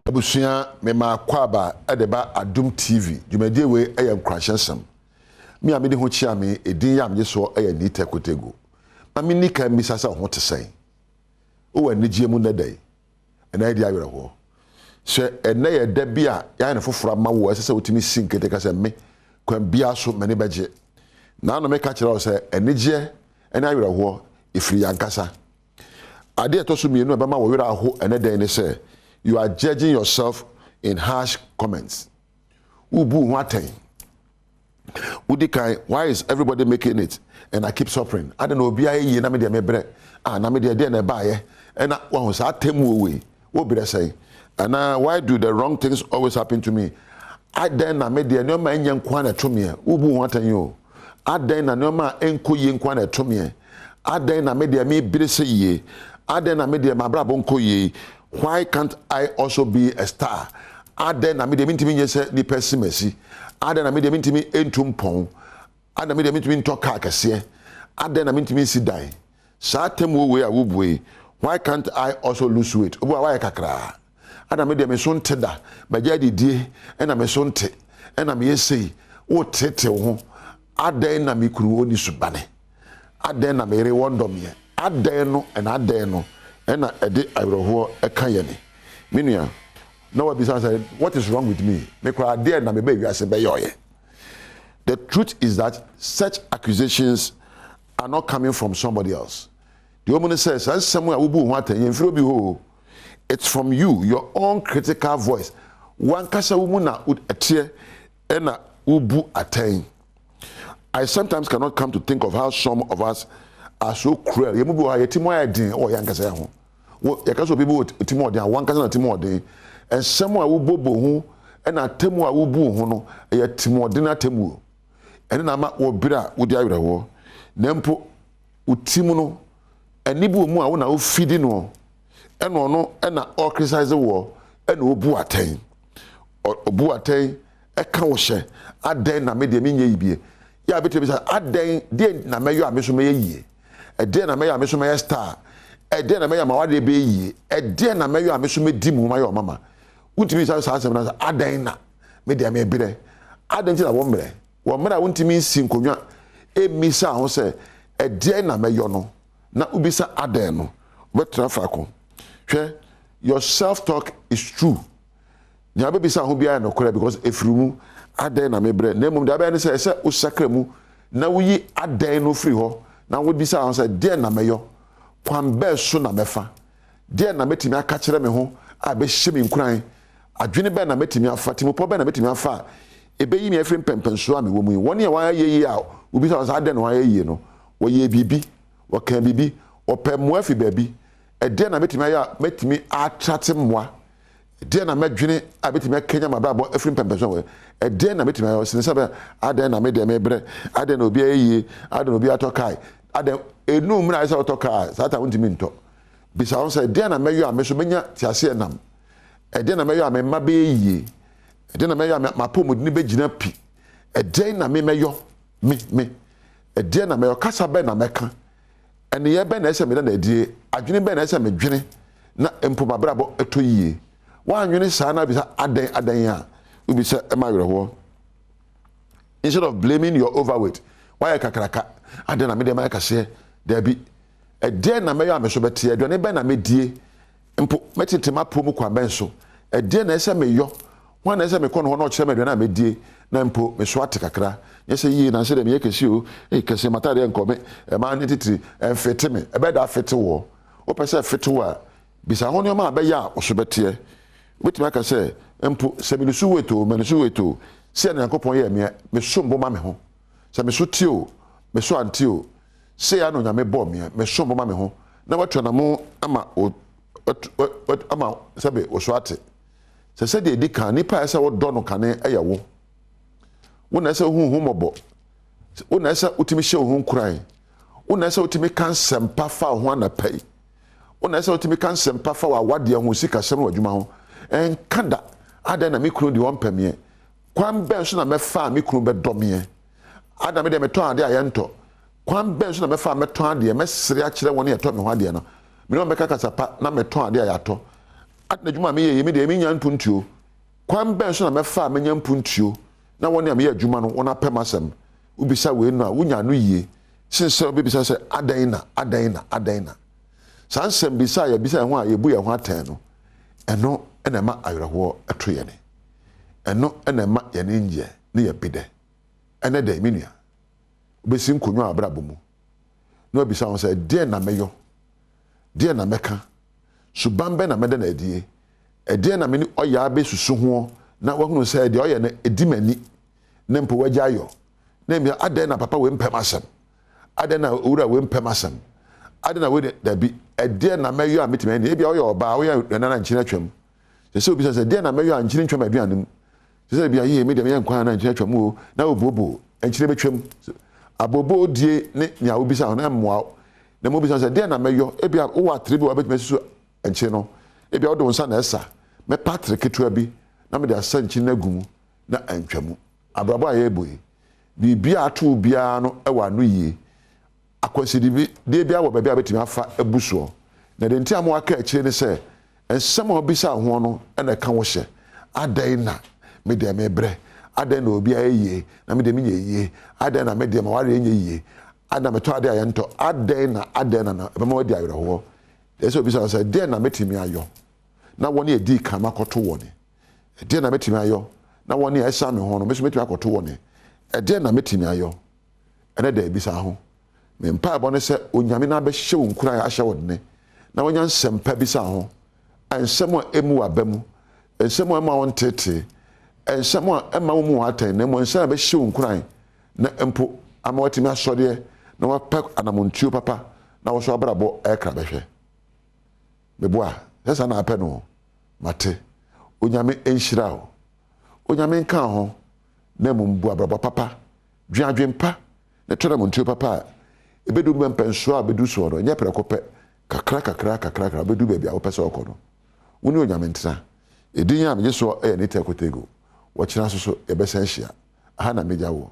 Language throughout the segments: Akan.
Ebusuya mema kwaba edeba Adom TV dwumadie we eye nkrahye me amede ho chia me edin yam ye so eye ni tekotego ma me nika mi sasa ho tesai o wa nigie mu nadai ena di awere ho se ena ye da bia ya ne foforo ma wo sese otimi sinkete ka se me kwan bia so mene beje na no me ka kire o se enige ena awere ho ifiri yankasa ade to so mienu e ba ma wo were ho ena den ne se you are judging yourself in harsh comments. Ubu waten. Udikai, why is everybody making it? And I keep suffering. I don't know, be a na me de mebre. Na me de na baye. And I was at temu away. What be I say? And why do the wrong things always happen to me? I then na me de no man yan kwana to me. Ubu waten yo. I then na no ma enko yen kwana to me. I then na me de me bire ye. I then na me de ma brabo nko ye. Why can't I also be a star? Aden na me de mintimi nyese ni pessimesi. Aden na me de mintimi entumpon. Aden na me de mintimi ntoka akese. Aden na mintimi sidai. Sa temu we awubwe. Why can't I also lose weight? Obo why kakra. Aden me de me so nteda. Baja didie na me so nte. Na me yesei wo tete ho. Aden na me kuru oni subane. Aden na me re wondom ye. Aden no and aden no. And ede awreho ekayene menua no wa bisa say what is wrong with me me kwa there na me be wiase be yoye. The truth is that such accusations are not coming from somebody else. The woman says somewhere ubu ho atanye mfiro bi ho, it's from you, your own critical voice. One kasa wumu na etie na ubu atanye. I sometimes cannot come to think of how some of us are so cruel. Yemubu ha yetimo ayedin o yankasa ya ho. Yakaso people timo de one kasa na timo de and someone who bobo ho na temu a wubu ho no e timo de na temu ene na ma wo bira wo di awere ho na mpo utimu no anibu mu a wo na wo fidi no eno no na all criticize wo ena obu aten obu aten e ka wo hye aden na me de me nye yibie ya betre bisa aden de na meyo ameso me yie e de na meyo ameso me star ede na meya mawade be yi ede na meyo ameso me di mu mayo mama untimi sa asem na adan na me de me bere adan ti na wo mre untimi si nkonwa emisa ho se ede na meyo no na ubisa adan no betra fa ko hwe your self talk is true nya be bisa ho bia no kora because efrimu adan na me bere na mum da be ne se usakremu na wuyi adan no free ho na wo bisa ho se de na meyo kwambe so na mefa de na metimi aka kire me ho a be hye me nkuran adwene be na metimi afa timopo be na metimi afa ebe yi me afri mpempenso a me wo mu woni ya wan ye a obi sa ade no wan ye no wo ye bibi wo kan bibi wo pe mo afi babi e de na metimi atrate moa de na medwene a metimi akanya mababo afri mpempenso we e de na metimi ayo sinisa be ade na me de me bre ade na obi aye ade na obi atokai ade enu mra isa otoka sata untimi nto bisa on say de na meyo ameso menya tiase nam e de na meyo amemma be yie e de na meyo mapomudini be gina pi e de na meyo me e de na meyo kasa be na meka ene ye be na ese me na die adwene be na ese me dwene na empoma brabo eto yie wa anwene sa na bisa adan ya ubi se e ma werho. Instead of blaming your overweight why kakraka adan na me de ma kase Debi e de na meyo ameso bete aduane be na medie mpo metitema pomu kwa benso e de na ese meyo ho na ese me kono ho na okire meduane na medie na mpo meso ate kakra yese yi na se de me yekesi o e kese matare nkome e ma ne titiri e fete me e be da fete wo o pese fete wo a bisa ho ne ma be ya oso bete wetima aka se mpo se me su weto se na yakopon ye me so mbo ma me ho se me so tio me so antio say I know nyame bom me so mama me ho na watwa na mo ama ama sabe oswate se de edika nipa ese wo do no kane eya wo na ese hu mobo wo na ese utimi hye hu nkuran wo na ese utimi kan sempa fa ho na pai wo na ese utimi kan sempa fa wa wade ho sika sem wadwuma ho en kada ada na mikro di won pamie kwan ben so na me fa mikro be domie ada me de meto ade ayento kwan ben so na mefa meton ade me sere a kire woni eto me ho ade no me no meka kasapa na meton ade ayato atna dwuma me ye me de me nya mpuntuo kwan ben so na me fa me nya mpuntuo na woni am ye adwuma no wona pem asem ubisa we no a wonya no yie sinse obisa se adan na sansem bisa ya bisa ho a ye bu ye ho atan no eno ena ma ayraho ato ye ne eno ena ma ye ne nje ne ye bide ene da minua obesi nkonwa abrabomu no bisa ho se de na meyo de na meka subambe na mede na adie ede na meni oya be susu ho na wahunu se de oya na edimani ne mpo wagya ayo na mi ade na papa we mpem asem ade na owura we mpem asem ade na we da bi ede na meyo a metime ne bia oya oba oya na nchine twam se obi se de na meyo a nchine twam aduanum se bia ye me de me nkwa na nchine twam o na obobo nchine betwam abobo die ne nya obi sa na mmoa na mo bi se de na meyo e bia wo wa tribi wa betime susu enche no e bia odo nsa na esa me Patrick ketua bi na me de asanchi na gumu na antwamu abrabo aye boy bibia ato bia no e wa no yie akwasidi bi de bia wo ba bia betimi afa abusuo na de ntia mo aka akire ne se ensem obisa ho no e na ka wo hye adan na me de me bre adan na obi ayie na me de me yie adan na me de ma ware enye yie adan me to ade ayento adan na be ma wadi ayreho eso bisa say de na metimi ayo na woni edi kan makoto woni de na metimi ayo na woni esa me ho no meso metimi akoto woni de na metimi ayo ene da bisa ho me mpa bo ne se onyame na be hye wonkura ya hye wodne na wonya nsempa bisa ho ensem a emu abamu ensem a ma won tete ensem a ema wo mu atan na mo ensem be hye wonkura na empo ama watimi asode na wa pak anamontuo papa na wo so abrabo ekra behwe beboa sesa na apɛ no mate onyame enhyira o onyame nka ho na mumbu abrabo papa dwadwempa na tona montuo papa ebedu mempenso a bedu so ro nya prekopɛ kakra bedu baabi a wo pɛ sɛ okɔ no woni onyame ntena edin ya megye so ne tekotego wo kyena so ebɛsan hia aha na megya wo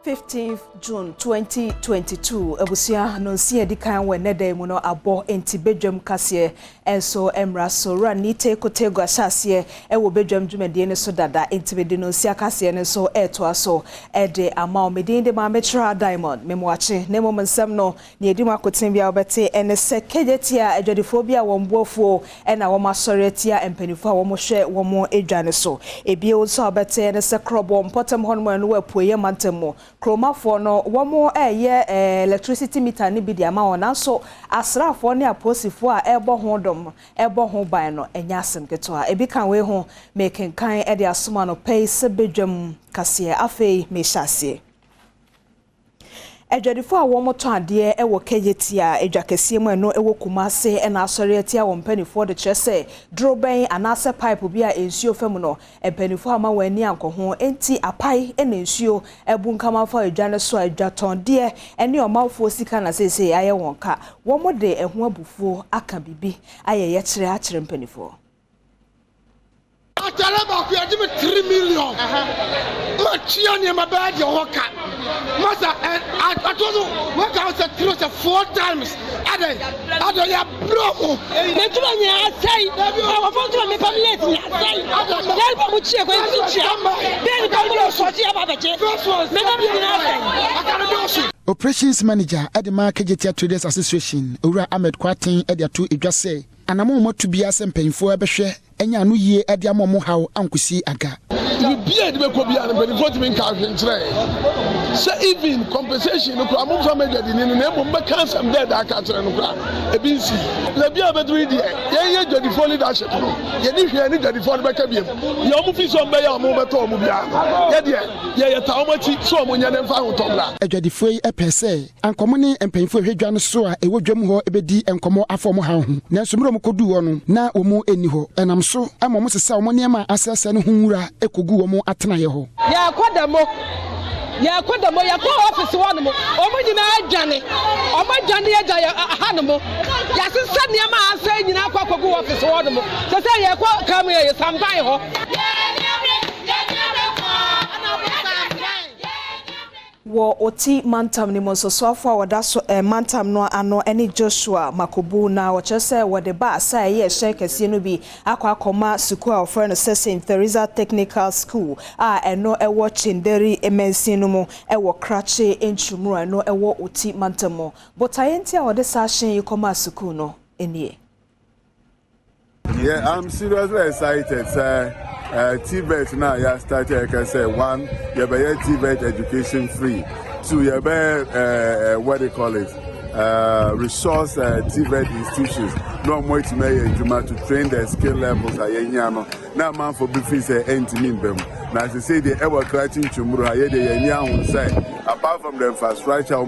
15th June 2022 abusia no nsia dikan we neda mu no abo enti bedwam kase enso emra so rani tekotego asase e wo bedwam dwumade ne so dada enti bedi no nsia kase ne so eto aso ede ama o medin de ma metra diamond memwache ne mom nsam no ne edi makoten bia obete ene sekejetia adwadifo bia wo mbofuo ena wo masoretia empanifo a wo mo hwe wo mo edwane so ebie wo so obete ene sekrobo mpotem honmo no wapuye mantemo kromafo no womo eye electricity meter ni bi di ama wona so asrafo ne aposifo a ebo ho dom ebo ho ban no enya asem keto a ebi kan we ho mekenkan e de asoma no pay se bedwam kase afei mehase Ejwadifo a wo moto ade e wo kejetia edwakese mu eno e wo kumase e na asore atia wo mpanifo de kyerese droben anase pipe bi a ensuo fam no mpanifo ama wani ankoho enti apai e na ensuo ebunkama fa edwane so edwaton de ene omawfo sika na sese aye wonka wo mode eho abufuo aka bibi aye ye kyere a kyere mpanifo Atalaba ku yadi me 3 million. Ma chia ni ma ba de hoka. Masa atozo waka o se tiro se 4 times. Ado ya bromo. Me tuba nya asai. O fo tuba me pamlet nya asai. Del ba mu chia ko en chia. Den ka mu so chia ba beche. Me ga bi na asai. Operations Manager at the Marketia Traders Association, Ura Ahmed Kwatin at the 2 Idjase, and a moment to be as and paying for a beshe, and ya new year at the Amomo how Uncle C. Aga. You beard me could be an benefit in Carvin Tray. So even compensation no kura mo fa me dwade ni na mo be kan sam there da ka tere no kura e bi nsi la bia be duri die ye dwade fo leadership no ye ni hwe ni dwade fo be ka biem ye o mo fi so be ya mo be to mo bia ye de ye ta o mo ti so mo nya ne fa ho tomla dwade fo yi epese ankomo ne empanfo hwedwa no so a ewo dwam ho ebedi enkomo afom ha ho nanso mro mo kodu ho no na omu eni ho enam so ama mo sesa omo niam asese no hunwura ekogu omo atena ye ho ya kwadamo ya kwa office one mo omo nyina adwane omo adwane ya ha no mo ya sesa niam asa nyina kwa kogu office one mo sesa ya kwa kam ye sampan ho wo oti mantam ni monsosoafo a wada so mantam no ano ene Joshua Makobu na wo chese wo de ba asa ye hye kese no bi akwa suku a ofre no St. Teresa Technical School a eno ewo Chinderi emensin no mu ewo Krache enchumura no ewo oti mantam mo botayenti a wode sa hyen yikoma suku no enie. Yeah, I'm seriously excited, sir. TVET now, yeah, started, I can say, one, you have a TVET education free. Two, you have what they call it, resource TVET institutions. No more to make to train their skill levels. Now, man, for briefing, say, them. Now, as I say, they ever creating Chumuru, say, apart from the infrastructure,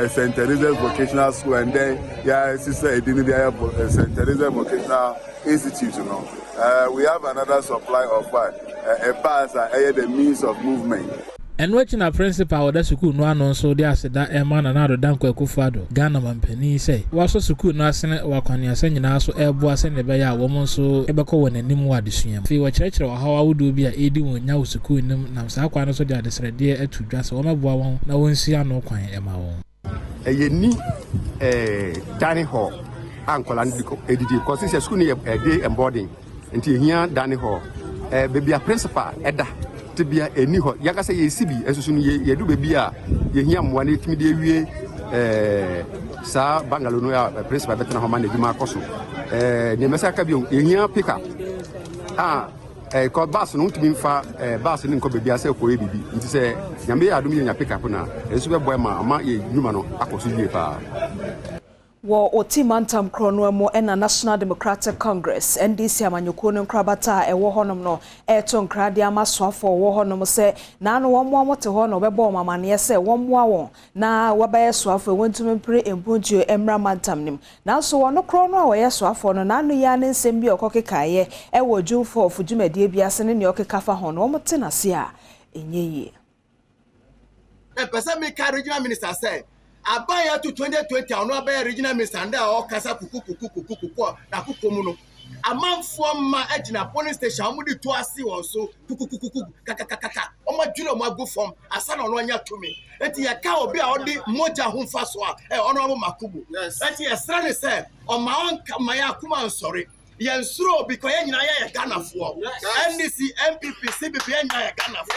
St. Teresa Vocational School, and then, yeah, sister, St. Teresa Vocational Institute, you know. We have another supply of a pass and the means of movement. And watching our principal that school no anon so they said that a man and other danko kufado Ghana man penny say was so school no sene wa kwanya send na so ebo send the beya woman so ebeko won anim wa desuam fi wa church wa how would do be a edi won nya school nim na sa kwa no so dia desrede atu dwa so meboa won na won sia no kwan ema won eyeni dining hall ankola edidi cause this school ni day and boarding nti here dining hall baby a principal eda tibia eni ho yaka say yesibi esusu ni yedu baby a yehia mwa ne timi de wie sa bangalo no ya principal betena ho ma na djuma akoso ne mesa ka bio yehia pick up ko bus no timi mfa bus ni nko baby ase ko ebibi nti se nyambe ya adum yenya pick up na esu be boy ma ye djuma no akoso yie pa wo oti mantam krono mo ena National Democratic Congress NDC amanyoko no nkrabata ewo honom no eto nkrade amasoafo wo honom se na no wo mo te ho no bebo mamane se wo moa won na wabaye soafo wontum mpre empontuo emra mantam nim na so wono krono a wo ye soafo no na no ya ne nsem bi okokekaye ewo jumfo ofujumade bia se ne okekafa ho no wo te na se a enyeyi person me ka regional minister say abaya to 2020 ono abaya regional minister and all kasa kuku na kukomu no amanfo ma agina police station amudi to ase won so kuku kakakaka o ma dwule o ma go form asa na ono anya to me enti ya ka obi a odi moja ho fa so a ono abo makubu enti ya sra ne say o ma on ma ya kuma nsori yen suro because yen nyina ya Ghana fo NDC MPP CPP yen nyina ya Ghana fo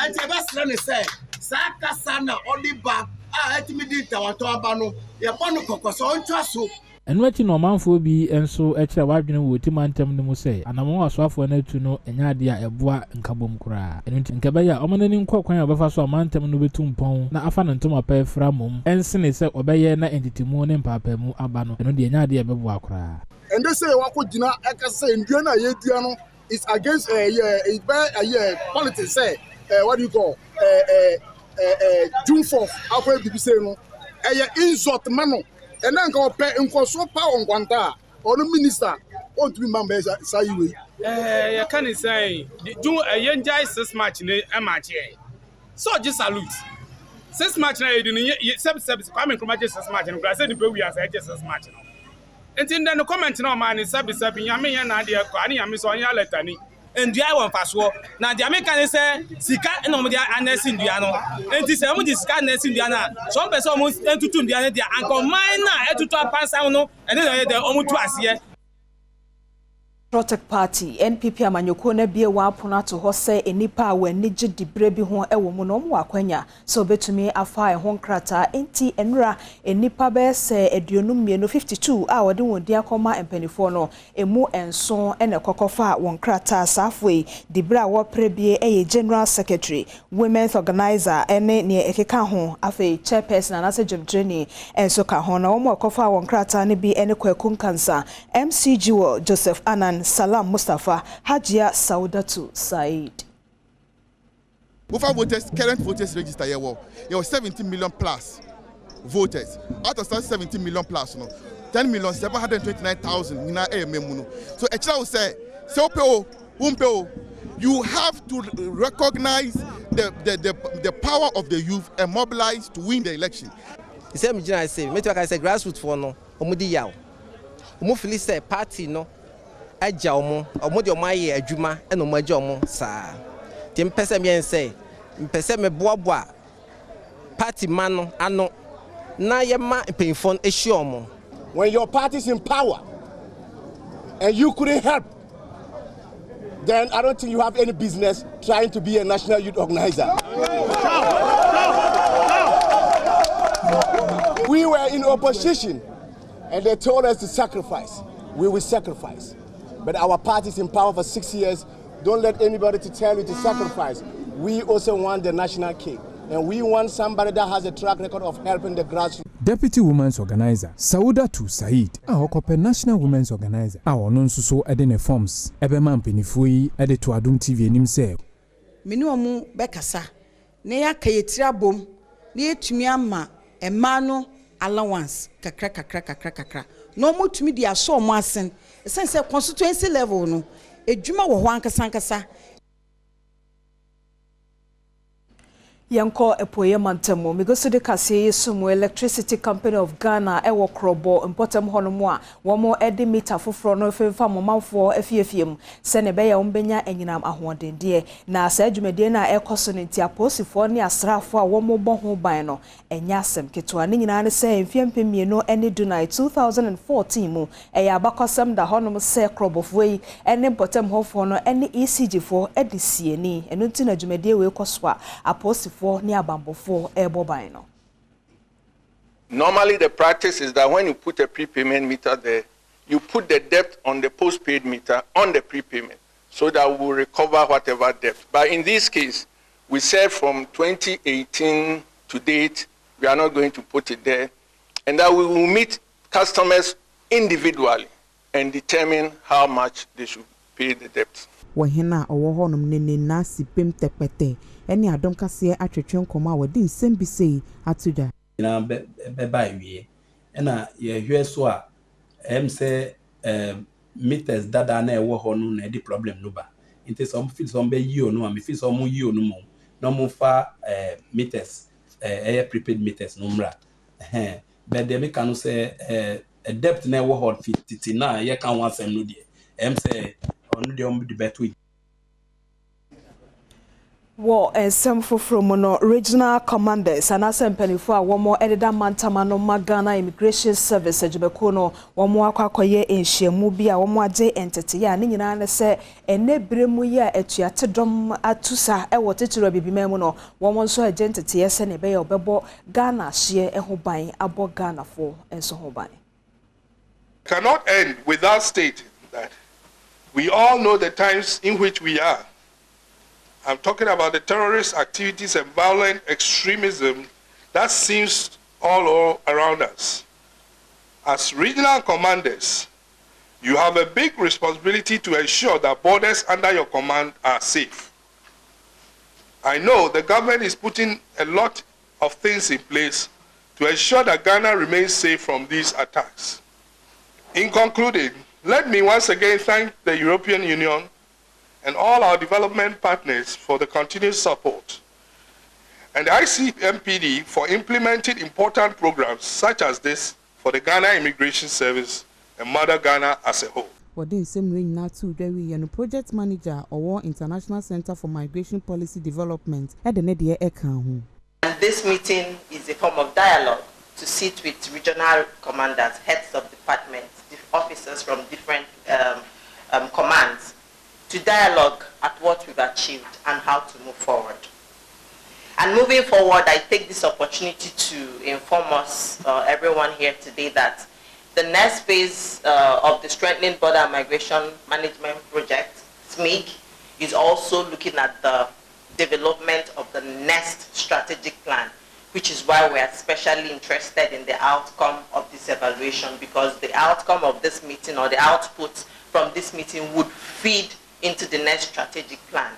enti ba sra ne say saka sana odi ba atimidi tawato abano ye bonu kokoso ontwaso enwachi no manfo bi enso ekira wadwene wo timantem ne mu se anamo asoafo na atu no enyaade a eboa nkabom kura enti nkabeya omanani nkokwan a obefa so amantem no betumpon na afa no ntoma pa efra mom ensene se obeye na entitimu ne mpapa mu aba no eno de enyaade a beboa kura and they say wako jina ekase ndua na yedua no is against politics say what do you call June 4th after BBC no insult mano and then go pay so power on kwanta or the minister want to be member say you you can say do a yenjai 6 match ne match here so just salute 6 match na you do service kwame nkrumah 6 match no I say the pe we as 6 match no enti then the comment no man is service yame ya na de ko ani yame so anya letter ni ndua won faso na the American say sika no mo dia anesi ndua no enti say mo di sika anesi ndua na some person mo entutu ndua ne dia anko mine na etutu apansa no ene na ye de omutu ase Patriotic Party NPP amanyoko na bie wa apona to ho se enipa a wani gye dibre bi ho ewo mu no mo akwanya so betumi afa ho nkrata enti enra enipa be se eduonum mienu 52 a wode wodi akoma empanifo no emu enso ene kokofa won krata safwe dibre a wo prebie eye General Secretary Women's Organizer ene ne ekeka ho afa chairperson anase jemdreni enso ka ho na wo mo kofa won krata ne bi ene kwakun kansa MCG Joseph Anan Salam Mustafa Hajia Saudatu Said. Over voters, current voters register here were 17 million plus voters. Out of 17 million plus, 10,729,000 in our memuno. So a child say, you have to recognize the power of the youth and mobilize to win the election. The same I say, me I say grassroots for no, omudi yaw. Omo feel say party no. Aja omo de omo aye adwuma e no maja omo saa ti mpese me ense mpese me boaboa party man no ano na ye ma penfon ehie omo. When your party is in power and you couldn't help, then I don't think you have any business trying to be a national youth organizer. We were in opposition and they told us to sacrifice. We will sacrifice. But our party is in power for 6 years. Don't let anybody to tell you to sacrifice. We also want the national king. And we want somebody that has a track record of helping the grassroots. Deputy Women's Organizer, Saudatu Said, a National Women's Organizer, our non-so edene forms, Ebeman Penifui, edit to Adom TV and himself. Minuamu Bekasa, Nea Kayetria Bom, near Tumiama, a mano allowance, kakra. No more to me, dear so massen. Since a constituency level no ejuma wo hwanka sankasa Yanko epoye mantemo migoso de kase sumo Electricity Company of Ghana ewo krobo important honomo a womo edi meter foforo no femfa momanfo afiefiem se ne be ya wombenya enyinam ahoɔdende na asa adwumade na ekoso ne ntiaposifo ne asrafo a womo bɔ ho ban no enya asem ketwa ne nyina ne se mfiempemie no ene dunai 2014 mu eya abakosem da honom se krobofo yi ene important hofo no ene ECG fo edisieni eno nti na adwumade we koso a aposifo. Normally the practice is that when you put a prepayment meter there, you put the debt on the postpaid meter on the prepayment so that we will recover whatever debt. But in this case, we said from 2018 to date, we are not going to put it there, and that we will meet customers individually and determine how much they should pay the debt. Wahena owohonum nene na sipem tepete eni Adom kase atwetwe nkoma wadi nsem bi sei atuda na be ba wie na ye hwe so a say meters dada na ewo ho no na di problem no ba inte some feel some be yi onu am feel some yi onu mo no mo fa meters prepaid meters no mra but dem can no say a debt na ewo ho fit na ye kan wan sem no die say on the better. War and some from regional commanders and as penifo a one more edida mantamano magana immigration service ejubekono one more akwakoye enhyiamu bi a one more je entity ya ne nyina ne se ene bremu ya etuate dom atusa e wotetiro bibimemu no one more so entity ese ne be ye obebo Ghana hye eho ban abo Ghana fo enso ho ban cannot end without stating that we all know the times in which we are. I'm talking about the terrorist activities and violent extremism that seems all around us. As regional commanders, you have a big responsibility to ensure that borders under your command are safe. I know the government is putting a lot of things in place to ensure that Ghana remains safe from these attacks. In concluding, let me once again thank the European Union and all our development partners for the continued support, and the ICMPD for implementing important programs such as this for the Ghana Immigration Service and Mother Ghana as a whole. Within same way now too, there we are project manager or International Center for Migration Policy Development at the Nedia Ekahu. And this meeting is a form of dialogue to sit with regional commanders, heads of departments, officers from different commands to dialogue at what we've achieved and how to move forward. And moving forward, I take this opportunity to inform us, everyone here today, that the next phase of the Strengthening Border and Migration Management Project, SMIG, is also looking at the development of the next strategic plan, which is why we are especially interested in the outcome of this evaluation, because the outcome of this meeting or the output from this meeting would feed into the next strategic plan.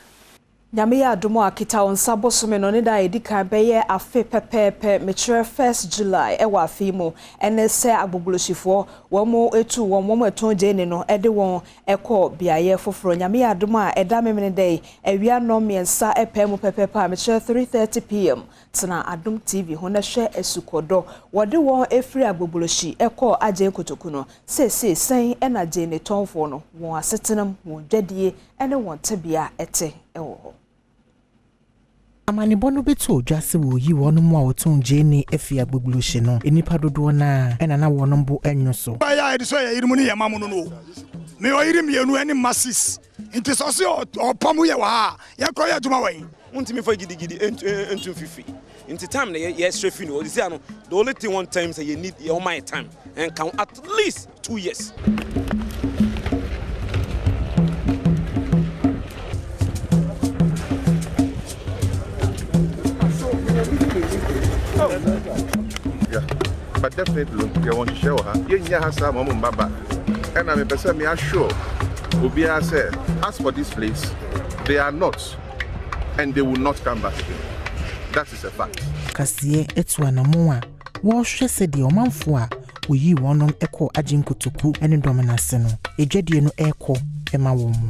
Nyame Adom akita onsa bosome no ne da edika beye afe pepepe metre 1st July ewa afimo ene se agbogboloshifo womo etu womo eton jeni no ede won ekọ biaye foforo Nyame Adom a eda memene dey awia no miensa epemu pepepe a metre 3:30 p.m. tena Adom TV ho na hwe esukodo wode won efiri agbogboloshi ekọ aje kotokuno se sen ena jeni tonfo no won asetenam won dwadie ene won tebia ete ewo Amani bono beto jase wo yi wono mu a oton jeni efia gbogbolohye no enipa dodo na ena na wono mbo enyo so ya edi so ya irimu ni yama mu no me o iri mienu eni masses nti so se opamu ye wa ha ye kro ya duma wan untimi for gidigidi entu fifi nti time na ye strefi no say no the only thing one time say you need your my time and count at least 2 years. Yeah, but definitely, you want to show her. You have some baba, and I'm a person. Me assure, Obia said, as for this place, they are not, and they will not come back again. That is a fact. Kasiye etu anamoa, wo hwe se de omanfo a oyi wonom ekọ ajinkotoku ene dominase no. Ejwadie no ekọ ema wo mu.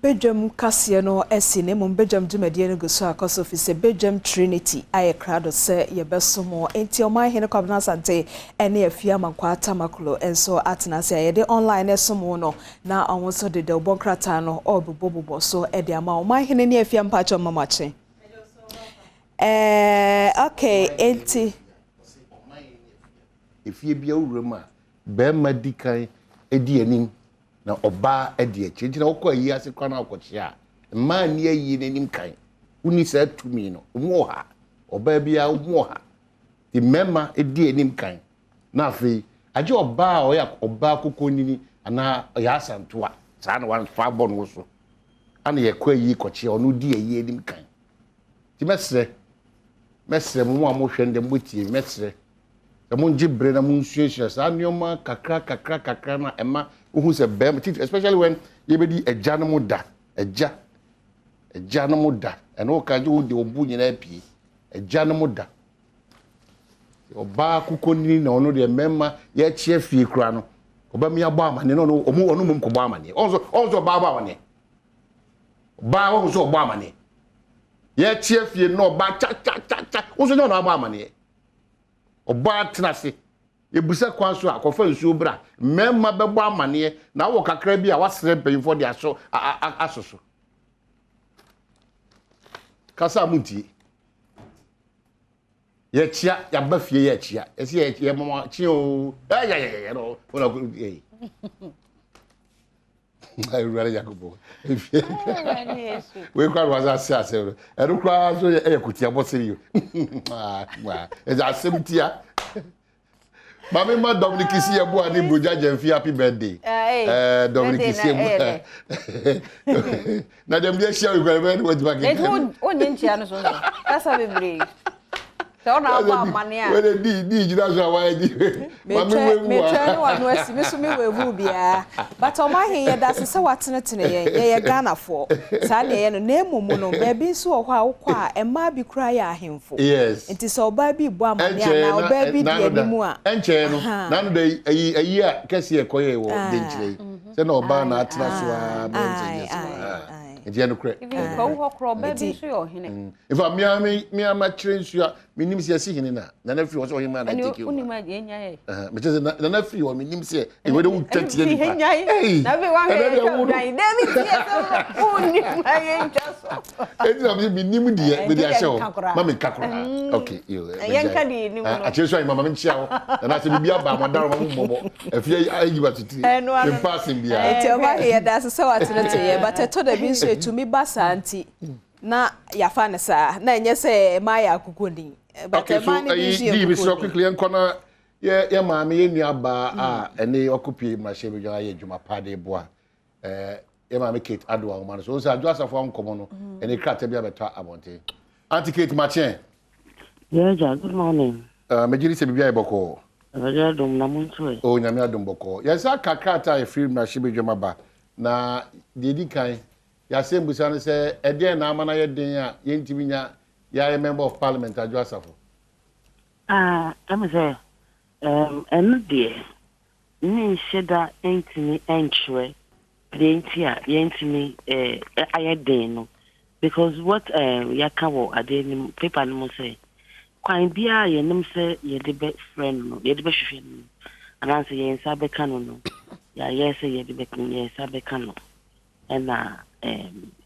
Badwam kasie no esi ne mum Badwam dwumadie no guso akoso office Badwam Trinity aye crowd se ye besomo enti oman hene kwabna sante ene afia mankwata makulo enso atena se ye de online esomo no na onwo de obonkrata no obobobo so e de ama oman hene ne afia mpacho mamache okay enti efie bia wurema be madikan edi anim na oba edi echi ntina okọ yi ase kwa na akochia ma ni ayi n'anim kan uni sa tumi no omo ha oba bia omo ha ti mema edi anim kan na afi aje oba o ya oba kokonini ana ya asantoa sa na wan fa bon wo so ana ye kwa yi kochia onu di ayi anim kan ti mesre mo a mo hwende mbotie mesre mo njibre na mo nsuesua sa nioma kakra na ema who say especially when you be a janimu da a janimu da and all kinds of the obu nyina pie a janimu da oba kukoni na ono de memma ye chie fie kura no oba mi agba amane no omu onu mum ko gba amane onzo ba amane ba wo so gba amane ye chie fie no ba cha onzo no agba amane oba tenase ebusa kwanso akofa nsuo bra memma bebo amane na wo kakra bi a wasere mpanyfo de aso asoso kasa munti ye chia ya bafie ye chia ese ye mama chi o ya no wona ai rara yakubo we kwa waza ase eru kwa so ye kutia bosiri eza asemtia Mami ma Dominic isi ya bua ni buja jemfi happy birthday. Dominic isi ya bua. Na dem dia share we go we back. Onye nchi anu so no. Kasa bebre. Se ona agba amane a. We di jina so wa di. Mami we wu. Me try no anu asimi so me we wu bia. But o ma he ye da se watenetene ye Ghana for. Sa na ye no na emumu no ba bi so ho a wokọ a ema bi kura ya ahemfo. Yes. Nti so ba bi bu amane na oba bi di animu a. Enche no. Na no dey ayi a kese ekoye wo denchire. Se na oba na atena so a be yes. nti no kre If you go crop baby so hene. if me am train so me nim se asi hene na free was him na take you Uni ma je nya e. me just na free o me nim se e we dey twenty ni pa na be wan he dan David tie so uni ma je ntwa so. Edi na me nim die me dey ahye ma me kakora okay you yanka di ni mo a cheso mama me chia na se bibia ba modaro ma mmobo afie ayi ba titi me passing bia eti o ma he da se watene to ye but to da bi nso etumi ba santi na yafa ne sa na enye se ma ya akukoni but ma ne bi so bi so quickly enkona ye ma me ye nua ba a ene occupy ma she bi ye djuma pade boa ye ma me Kate Adwam man so say adwa safo nkomo no ene krata bia beta abonte Auntie Kate Machen. Yeah, good morning. Majiri se bibia eboko. Adom na munso e. Oh, nyame adom boko. Yesa kakata e film na shibe dwoma ba. Na dedi kan ya se mbusa no se ede na amana ye den a ye ntimi nya ya member of parliament adwa safo. Am say eno de ni sheda entimi enchwe plenty a ye ntimi ayeden no because what yakawo ade ni paper no say kwan bia ye nim say ye de be friend no ye de be hwehwe no ananse ye nsa be ka no ya ye say ye de be kan ye nsa be ka no na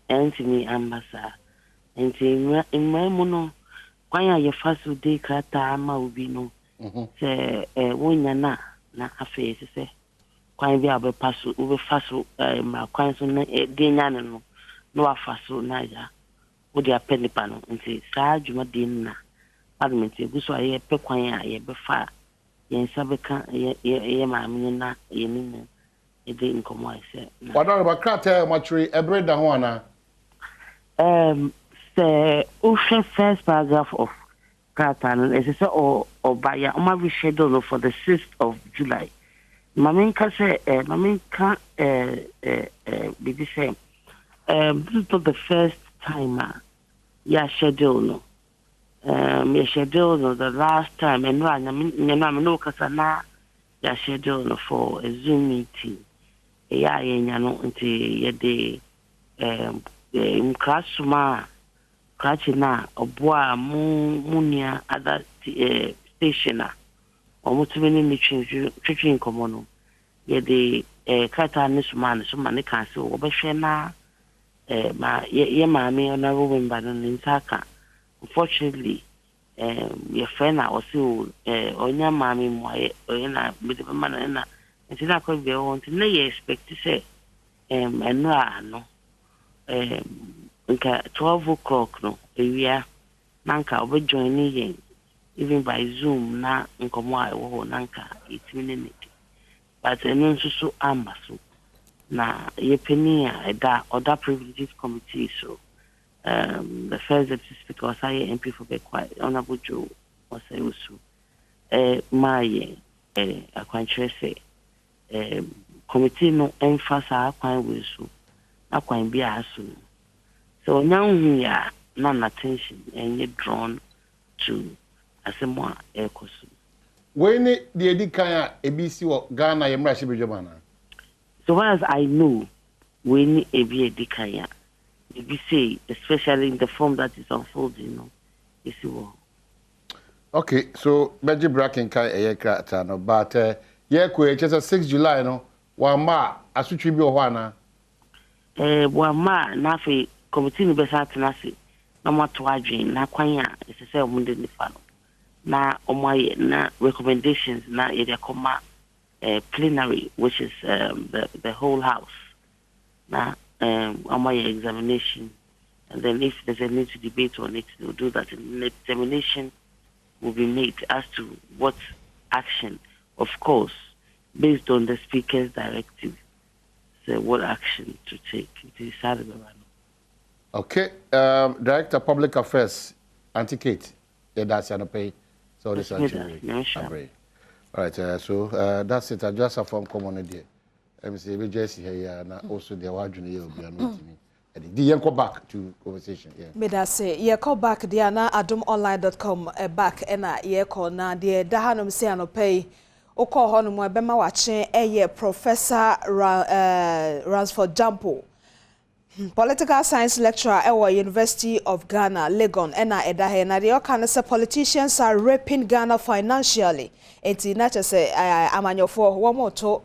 entimi ambassa entimi immu no kwan ya ye faso de krata ma obi no se wonya na afa se kwan bia be paso ube faso ma kwan so na de nya no no afaso na ya wo de apenipa no nti saa dwuma de na parliament eguso aye pe kwan a ye be fa ye nsa be ka ye maame na ye ni e de nkomo ase wadon ba krata matri ebreda ho ana the first paragraph of krata no is say o ba ya o ma reschedule for the 6th of July maminka say maminka bibi say this is not the first time ya schedule no me schedule no the last time and no kasa na ya schedule no for a Zoom meeting ya yenya no nti ye de mkrasuma krachina oboa munia other stationer omutubeni ni twetwe nkomo no ye de krata ne suma ne kan se obehwe na ma ye maame ona Robemba no ntaka unfortunately your friend na also onya maame mo ye na bede ma na nti na ko be won na ye expect say eno ano nka 12 o'clock no ewia nanka obe join yen even by Zoom na nkomo a wo nanka 8 minutes but eno nso ambaso na yepeni a da other privileges committee so the first deputy speaker was I MP for be quiet honorable Joe was I also my akwantre say committee no emphasize akwan we so akwan bia aso so nyanhu ya na attention and drawn to asemwa ekoso when the edikan a ebisi wo Ghana yemra shibejoma na so as I know when ebi edikaya we say especially in the form that is unfolding you know you see what okay so beji bracken kai eyekra no but ye ko e chese 6 July no wa ma asutwi bi ho ana wa ma na fe committee ni be sa tenase na mato adwen na kwan a ese se omunde ni fa no na omoye na recommendations na area koma plenary which is the whole house na omoye examination and then if there's a need to debate on it we'll do that and the determination will be made as to what action of course based on the speaker's directive so what action to take to decide. Okay, Director Public Affairs, Auntie Kate, that's an pay. So this actually. All right, so that's it. I just have from community. MC BJC here, and also the award will be on me. The go back to conversation. Yeah. Me that say ye call back the na adomonline.com back and ye call na the dahanum say an pay. Oko hono mo be ma wache Professor Ransford Jampo. Political science lecturer at University of Ghana, Legon, Ena Edahe, na the kind say politicians are raping Ghana financially. Eti na say amanyofo one more to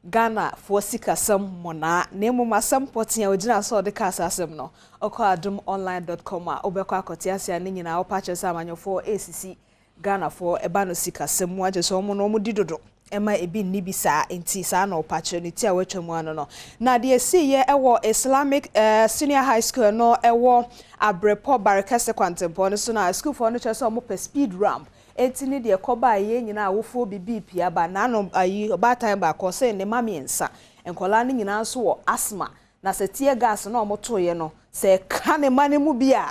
Ghana for sikasem mona nemu masam potia ojina so de kasa asem no. Oko adomonline.com a obekọ akotiasia ne nyina opache say amanyofo ACC Ghana for ebano sikasem mu aje so mo no mu didodo. Ema ebi nibi sa enti sa na opportunity a wetwemu ano no na de esi ye ewo Islamic senior high school no ewo Abrepo Barakese Kwantempo no so na school for no chese omo per speed ramp enti ni de koba ye nyina awofo bibi pia ba na no ayi oba time ba ko se ne mami ensa enkola ni nyina so wo asthma na se tie gas na omo to ye no se ka ne mane mu bia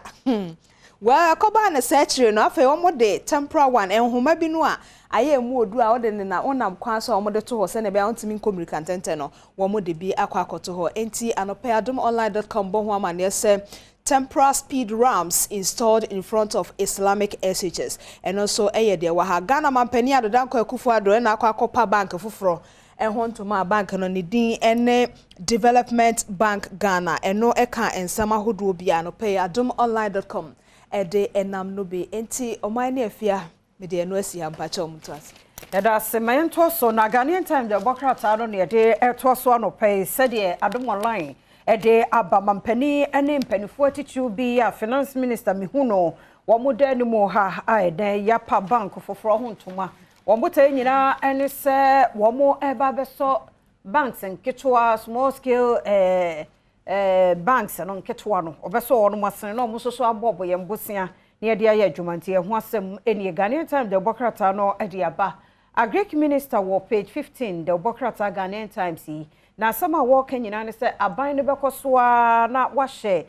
wa koba na search no afa omo de temporary one enhoma bi no a aye mu odu a ode ne na onam kwan so omo de to ho se ne bia ontimi nkomrika ntente no wo mo de bi akwa akoto ho enti anope adomonline.com bo ho amane se temporary speed ramps installed in front of Islamic SHS and also de wa Ghana mampani adodanko akufo ado na akwa akopa bank fufuro ehon bank no ne din ene Development Bank Ghana eno eka ensama hodo bia anope adomonline.com ede enam no be enti oman ne afia me de eno asi ampacha omutas eda semen to so na Ghanaian time de bokrata no ne de eto so anope said de Adom online ede abamampani ene mpanifo atichu bi ya finance minister mihuno wo moda ni mo ha ede yapa bank foforo ho ntoma wo mota nyina ene se wo mo eba beso banks nketwa small scale banks no nketwa no obeso wo no masene no mo so abobo ye mbosia ne de aye adwumanti e ho asem eni Ghanaian time de bokrata no ede aba Agric minister wo page 15 de bokrata Ghanaian Times yi na sama walk nyina ne se aban ne bekosoa na wahye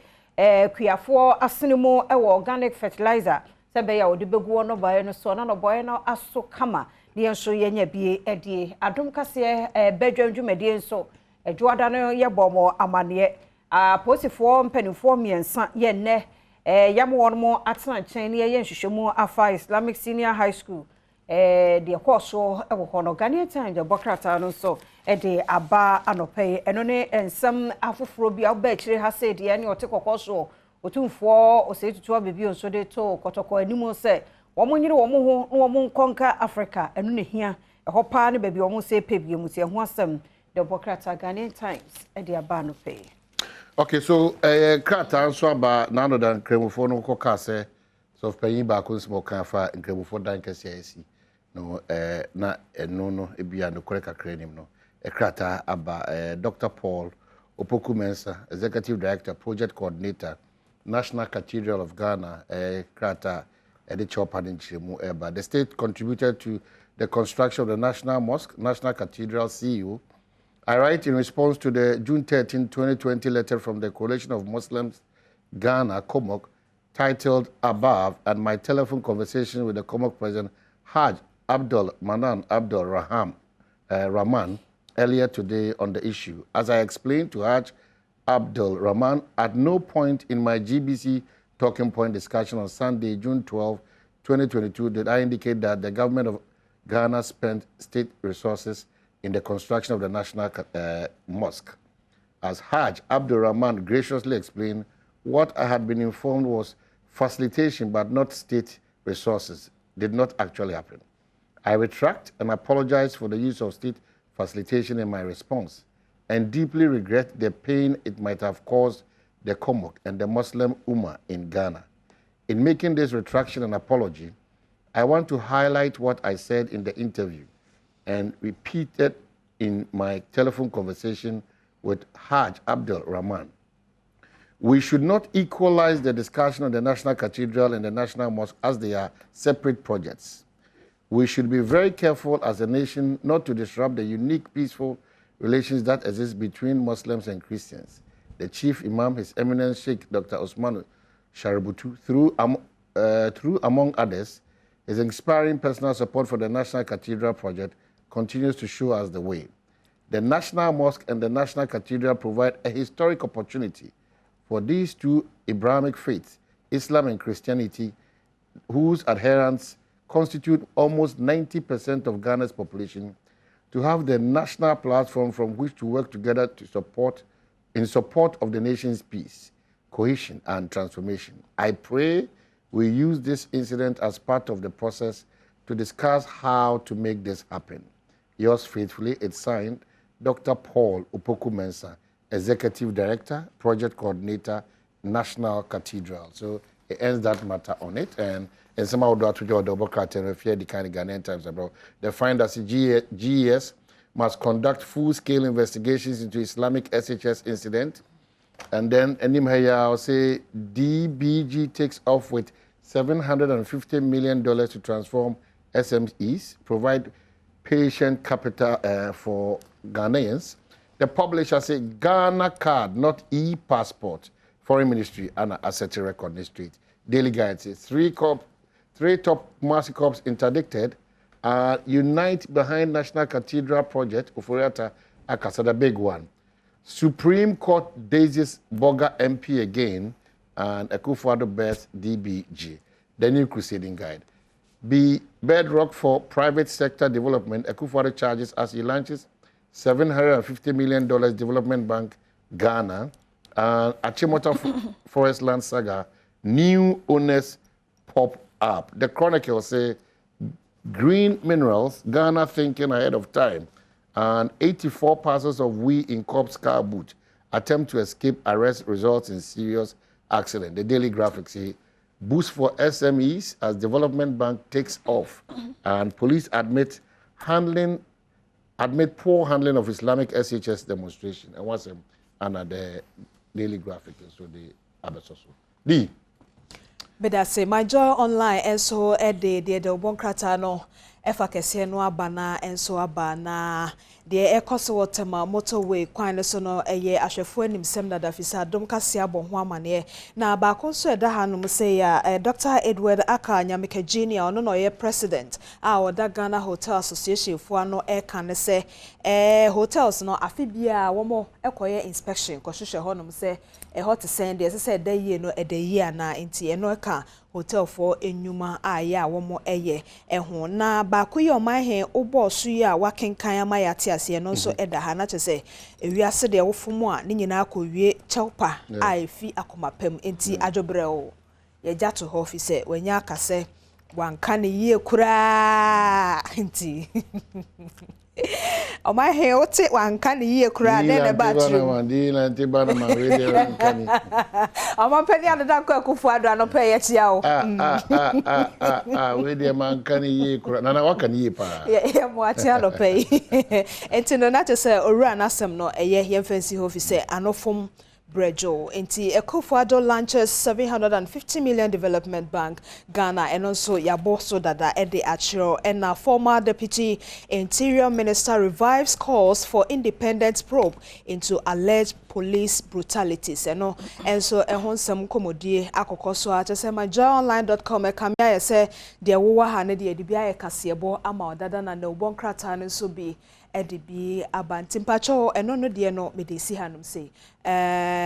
kuafo asenemu e organic fertilizer se be ya odi begu no bae no so na no boy no aso kama ne enso yenya bie edie Adom kase Badwam dwumedie enso edwoada no ye bomo amane aposifo mpanifo miensa ye ne yamo mo atena chen ne ye nhwehwemu afa Islamic Senior High School de koso e wo no Ghanaian time de bokrata no so ede aba anope eno ne ensam afoforo bia oba akire ha se de ne ote kokoso otumfo osetutu abebi onso de to kotoko animu se wo monyire wo mo ho wo mo nkonka Africa eno ne hia ehopa ne bebi wo mo se pebie mu se ho asem de bokrata Ghanaian Times ede aba anope. Okay, so krata anso aba nano dan kremufo no koka se so panyin ba ko nsimo kan fa kremufo dan kase asi no na eno no ebia no kore kakra nim no krata aba Dr. Paul Opoku Mensah, Executive Director, Project Coordinator, National Cathedral of Ghana, krata the state contributed to the construction of the National Mosque, National Cathedral CEO. I write in response to the June 13, 2020 letter from the Coalition of Muslims Ghana, COMOC, titled above, and my telephone conversation with the COMOC President Haj Abdul Manan Abdul Rahman earlier today on the issue. As I explained to Haj Abdul Rahman, at no point in my GBC talking point discussion on Sunday, June 12, 2022, did I indicate that the government of Ghana spent state resources in the construction of the National Mosque. As Haj Abdul Rahman graciously explained, what I had been informed was facilitation but not state resources did not actually happen. I retract and apologize for the use of state facilitation in my response and deeply regret the pain it might have caused the COMOC and the Muslim Ummah in Ghana. In making this retraction and apology, I want to highlight what I said in the interview and repeated in my telephone conversation with Haj Abdul Rahman. We should not equalize the discussion on the National Cathedral and the National Mosque as they are separate projects. We should be very careful as a nation not to disrupt the unique, peaceful relations that exist between Muslims and Christians. The Chief Imam, His Eminence Sheikh Dr. Osman Shaributu, through among others, his inspiring personal support for the National Cathedral project continues to show us the way. The National Mosque and the National Cathedral provide a historic opportunity for these two Abrahamic faiths, Islam and Christianity, whose adherents constitute almost 90% of Ghana's population, to have the national platform from which to work together to support in support of the nation's peace, cohesion, and transformation. I pray we use this incident as part of the process to discuss how to make this happen. Yours faithfully, it's signed, Dr. Paul Opoku-Mensah, Executive Director, Project Coordinator, National Cathedral. So it ends that matter on it. And some of the double cartel fear the kind of Ghanaian Times about they find that the GES must conduct full-scale investigations into Islamic SHS incident. And then I'll say DBG takes off with $750 million to transform SMEs, provide patient capital for Ghanaians. The publisher say Ghana card, not e-passport. Foreign Ministry and Asset Record Street. Daily Guide says three top Mercy Corps interdicted unite behind National Cathedral Project. Oforiata Akasa, the big one. Supreme Court daisies Boga MP again, and Akufo-Addo best DBG. The new crusading guide. Be bedrock for private sector development. Akufo-Addo charges as he launches $750 million development bank Ghana. Achimota Forest Land Saga, new owners pop up. The Chronicle say green minerals, Ghana thinking ahead of time. And 84 parcels of wheat in Corp's car boot. Attempt to escape arrest results in serious accident. The Daily Graphic say boost for SMEs as development bank takes off. And police admit poor handling of Islamic SHS demonstration. And what's another Daily Graphic, so the Abesoso. D. But I say my joy online and so the Obonkrata no efa kese no abana and so abana the ekoso watema motorway kwan so no eye ahwefo anim sem da dafisa dom kase abon ho amane na ba konso eda hanum say ya Dr. Edward Aka Nyameka Junior ono no ye president a oda Ghana Hotel Association fo ano e kan se hotels no afibia wo mo ekoye inspection ko hwehwe honum se hot send dey say da yie no eda yie na enti eno ka hotel for enyuma aya wo mo eye ho na ba koye o man he obo so yi a wakenkan amayate ase no so eda ha na chese ewiase de wofomu a ne nyina akowie chewpa a efi akomapam enti adwobreo ye jato ho fi se wanya akase wanka ne yie kura enti o my he ote wanka ne yie kura na ne battery o ma peni adada ko Akufo-Addo anope ye tia o we dey man kan yie kura na waka ne yie pa ye mo ati anope enti no na te se owura na asem no eye ye fancy ho fi se anofom Brejo enti Akufo-Addo launches $750 million development bank Ghana and also yabo so dada ede achiro and former deputy interior minister revives calls for independent probe into alleged police brutalities and so ehonsam komodie akokoso atese majonline.com ekamia say de wo ha ne de bia kasebo ama odada na ne Obonkrata ne so bi edibi abantimpacho eno no de no medesi hanum say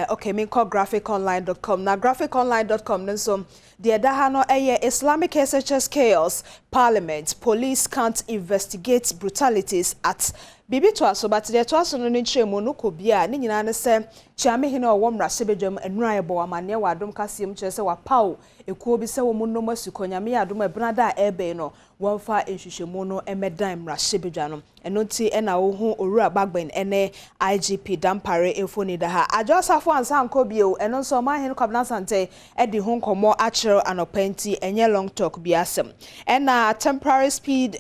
okay me call graphiconline.com na graphiconline.com nso de da ha no Islamic SHS chaos parliament police can't investigate brutalities at bibi to aso but de to aso no nchemu no ko bia ni nyina ne se chiame hina owo mrasebedwam enura ebo amane wa adom kasiem kire se wa paw ekuo bi se wo munno masukonyame adom ebnada ebe no wonfa enhwehwemu no emedan mrasebedwa no eno ti ena wo hu owura bagben ene IGP dampare efoni da ha ajosafo ansa nko bio eno so ma hin kwabna sante edi hu nkomo achero anopenti enye long talk biasem ena temporary speed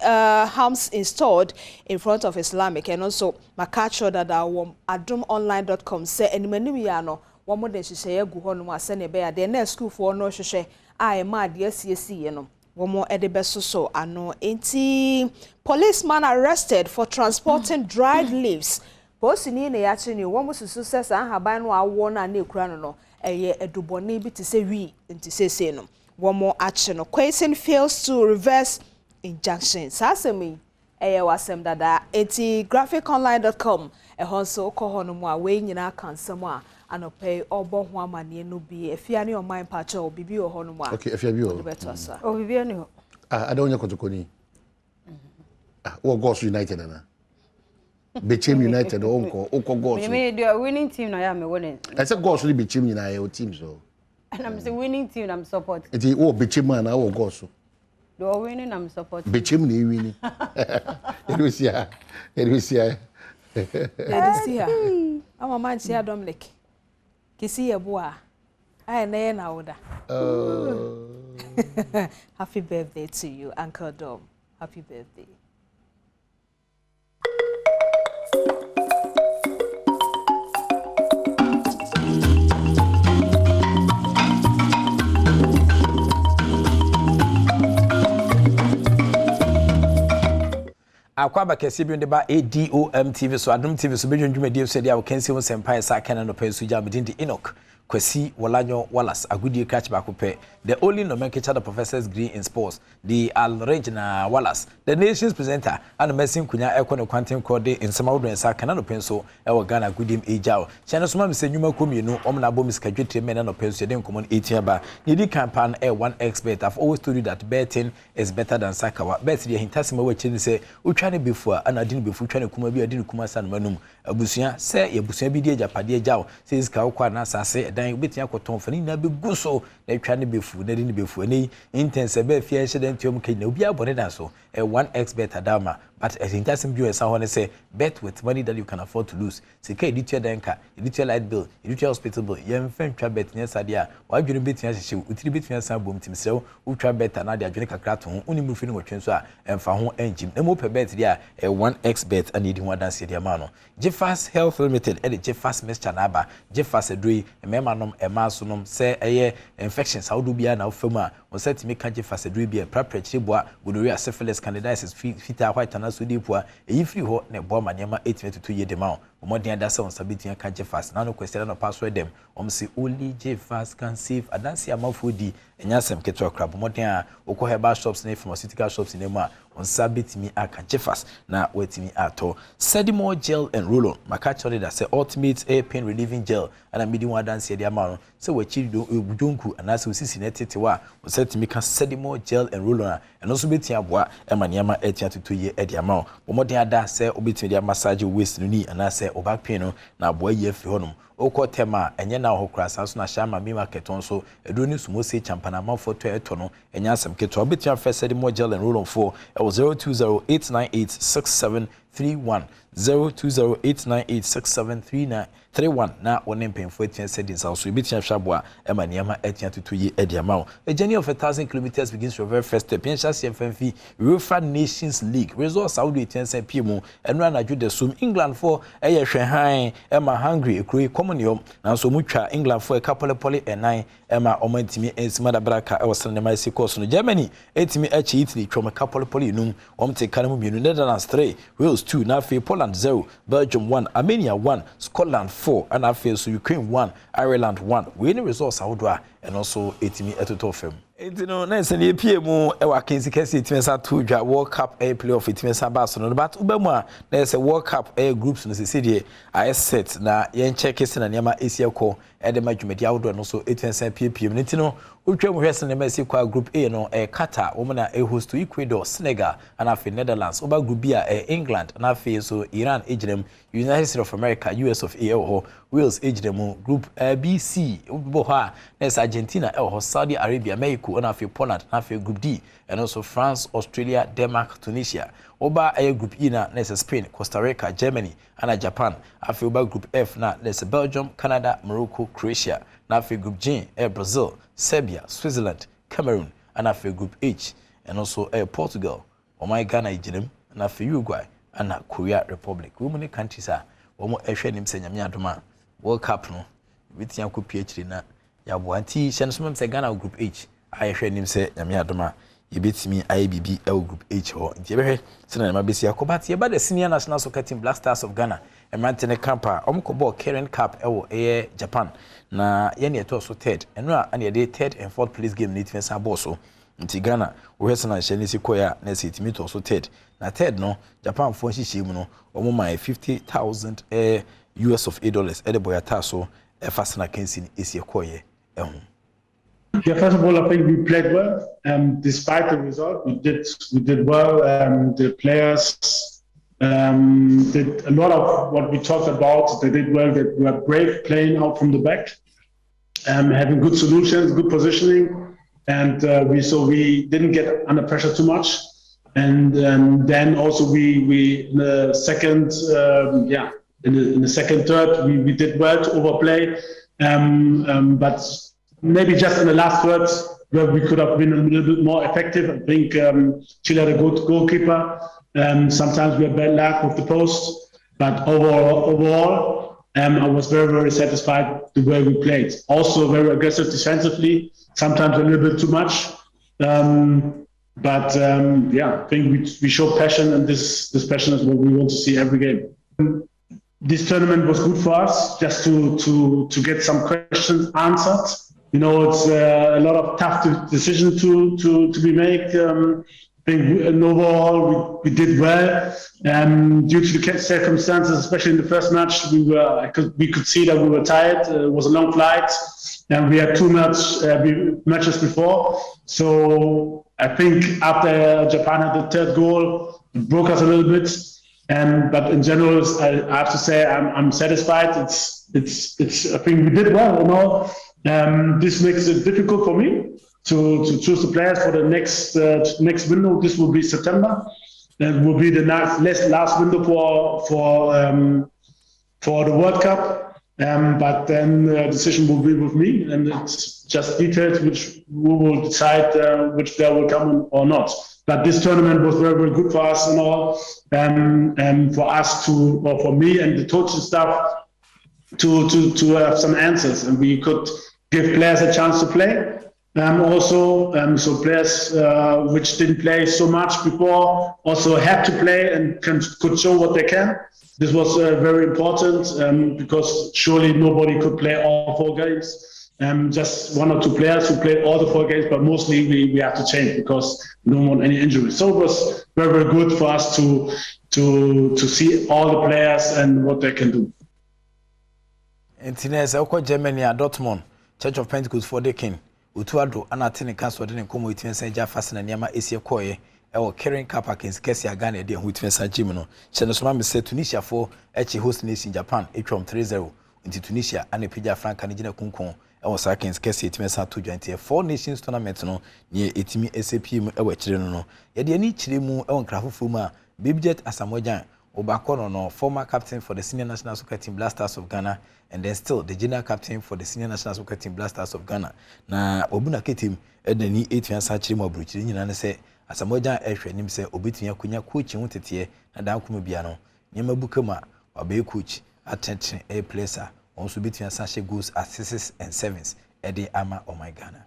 humps installed in front of Islamic and also makacho dada wom adomonline.com say enimani ya no wo mo de hihye agu hono mu ase ne be ya de na school for no hwehwe ai ma de asiesi ye no wo mo ede besoso ano enti policeman arrested for transporting dried leaves posini ne ya chini wo mo susu se sa haban no awo na na ekura no eye eduboni bi ti se wi enti sese no wo mo ache no question fails to reverse injunction sasemi wasem dada eti graphiconline.com ehonso ko hono mu a we nyina kansam a anope obo ho amane no bi efia ne o mind patch o bibi o hono mu a okay efia bi o o bibi ani ho ada onya kotokoni wo go so united na Bechem United oko goals. Me the winning team na ya me winning. I said goals really Bechem United your team so. And I'm the winning team I'm support. It is Bechem man na goals. The winning I'm support. Bechem ni winning. Elusia. I'm a man here Dominic. Kisi yeboa. I na oda. Happy birthday to you, Uncle Dom. Happy birthday. Akwaba kesi bi ndeba Adom TV so Adom TV so bedwundwumadi so dia wo kansi wo sempai sa kana no pensu ja medindi Enoch Kwesi Wolanyo Wallace agudi catch back pe the only nomenclature the professor's degree in sports the Al-Regina Wallace the nation's presenter and Messin Kunya Econo Quantum Code in Samaudo sa kana no penso e wo Ghana gudim ejao chene so ma me senwuma komienu omna bomis kadwetre men no penso den common 18 ba yedi campaign one expert. I've always told you that betting is better than sakawa bet the hintasima we chini say utwa ne before ana dini before utwa ne kuma bi adini kuma san manum abusua se yebusua bi die japade ejao se iska wo kwa na asase dan obetia koton fani na be guso na twa ne befu na dini befu ni intense be fie hye tiom kenya obi abone dan so one expert adama but as in just you someone say bet with money that you can afford to lose sika editua danka editua light bill editua hospital bill yem fan twa bet nya sadia wa dwene betia hye utiri betia san bom timsew utwa bet na de adwene kakra to ho uni mu fi no wotwen so a emfa ho enjim na mo pe bet dia one expert and edi ho adanse dia ma no Jeffas Health Limited e de Jeffas Mixture na aba Jeffas edoi emema nom emaso nom se eye infections how do bia na ofam a o set me kan Jeffas edoi bia prepare boa gonorrhea syphilis candidiasis fita white na so dipua eyi free ho na bo ma nema 822 ye de ma omodin ada se on sabitia kan Jeffas na no question no password dem say only Jeffas can save adanse amafodi enyasem ketwa crab omodin a okọ herbal shops na pharmaceutical shops in ema on sabitimi aka Jeffas na wetimi ato Sedimo gel and roll-on makacho that say ultimate air pain relieving gel and amidi one dance the amount so we chiri do budunku and as we see netete wa we set me can Sedimo gel and roll-on and also beti aboa e maniama etia to ye e the amount omodin ada say obetimi dia massage waist no ni and say back pain no na aboa ye firi honum oko tema enye na ho krasa so na shama mi market on so edo ni sumo se champana ma foto eto no enya asem keto obetia first Sedimo gel and roll-on for 0208986731 0208986731 na wonen penfo etia sedins also ebetia hwaboa e ma niam etia tutu ye ediama a journey of 1,000 kilometers begins from very first step yensha CFMF UEFA Nations League results Saudi etia pm enra na jude sum England for eye hwehan e ma Hungary ekro communion na so mutwa England for a couple poly e9 e ma omantimi ensima da braka e wasene ma isi course no Germany etimi echi Italy twom couple poly num omte kanamu mienu Netherlands 3 Wales 2 na fe Poland 0 Belgium 1 Armenia 1 Scotland 4 and after so Ukraine 1 Ireland 1 we any results awodwa and also etimi etoto fam etino na se ne pie mu e wa kensi kesi etimi sa to dwa World Cup air playoff etimi sa ba so no but ubamu a na se World Cup air groups no se die I set na yen check ese na niam esiekọ e de madwumadi awodwa no so etimi sa pie mu etino utwa mu hwese na mesi kwa group A no Qatar wo na host Ecuador Senegal and after Netherlands oba group B England and after so Iran ejrem United States of America US of A Wales ejrem group BC bo ha na Argentina Saudi Arabia Mexico and after Poland and after group D and also France Australia Denmark Tunisia oba group E na Spain Costa Rica Germany and Japan after oba group F na Belgium Canada Morocco Croatia na after group G Brazil Serbia, Switzerland, Cameroon, and after Group H, and also Portugal, Ghana, and after Uruguay, and Korea Republic. Women countries are one more Asian saying Yadoma, World Cup, no, with Yanko PhD na Yabuanti, Shansum say Ghana Group H. I heard him say Yadoma, you beat me IBB L Group H or Jebe, Senator Mabisia Kobati, about the senior national soccer team Black Stars of Ghana, and Mantene Kampa, Omkobo, Karen Cup, Japan. Na yene eto so third enra ane dey third and fourth place game ni tifensa boso nti Ghana wo hwese na hye ni sikoya na setimi to so third na third no Japan fo hihye mu no omo ma $50,000 US of $8 e de boyata so e fasana kansi ni esiekoye ehun. Yeah, first of all, I think we played well. Despite the result, we did well. The players Did a lot of what we talked about. They did well. They were brave playing out from the back, having good solutions, good positioning, and we didn't get under pressure too much. And then also we in the second in the second third we did well to overplay, but maybe just in the last third where we could have been a little bit more effective. I think Chile had a good goalkeeper. Sometimes we had bad luck with the post, but overall I was very satisfied the way we played. Also very aggressive defensively, sometimes a little bit too much. But I think we show passion, and this passion is what we want to see every game. This tournament was good for us, just to get some questions answered. You know, it's a lot of tough decisions to be made. I think overall we did well. Due to the circumstances, especially in the first match, we could see that we were tired. It was a long flight, and we had 2 matches before. So I think after Japan had the third goal, it broke us a little bit. But in general, I have to say I'm satisfied. It's I think we did well. You know, this makes it difficult for me to choose the players for the next window. This will be September. That will be the last window for the World Cup. But then the decision will be with me, and it's just details which we will decide which player will come or not. But this tournament was very good for us and all, and for us for me and the coaching staff to have some answers, and we could give players a chance to play. So players which didn't play so much before also had to play and could show what they can. This was very important because surely nobody could play all 4 games. Just 1 or 2 players who played all the 4 games, but mostly we have to change because we don't want any injuries. So it was very good for us to see all the players and what they can do. Intines Oko Germany Dortmund Church of Pentecost for the King. Utuado anatene kaso de nkomo itwensa ja fasena niama esie koye ewo Karen Kapakins kesi agane de hutwensa gym no cheno soma me se Tunisia for echi host nation Japan etwom 3-0 nti Tunisia anepija Franca ne gina kunkon ewo Sakins kesi itwensa to 4 nations tournament no ne etimi SAPM ewo chire no ye de ani chire mu ewo nkrafofo mu a Babyjet Asamoah Obako no former captain for the senior national soccer team Blasters of Ghana, and then still the general captain for the senior national soccer team Blasters of Ghana. Na obuna ketim edani 8 years achiri mo abruchiri nyina ne se Asamoah ehwe nim se obetun akunya coach hu teteye na dan kuma bia no nyema bukama obe coach attention a placer onso betun asashe goals assists and sevens ede ama o my Ghana.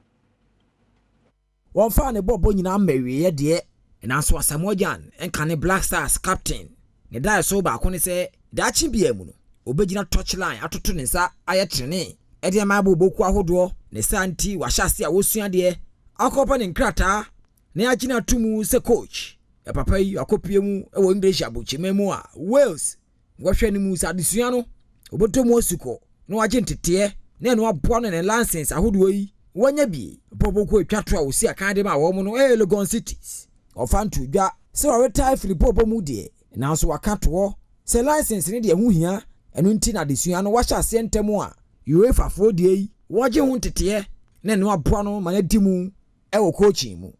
Won fa ne bobo nyina mmewie ye de na so Asamoah enka ne Blasters captain. Ne da so ba ko ne se da chi bia mu no obegina touchline atoto ne nsa ayetrene ede ama boboku ahodo ne santi wahase a wosua de akopa ne nkrata ne agina tumu se coach e papa yi akopie mu e wo English abochimemu a Wales wohwe ne mu sa desua no obotomu osuko no agye ntete ne no aboa no ne license ahodo yi wanya bi boboku atwato a osi aka de ma wo mu no Legon Cities ofantu dwa se wa retire filipopo mu de na so wakato se license ne de hu hia enu nti na desua no wahya ase ntemu a UEFA fo de yi woje hu ntete ne no aboa no ma na dimu e wo coaching mu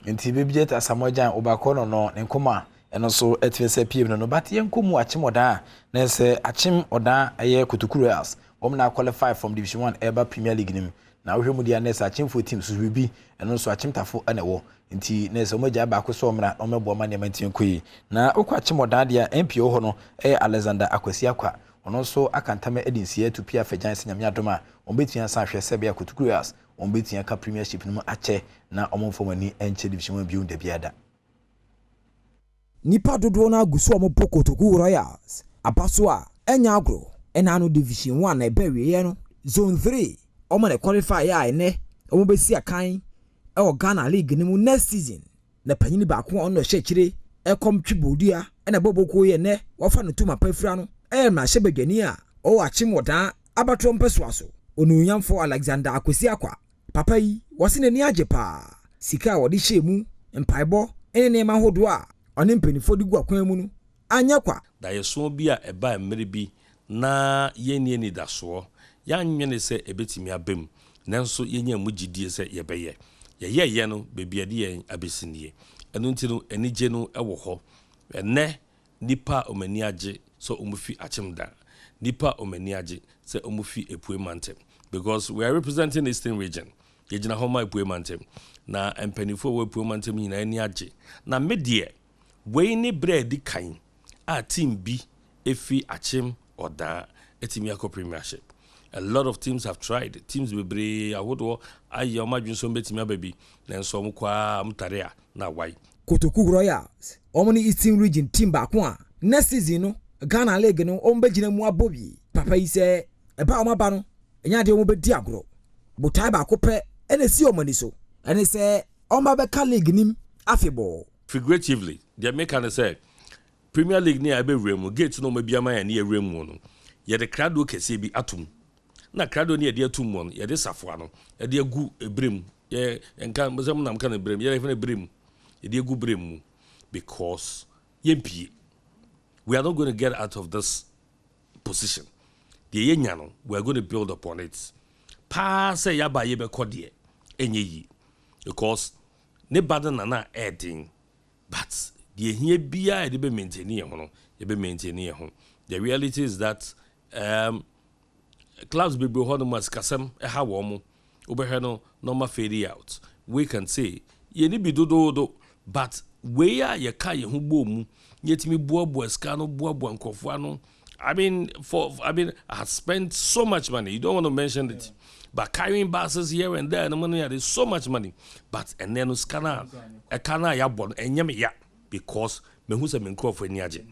nti Babyjet Asamoah Obako no nkoma eno so etwese piem no but yenkomu achim oda na se achim oda eye Kutukuru else na qualify from Division 1 Eba Premier League nim na wohwemu dia na se achim for team so bi eno so achim tafo na wo nti na se omaja ba ko so omra omebo ma ne mantin koyi na okwa achim oda dia MPO ho no Alexander Akwasi Akwa ono so akantama edinsie to pia fajan senyame adoma ombetua sa hwe sebe Kutukuru else ombetua ka Premiership no ache na omomfomani enche Division 1 biu de biada nipa dodo na aguso ompo Kutukuru Royals abaso a enya agro enano Division 1 na ebewie no Zone 3 omo na qualify ya ene omo besi akan e Ghana League ni mu next season na panyini ba ko ono hye kire e kom twibodua e na boboko ye ne wofa no tuma pafira no e ma hye badwani a o achim wodan abato mpeswaso onunyamfo Alexander Akwasi Akwa papa yi wose ne ni ajepa sika wodi hye mu mpaibo ene ne ma hodo a ɔne mpanifo de gu akwan mu no anya kwa da yeso bi a eba mmere bi na yenie ni daso ya nwene se ebetimi abem nanso yenya mu gidie se yebeye ye no bebi ade yen abesinie enu nti no enije no ewo ho ene nipa omani age so omufi achimda nipa omani age se omufi epue mantem because we are representing the Eastern region yegina homa epue mantem na empanifo we epue mantem nyina ani age na medie we ni bread kan a team B efi achim oda etimi akọ premiership. A lot of teams have tried. Teams bebre awodo ayi omadwun so betimi ababi na nso mkwa mtarea na why. Kotoku Royals omoni Eastern region team baako a next season no Ghana League no ombegina mu abobi papa yi se eba omaba no enya de omobedi agro botai baako pe ene si omani so ene se omabeka league nim afebo figuratively the American say Premier League ni abe remu gate no mabiama ya ni remu no ye de krado kese bi atum na krado ni ye de atum no ye de safoa no ye de agu ebrem ye enka mosam nam kan ebrem ye de ebrem ye de agu brem because yempie we are not going to get out of this position the yenya no we are going to build upon it pa say ya ba ye be kodie enye yi because ne bad na adding but the here bia de be maintain ye ho the reality is that clubs be ho no mas kasem ha wo mo obehwe no normal fade out we can say ye ni bi dodo but we are ye ka ye ho bomu yetimi boabo ska no boabo nkofo ano I mean I have spent so much money. You don't want to mention it. But carrying buses here and there, there's so much money. But and then scanner a kana ya bon and yami ya because me who's a minko for niaje.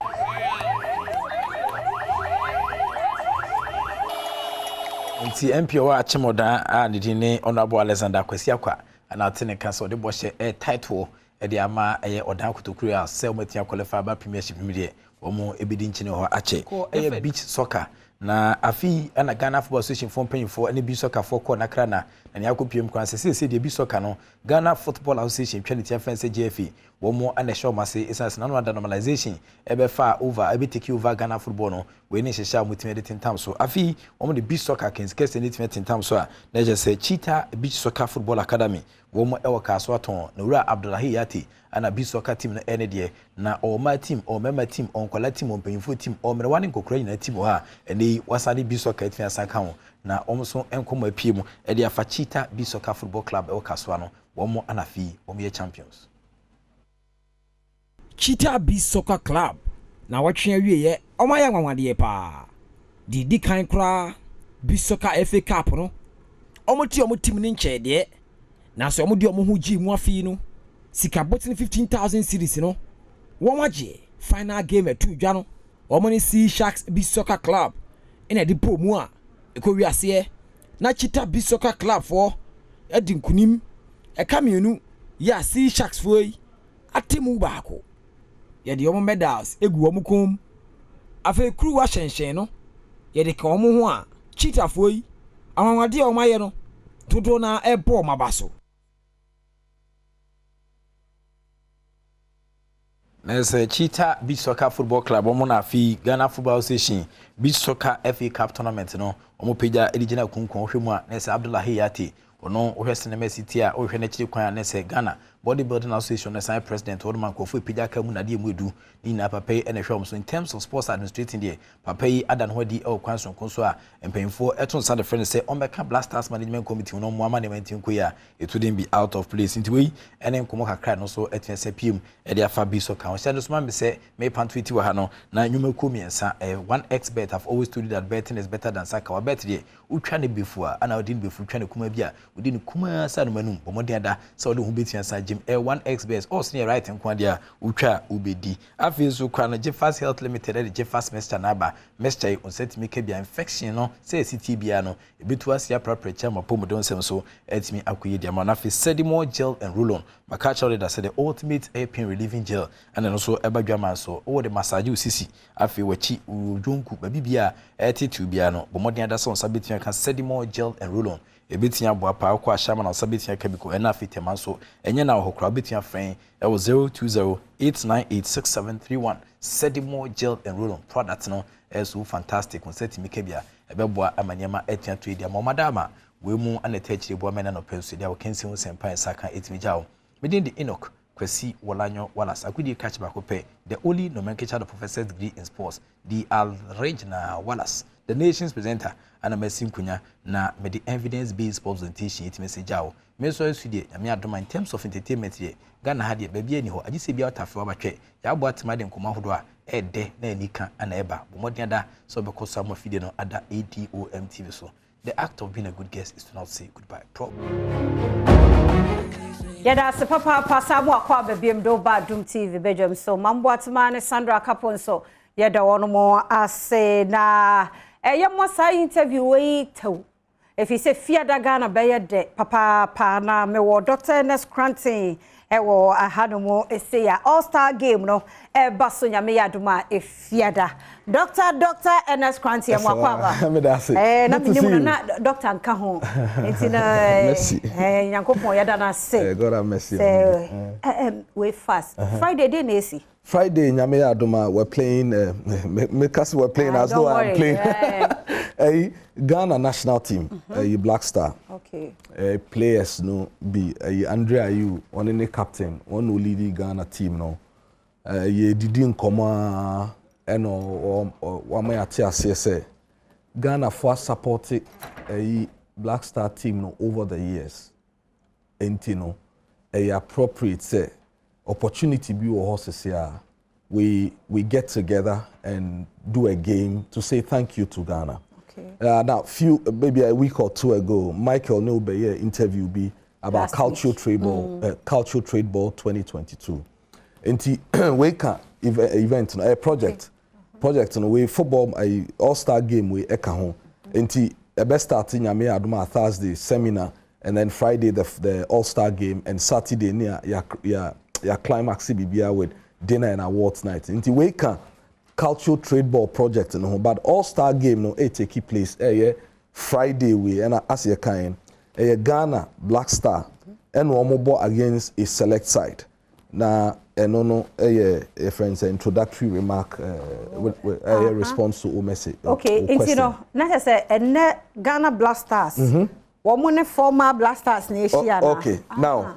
Nti MPO a Chimoda a didine Honorable Alexander Kwesiakwa and Altene Council de Boshe a title e de ama e odan kutokuru a sell metia qualify ba premiership media omo ebidi nchine ho ache e beach soccer na afi ana Ghana Football Association for paying for any beach soccer for ko na kra na ne akopiem kwan se de beach soccer no Ghana Football Association twenty fence GFA womo ana show mase essence na no normalization e be far over e be take over Ghana football no we ni hihia mutime de tentam so afi womo de beach soccer kings kese ni tentam so a na je say Cheetah Beach Soccer Football Academy womo e waka so aton na Wura Abdullahi Yati ana beach soccer team na ene de na oma team o member team on kola team on payinfo team o mere wane kokora nyina team ha ene wasade beach soccer team asaka ho na omso enkomo apie mu e de afa Cheetah Beach Soccer Football Club e waka so ano womo anafi womo ye champions Cheetah Beach Soccer Club na watwe awie ye omaya nwanwade pa di kan kra Beach Soccer FA Cup no omoti team ni nche de na so omodi omo ji mu afi no sika botin 15,000 series no won waje final game at 2 dwa no omoni Sea Sharks Beach Soccer Club ina di pro mu a ekowi ase na Cheetah Beach Soccer Club for edi nkunim e kamienu ya Sea Sharks foi atemu baako ye de omo medals egu omo kom afa kru wa hyenhyen no ye de ka omo ho a Cheetah foi awanwade omo aye no todo na ebo mabaso Nese Cheetah Beach Soccer Football Club omo na fi Ghana Football Association Beach Soccer FA Cup tournament no omo peja edigina kunkun hwemu a nese Abdullahi Yati ono ohwe sinema city a ohwe na chiri kwan nese Ghana Bodybuilding Association na sai president Odman Kofu peja ka mu na de mu edu ni na papa yi na hwem so in terms of sports administrating there papa yi adan hodi e kwan so konso a empemfo eton sa the friend say on beka Blasters management committee no mo management nko ya it wouldn't be out of place into we ene nkomo kakra no so etin se pim e de afa bi so kan o say no so man be say me pantwiti wa ha no na nwuma komiensa 1xbet have always told you that betting is better than soccer. Wa bet there utwa ne befu a ana odin befu twa ne kuma bi a odin kuma sa no manum bomodin ada sa odin hu betiansa gym 1xbet all senior right nko dia utwa ubedi afezu kwa no Jeffers Health Limited the Jeffers Mester naba Mester on setimi bia infection no say CT bia no ebitu asia prepare ma pomodon sem so etimi akoye dia ma na fe Sedimo gel and roll on makacha leader said the ultimate pain relieving gel and also ebadwama so o the massage usisi afi wachi ujonku babibia etitu bia no bomodin ada so sabetia kan Sedimo gel and roll on ebitia bo apa akwa shama na sabetia kabiko ena afitema so enye na hokra betia friend e was 020-898-6731 Sedimo gel and roll on product no is so fantastic on set me kebia ebeboa amanyama etia to dia momadama we mu anetechire bo mena no pensu dia wo kensi hu sempa saka etimi jawo medin the Enoch Kwesi Wolanyo Wallace akudi catch back up the only nomenclature of professor's degree in sports the Alregna Wallace the nation's presenter and a messim kunya na me the evidence based presentation it message jawo me so study me adoma in terms of entertainment here Ghana had ye baby ani ho agise bia otafe obatwe ya abo atema de nkoma hodo a ede na anika ana eba bomodian da so be ko samo fide no ada Adom TV so the act of being a good guest is to not say goodbye Yada se papa pasamu akwa bebiem do Badwam TV Badwam so mambo atma ne Sandra Kapon so yada wono mo ase na yemo sa interview we to if he say fiada Ghana be de papa pa na me wo Dr. Ernest Cranton ewo ahanomo ese ya all-star game no baso nyame yaduma fiada Dr. Ernest Cranton mo akwa ba na minimu na Dr. nka ho entina yankopon yada na say God have mercy we fast Friday day na esi Friday nyame yaduma we're playing we're playing as though I'm playing Ghana national team Black Star okay players no be Andrea you one in the captain one who lead the Ghana team no ye didn't come or one may say Ghana for supported Black Star team no over the years and you know appropriate say opportunity be or horses here we get together and do a game to say thank you to Ghana. Now, maybe a week or two ago, Michael Nobeye interview be about cultural trade ball 2022. And we can event a project, we football a all-star game we eka and a best starting Adoma Thursday seminar and then Friday the all-star game and Saturday near ya climax BBR with dinner and awards night. And we can cultural trade ball project no but all-star game no take place Friday we and as you kind Ghana Black Star and one ball against a select side na no a friend's introductory remark with a response to message okay you know na say Ghana Black Stars one former Black Stars nation okay now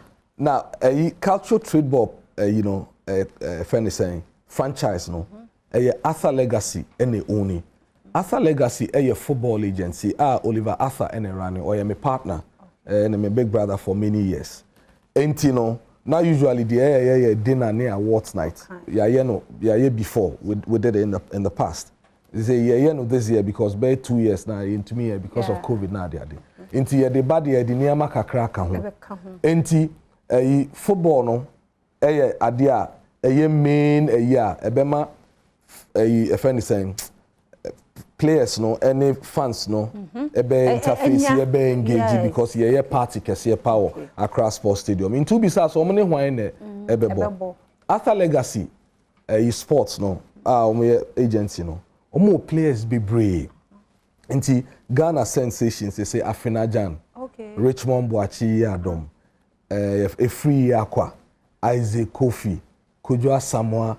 a cultural trade ball you know friend is saying franchise no Arthur Legacy ene oni Arthur Legacy football agency Oliver Arthur ene running or my partner and my big brother for many years entino now usually the dinner near awards night before we did it in the past they say this year because by 2 years now into me because of COVID now they into the bad the near makakra ka ho enti football no adia main ebema a friend is saying players no any fans no interface engage because party kese power across sports stadium in two bisa so many wine ebebo Arthur Legacy sports no agency no omo players be brave nti Ghana sensations they say Afinajan Richmond Boachi Adom Free Aqua Isaac Kofi Kujua Samoa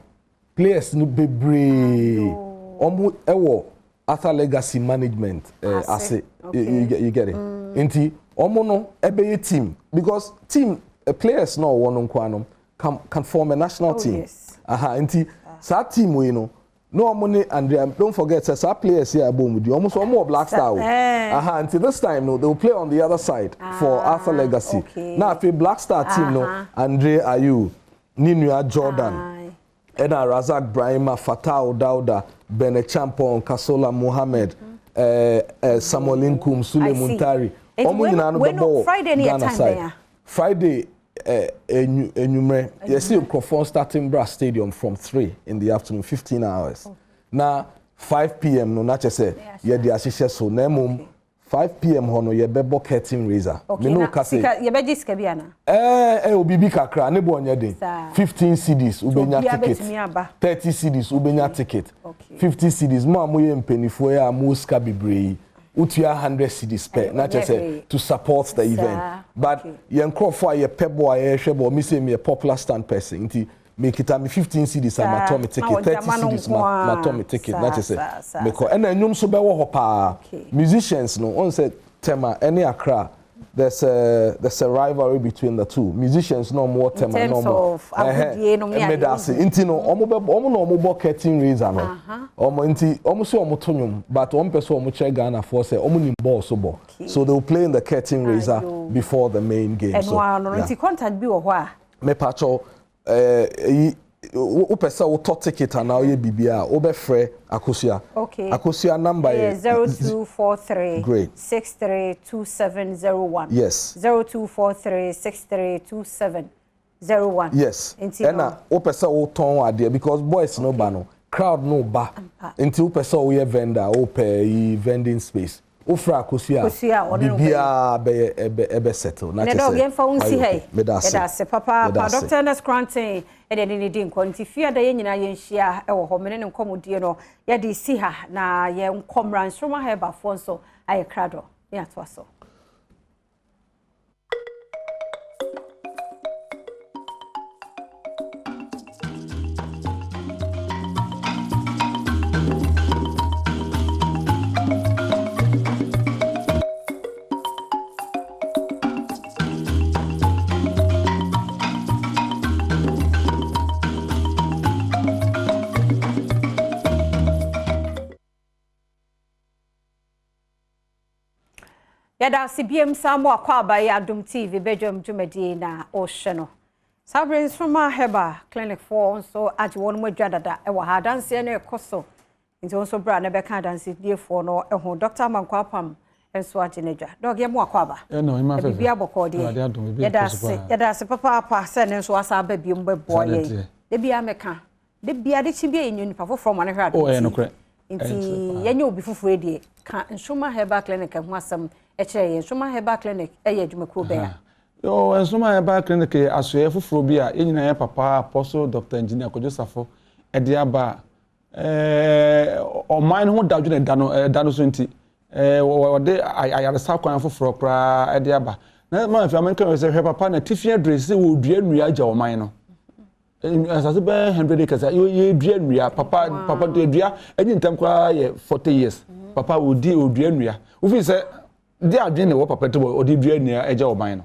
players no be brave omo ewo Arthur Legacy management as you get it nti omo no ebe team because team players no one nkwanom can form a national team yes. Nti sa team we no omo ne Andrea don't forget sa players here abom with you almost omo Black Star until this time no they will play on the other side for Arthur Legacy now if Black Star team no Andre Ayew Ninua Jordan Ena Razak Brahima, Fatah Dauda, Bene Champon, Kasola Mohammed, Samuel Inkum, Sule Muntari. Friday near time there. Friday, Enumerate. Yes, you perform starting Brass Stadium from 3 in the afternoon, 15 hours. Now, 5 p.m. no not just say, yeah, the assistant so name 5 p.m. hono ye bebo curtain raiser. Okay, na ye be disk biana. Obibi kakra ne bo onye den. 15 CDs ubenya ticket. 30 CDs ubenya ticket. 50 CDs mo amoye mpenifo ya mo ska bebree. utia 100 cedis per na just say to support the event but yen crofo ye pebo aye hwebo me say me a popular stand person nti make it me 15 cedis am atomy ticket 30 cedis ma atomy ticket na just say because and enum so be wo ho pa musicians no on say tema any Accra there's a rivalry between the two musicians no more tema no more medasi inti no omo no omo curtain raiser no omo inti omo so omo tonyum but omo person omo che Ghana for say omo nim ball so they will play in the curtain raiser before the main game so inti contact bi wo ho a me pacho upesa wo to ticket and now ye bibia obefre Akosia Akosia number is 0243 great 632701 yes 0243 632701 yes and upesa wo ton ade because boys no ba no crowd no ba until upesa wo ye vendor open vending space ofra Akosia bibia be settle na tell say medase papa Dr. Ernest Granting ede ni din konti fia da ye nyina ye nhia e wo ho mene ne nkomodie no ye de si ha na ye nkomra nsroma ha ba fo so aye krado ya to so Yada CBM Samu Akwaba ya Adom TV Badwam Jumedi na Osheno. Sabrins from my Heba Clinic for so at one more jadada ewa ha dance ene koso. Nti onso bra na beka dance die for no eho Dr. Mankwapam enso agineja. Dog ye mo Akwaba. No ima fe. Bibia bokodi. Yada se papa pa se ne so asa ba bi mbe boye. De bia meka. De bia de chi bia enyu nipa from one hwade. Oh no kre. Nti yenye obi fufu edie ka Nsoma Heba Clinic ho asem eche Nsoma Heba Clinic eye adwumako be ya yo Nsoma Heba Clinic asoye fufuro bi a enyina ye papa Apostle Dr. Engineer Kojosafo ede aba o mine ho dadwene dano so nti wode ayaresa kwan fufuro kra ede aba na ma fi amanka se hwe papa na tifia dress wo dua nua agya o mine no asase be 100 acres ye dua nua papa dua enyi ntam kwa ye 40 years papa odi odua nua wo fi se de adwene wo papa to odi dua nua agya o mine no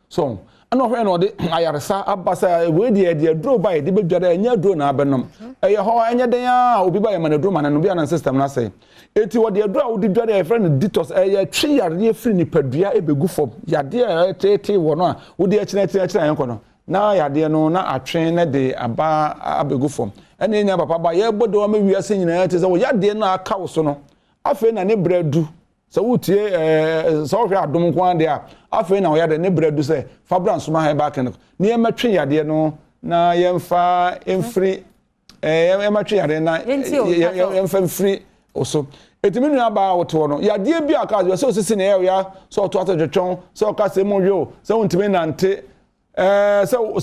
so ana hwe na ode ayaresa abasa we de dro by de bedware anya dro na abenom eye ho anya den a obi ba ye man dro man no bia na system na say eti wo de dro a odi dware e friend detox eye twi yare free ni padua ebegu fom yade a tete wo no a wo de akina yanko no na yade no na atwen na de aba abegu fom ene nya papa ba ye bodo ma wiase nyina te se wo yade na aka wo so no afi na ne bredu so wutie so hwe adom ko ande a afi na wo yade ne bredu se fabra Nsoma Heba Clinic ne ye matwe yade no na yemfa emfri ye matwe yade na yemfa emfri oso etimi nua ba woto no yade bi aka so sisi na ya so to atodwetwon so ka se mo hwe so ntimi nante so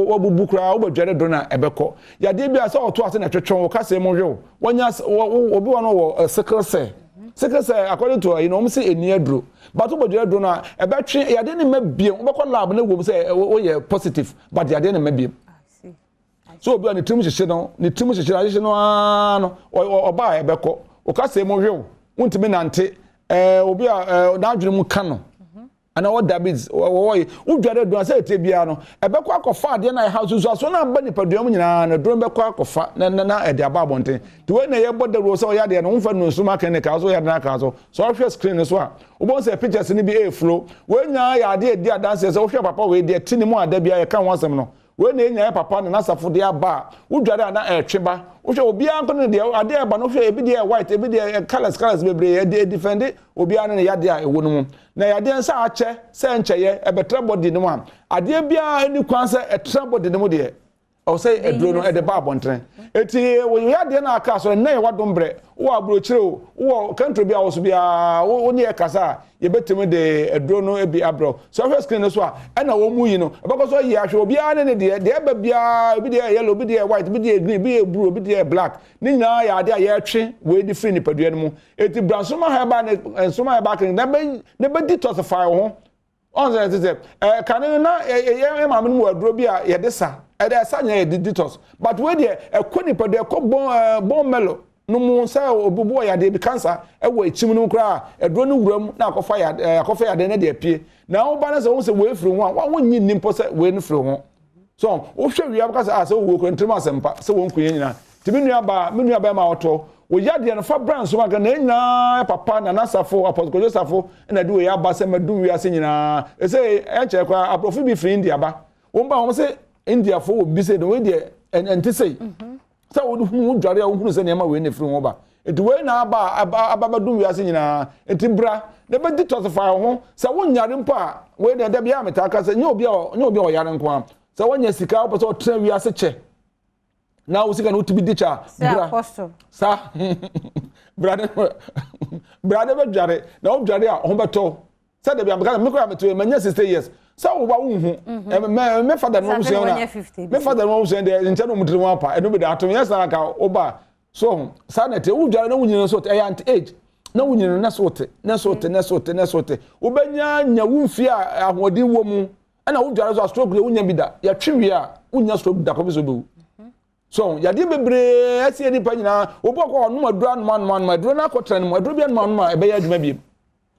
wabubu kra obadware do na ebekọ yade bia se oto ase na twetwon wo kase mo hwe wonya obi wa no wo sickle cell according to say eni aduro but obadware do na ebetwe yade ne mabie obekọ lab na wo say wo ye positive but yade ne mabie so obi an timu hye no no oba ebekọ wo kase mo hwe wontimi nante obi a na adwene mu ka no ana what Davids udware do ase etebia no ebekọ akọfa ade na house so na aba nipaduam nyina na do bekọ akọfa na ede aba abonten to we na ye bodaro so ya de no mfa no Nsoma Clinic so ya de na ka so hwe screen so a ubon se pictures ni bi flow we nya ya de edi adanse so hwe papa we de tinimu ada bia ye ka wonsem no we na nya papa na nasafo de aba udware na etweba hwe obi an kono de ade aba no hwe ebi de white ebi de colors bebre de defend obi an na ya de ewo no mu na yade nsa ache se ncheye ebetra body no am ade bia ani kwan se etra body no mu de o say aduro no e de ba abonten eti wo ya de na aka so na ye wadombre wo abrochire wo country bia wo so bia wo ne e kasa ye betime de aduro no e bi abro so first screen so a na wo mu yi no e bako so yi ahwe obi a ne de ba bia obi de yellow obi de white obi de green obi de blue obi de black ni nyina ya de ye twe we di free ni padua no mu eti bransoma ha ba ne ensoma ha ba kan na be detoxify ho on say kan na ye ma mu aduro bi a ye de sa e dey sanya detox but we dey ekoni pede ko bon melo no mu say obubu ya dey be cancer e wo echim no kra edro no wuram na akofa ya dey na dey pie na wo ba na say wo say we free ho wo nyi nimpo say we no free ho so wo hwe wi abaka say say wo ko ntrima asempa say wo nkuye nyina tibi nua ba ma oto wo ya dey no fa brand so maka na nyina papa na nasafo apostle Joseph na de we ya ba say madu wi ase nyina e say enche kwa aprofi bi free India ba wo ba wo say India for be say the way there and to say so who dware a who say na we na free ho ba enti we na aba dum wi ase nyina enti bra na be detoxify ho say wo nyare mpo a we na da bia meta aka say nya obi o yare nko a say wonya sika wo so tra wi ase che na wo sika no to be dicha bra apostle sa brother be dware na wo dware a ho beto say da bia me ko ameto manya 60 years so wo ba wo hu me father no so na me father no so de nche no mutiri mo pa eno be da atom yes na ka wo ba so sanete wo dware na wo nyina so te ant age na wo nyina na so te wo benya nya wo mfi a ahodi wo mu na wo dware so stroke wo nya bi da ya twiwi a wo nya stroke da ko bi so be so ya de bebre asie ni pa nyina wo bo ko no madura no madura na ko tran mo adura bi no e be ya adwuma bi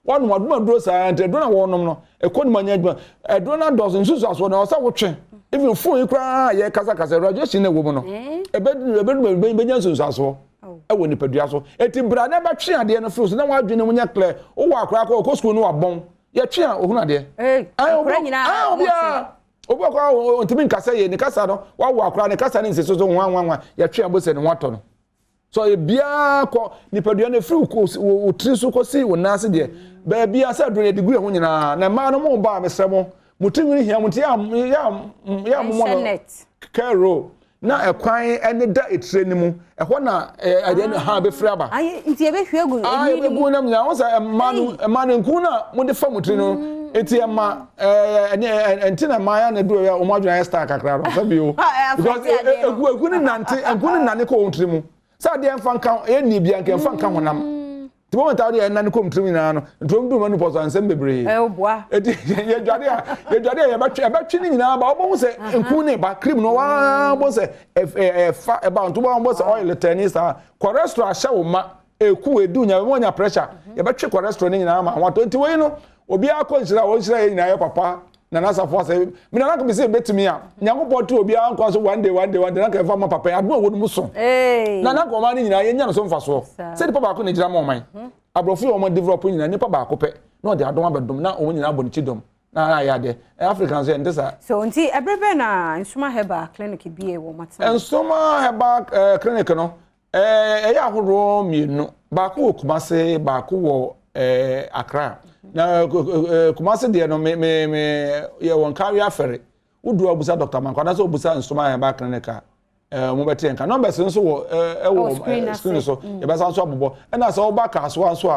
one waduma dro sa ante dro na wonom no ekoni manya adwuma dro na dozen susu aso na osa wotwe even phone ikra ye kasa radiation na wo mu no ebe benya susu aso ewo ni padua so eti bra na ba twe ade no feel so na wadwene munya clear wo wa akra ko school no wabon ye twe a ohun ade akra nyina obi akra ontimi nkasa ye ni kasa no wa akra ni kasa ni nseso so nwa ye twe abose ni wato no so bia ko nipadua na free ko o triso ko si wonase de ba bia sa do ne de gu ho nyina na ma no mo ba mesremo mutimiri hia muti ya mo kero na ekwan ene da etre ni mu ehọ na ade ha be free aba nti ebe hwegu ebe gu na nya wonsa manu nku na mo de fa mutri no eti ma entina ma ya na do ya o ma dwuna star kakra ro sabi o because egu ni nante ko mutri mu sa de enfa nka eni bia nka enfa nka honam ti moment awde enna ko mtrim na no ntrom du manu poso ansem bebre oboa eti ye dwade ye batwe ni nyina ba obo se nku ne ba cream no wa bo se fa e ba nto bo se oil tennis cholesterol ahye wo ma eku edu nya wo nya pressure ye batwe cholesterol ni nyina ma wato nti we no obi akọ nshira wo nshira ye nyina ye papa na nasa for say me na ko se betumi a nyankopɔ to obi an kwa so one day na ka fa ma papa adu wo mu so na ko ma ni nyina ye nya no so mfa so se di papa ko ne gira ma man abrofi o mo develop nyina ni papa ko pe na de adom abedom na o nyina aboni chidom na ya de Africans and this so nti ebrebe na nsoma heba clinic bie wo mata nsoma heba clinic no ya ahoro mienu ba ko Kumase ba ko wo Accra na Kumase de no me ye won carry afere udu abusa Dr. Mankwada so obusa nsoma heba clinic mo beti enka numbers nso wo screen so ye ba san so abobo na so oba kaso anso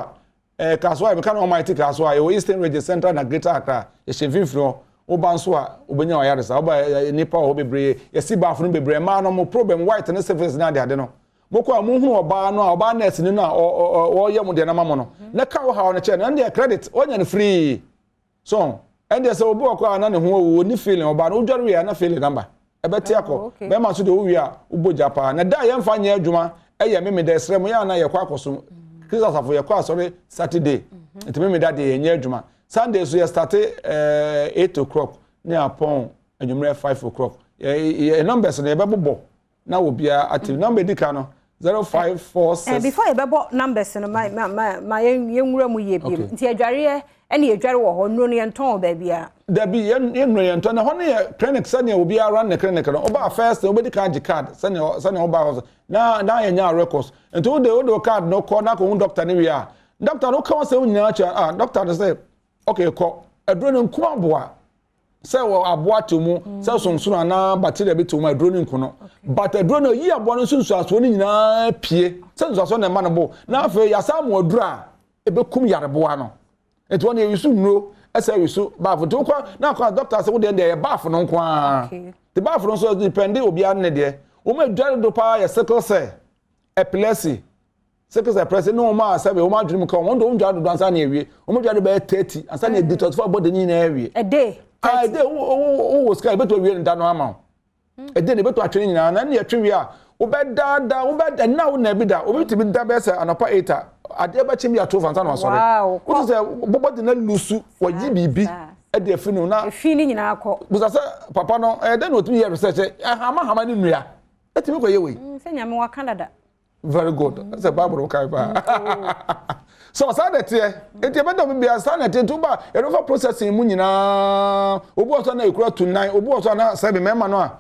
a kaso e ka no mighty kaso a ye Eastern Region Central na Greater Accra ye shevimfro oba nso a obenya oyaresa oba nipa o bebre ye si ba afunu bebre ma no mo problem white ne surface na de no boko a mo hu oba no a oba nurse ni na o ye mo de na mamo no na ka wo ha no che na de credit onya no free so and there so obo ko na ne ho wo ni feeling oba no dware we na feeling number ebeti akọ be ma so de wo wi a uboja pa na da ye mfa nya adwuma eye me de srem ya na ye kwa akoso Christmas afọ ye kwa asori Saturday enti me da de ye nya adwuma Sunday so ye start 8 o'clock ni apon adwumre 5 o'clock ye numbers na ye bebobo na obia active number dika no 0546 before ye bebo numbers no ma ye nwura mu ye biem nti adware ene adware wo ho nro ne nton ba bia da bi ye nro ye nton na ho ne clinic sane obi run ne clinic no oba first obedi card sane oba ho na ye nya records nti wo card no call na ko doctor ne wi a doctor no ka se wo nyina cha doctor no say okay ko adro ne nku aboa say wo aboa to mu say sonsono na bacteria bi to mu aduro nkono but aduro no yi aboa no sunsu aso ni nyina pie say sunsu aso na ma no bo na afa ya sa mo aduro a ebekum yareboa no eto won ye yusu nro esa yusu baafo to kwa na kwa doctor say wo de baafo no nko a the baafo no so depend obi an ne de o ma dware do pa ya sickle cell epilepsy sickle cell epilepsy no ma sabe o ma dware mu ka won do dware do ansa na ewie o ma dware be 30 ansa na detox for body ni na ewie a day de o sky beto wie nda no ama de ne beto atwene nyina na ne atwe a wo be da na wo na bi da o bi da be se anopa 8 ade ba chimi ato fansa na wasore wo se bobo de na lusu wo yi bibi e de afinu na afini nyina akọ busa se papa no de no tumi here research hama ni nua e timi ko ye we se nyame wa Canada very good that's a bible kai ba so sanity e te be do bia sanity to ba e no for processing mu nyina obu oso na ekura tunan obu oso na sabe mema no a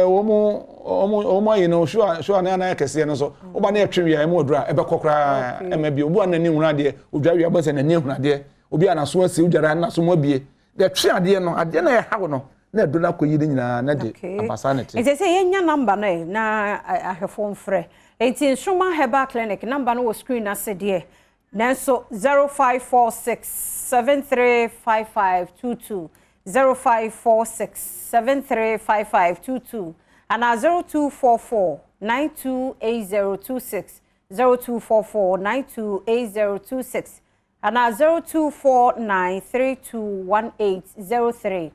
omo you know sure na na kese no so oba na etwe ya emu odura ebe kokra ema bi obu anani huna de odwa wi abose na ni huna de obi anaso asi odwara na so mo bie de twe ade no ade na ye hawo no na do na koyi de nyina na de abasanity e say yenya number no na ahwefo mfre enti Nshoma Herbal Clinic number no wo screen na se de nanso 0546735522 0546735522 and 0244928026 0244928026 and 0249321803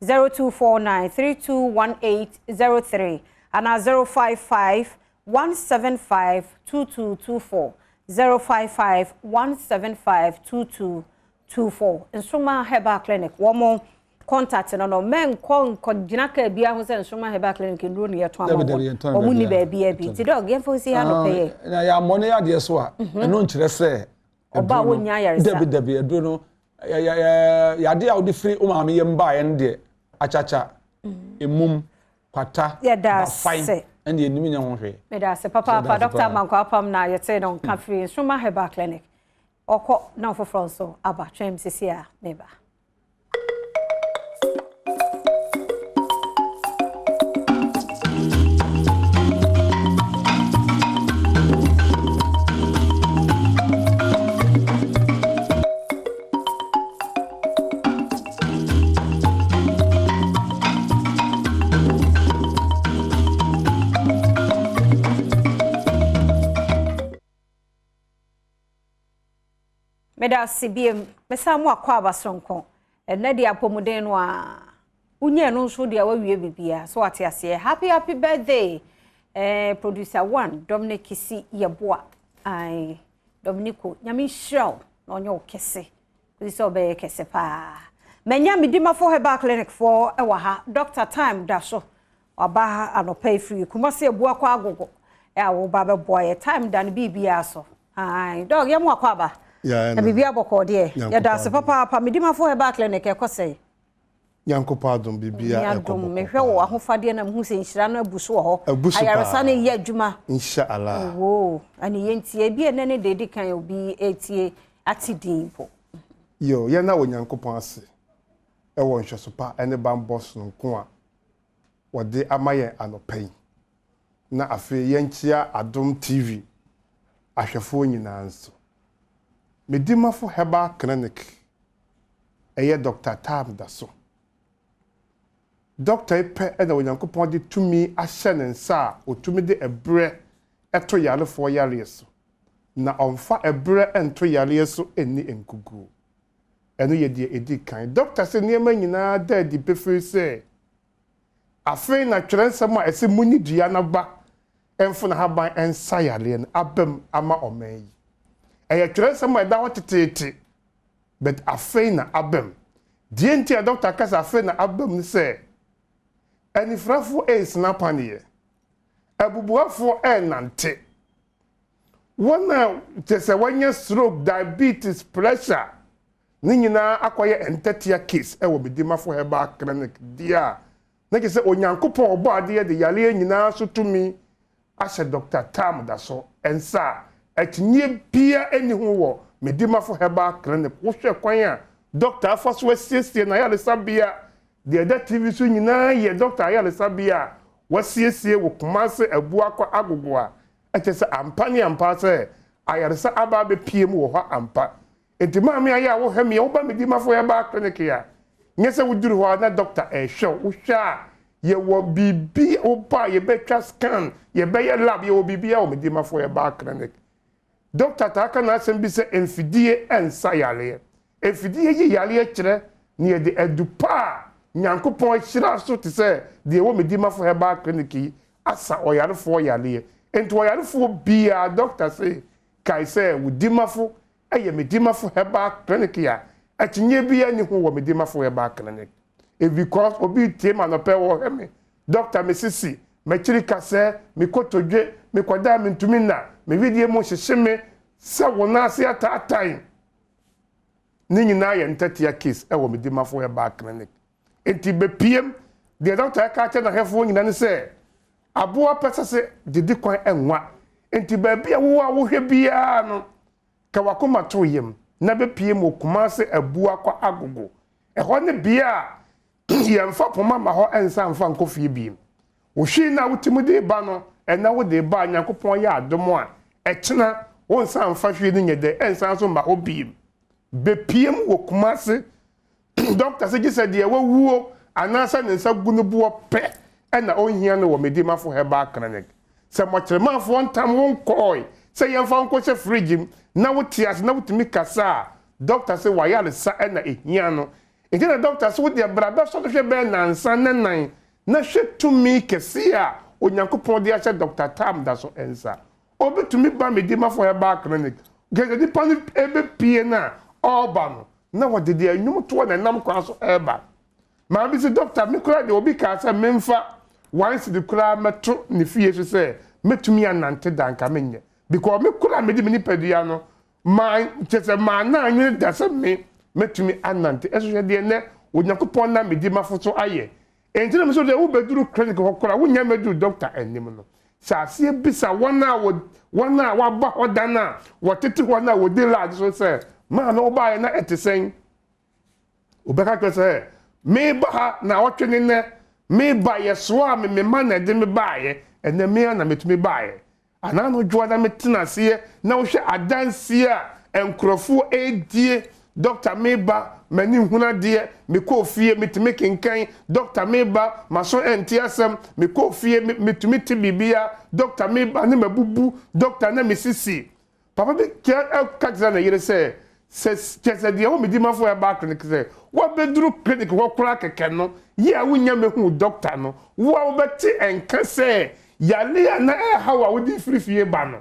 0249321803 and 0551752224 0551752224 Nshoma Herbal Clinic womo contact no men kon jinaka bia ho se Nshoma Herbal Clinic nduro ne yeto amabo omuni ba bia bi ti dog yemfo si ha no peye na ya mo ne ya de so a eno nkire se oba wonya yaresa dabi eduro no ya de a odi free o ma me yem ba ye de achacha emum kwata ba fine and the enemy ho hwe me da se papa Dr. Manko apam na yete no ka free Nshoma Herbal Clinic oko na for France aba twem sisi a meba Meda CBM mesa mu akwa abasonko ene dia pomuden no a unye no nso dia wawie bibia so ate ase happy birthday producer 1 Dominic Kisi yeboa ai Dominico nyame show no onye okese kisi obe kese pa menya midima for Herbal Clinic for ewa ha Dr. Time daso oba anopa free kumase ebua kwa agogo wo ba be boy time dan bibia so ai dog yemu akwa ba na bibia boko de ya da se papa midima for Herbal Clinic e kwose Yankopa Adom bibia e ko me hwe wo ahofade na mhu se nhira no abuso ho ayaresa na ye adwuma inshallah wo ani yentie bia ne de kan obi etie atidin po yo ye na wo Yankopa ase e wo nhwesopa ene ban boss no nko a wo de amaye anopai na afi yenchia Adom TV ahwefo nyina nso Medima for Herbal Clinic eye Dr. Tam daso Dr. Ipe ena Onyankopon de tumi ahye ne nsa otumi de ebre eto yale fo yale so na onfa ebre ento yale so eni enkugu eno ye de edi kan Dr. se niema nyina da di pefe se afi na twrensem a ese muni dua na ba enfo na haban ensa yale abem ama omen eye twrensem a da hotete but afi na abem dienti a Dr. Kasa afi na abem ni se Anifrafo snapanie abubuafo nante wona tese wanya stroke diabetes pressure ni nyina akoye entetia case wo Medima for Herbal Clinic dia na ke se Onyankopon obo ade de yale nyina so tumi ahye Dr. Tam da so ensa atinye bia eni ho wo Medima for Herbal Clinic wo hwe kwan a doctor afaso asiesie na yale sabia the other TV so nyina ye doctor ayaresa bia wasiesie wo Kumase ebu akwa agogo a eche se ampa ne ampa se ayaresa aba be piem wo ho ampa enti maame aya wo hemi wo ba medi mafo ya ba clinic ya nyese wo duru ho na doctor ehwe wo hwa ye wo bibi wo pa ye betwa scan ye be ye lab ye wo bibi ya wo medi mafo ya ba clinic doctor ta aka na asem bi se enfidie ensa yale enfidie ye yale kire ne ye de edupa nyankopon hyira so te se de wo medi mafo ya ba clinic yi asa oyarefo yale enti oyarefo bia doctor say kai say wo di mafo eye medi mafo heba clinic ya atinye bia ni ho wo medi mafo heba clinic e because obi tema no pe wo heme doctor mesisi mechiri kase me kotodwe me kwada me ntumi na me vidie mo hyehye se wo na ase ata time ni nyina ye ntatia case e wo medi mafo heba clinic enti be pm the doctor ka che na hefo nyina ne se aboa pesase didi kwan enwa enti ba bia wo a wo hwe bia no ka wakoma to yem na be pm wo Kumase abu akwa agogo e ho ne bia yemfa poma ma ho ensa mfa nkofie biem wo hwe na wutimu de ba no ena wo de ba Nyankopon ya adomo a ekena wo nsa mfa hwe ne nyede ensa so ma ho biem be pm wo Kumase doctor se gise de wo wuo anasa ne nsa gunu bo pe ena onhia no wo medi mafo heba clinic se mochirema fo ntam won koi se yemfa nko se fridge na wotias na wotimi kasa doctor se wayale sa ena ehia no ejena doctor se wodi braba so hwe be nansa nenan na hwe tumi kesia onyankopon de ache doctor tam da so ensa obetumi ba medi mafo heba clinic gege di pani ebe pie na oba no na wode de anyum to na nam kwa so eba ma bi se doctor me kura de obi ka sa memfa once the kura meto ni fie so say metumi anante danka menye because me kura me di me ni pedua no ma chese ma na anwe da se me metumi anante eso hwe de ne onyankopon na me di mafoto aye enti na me so de wo beduru clinic kora wo nya medu doctor enim no saase bisa wona wa ba odana wo tete wona wo de la so say ma na oba ye na etesen obeka kwese me ba na otwene ne me ba ye so a me ma na de me ba ye ene me na metumi ba ye ana no dwo na metina se na wo hwe adanse a enkrofo edie doctor me ba mani huna de me ko fie metumi kenkan doctor me ba maso entiasem me ko fie metumi tibibia doctor me ba ne mabubu doctor na mesisi papa be ka na yire se kese de wo medi mafo ya ba clinic se wo beduru clinic wo kura keke no ye a wonya me hu doctor no wo beti enka se yale na hawa wo di frifie ba no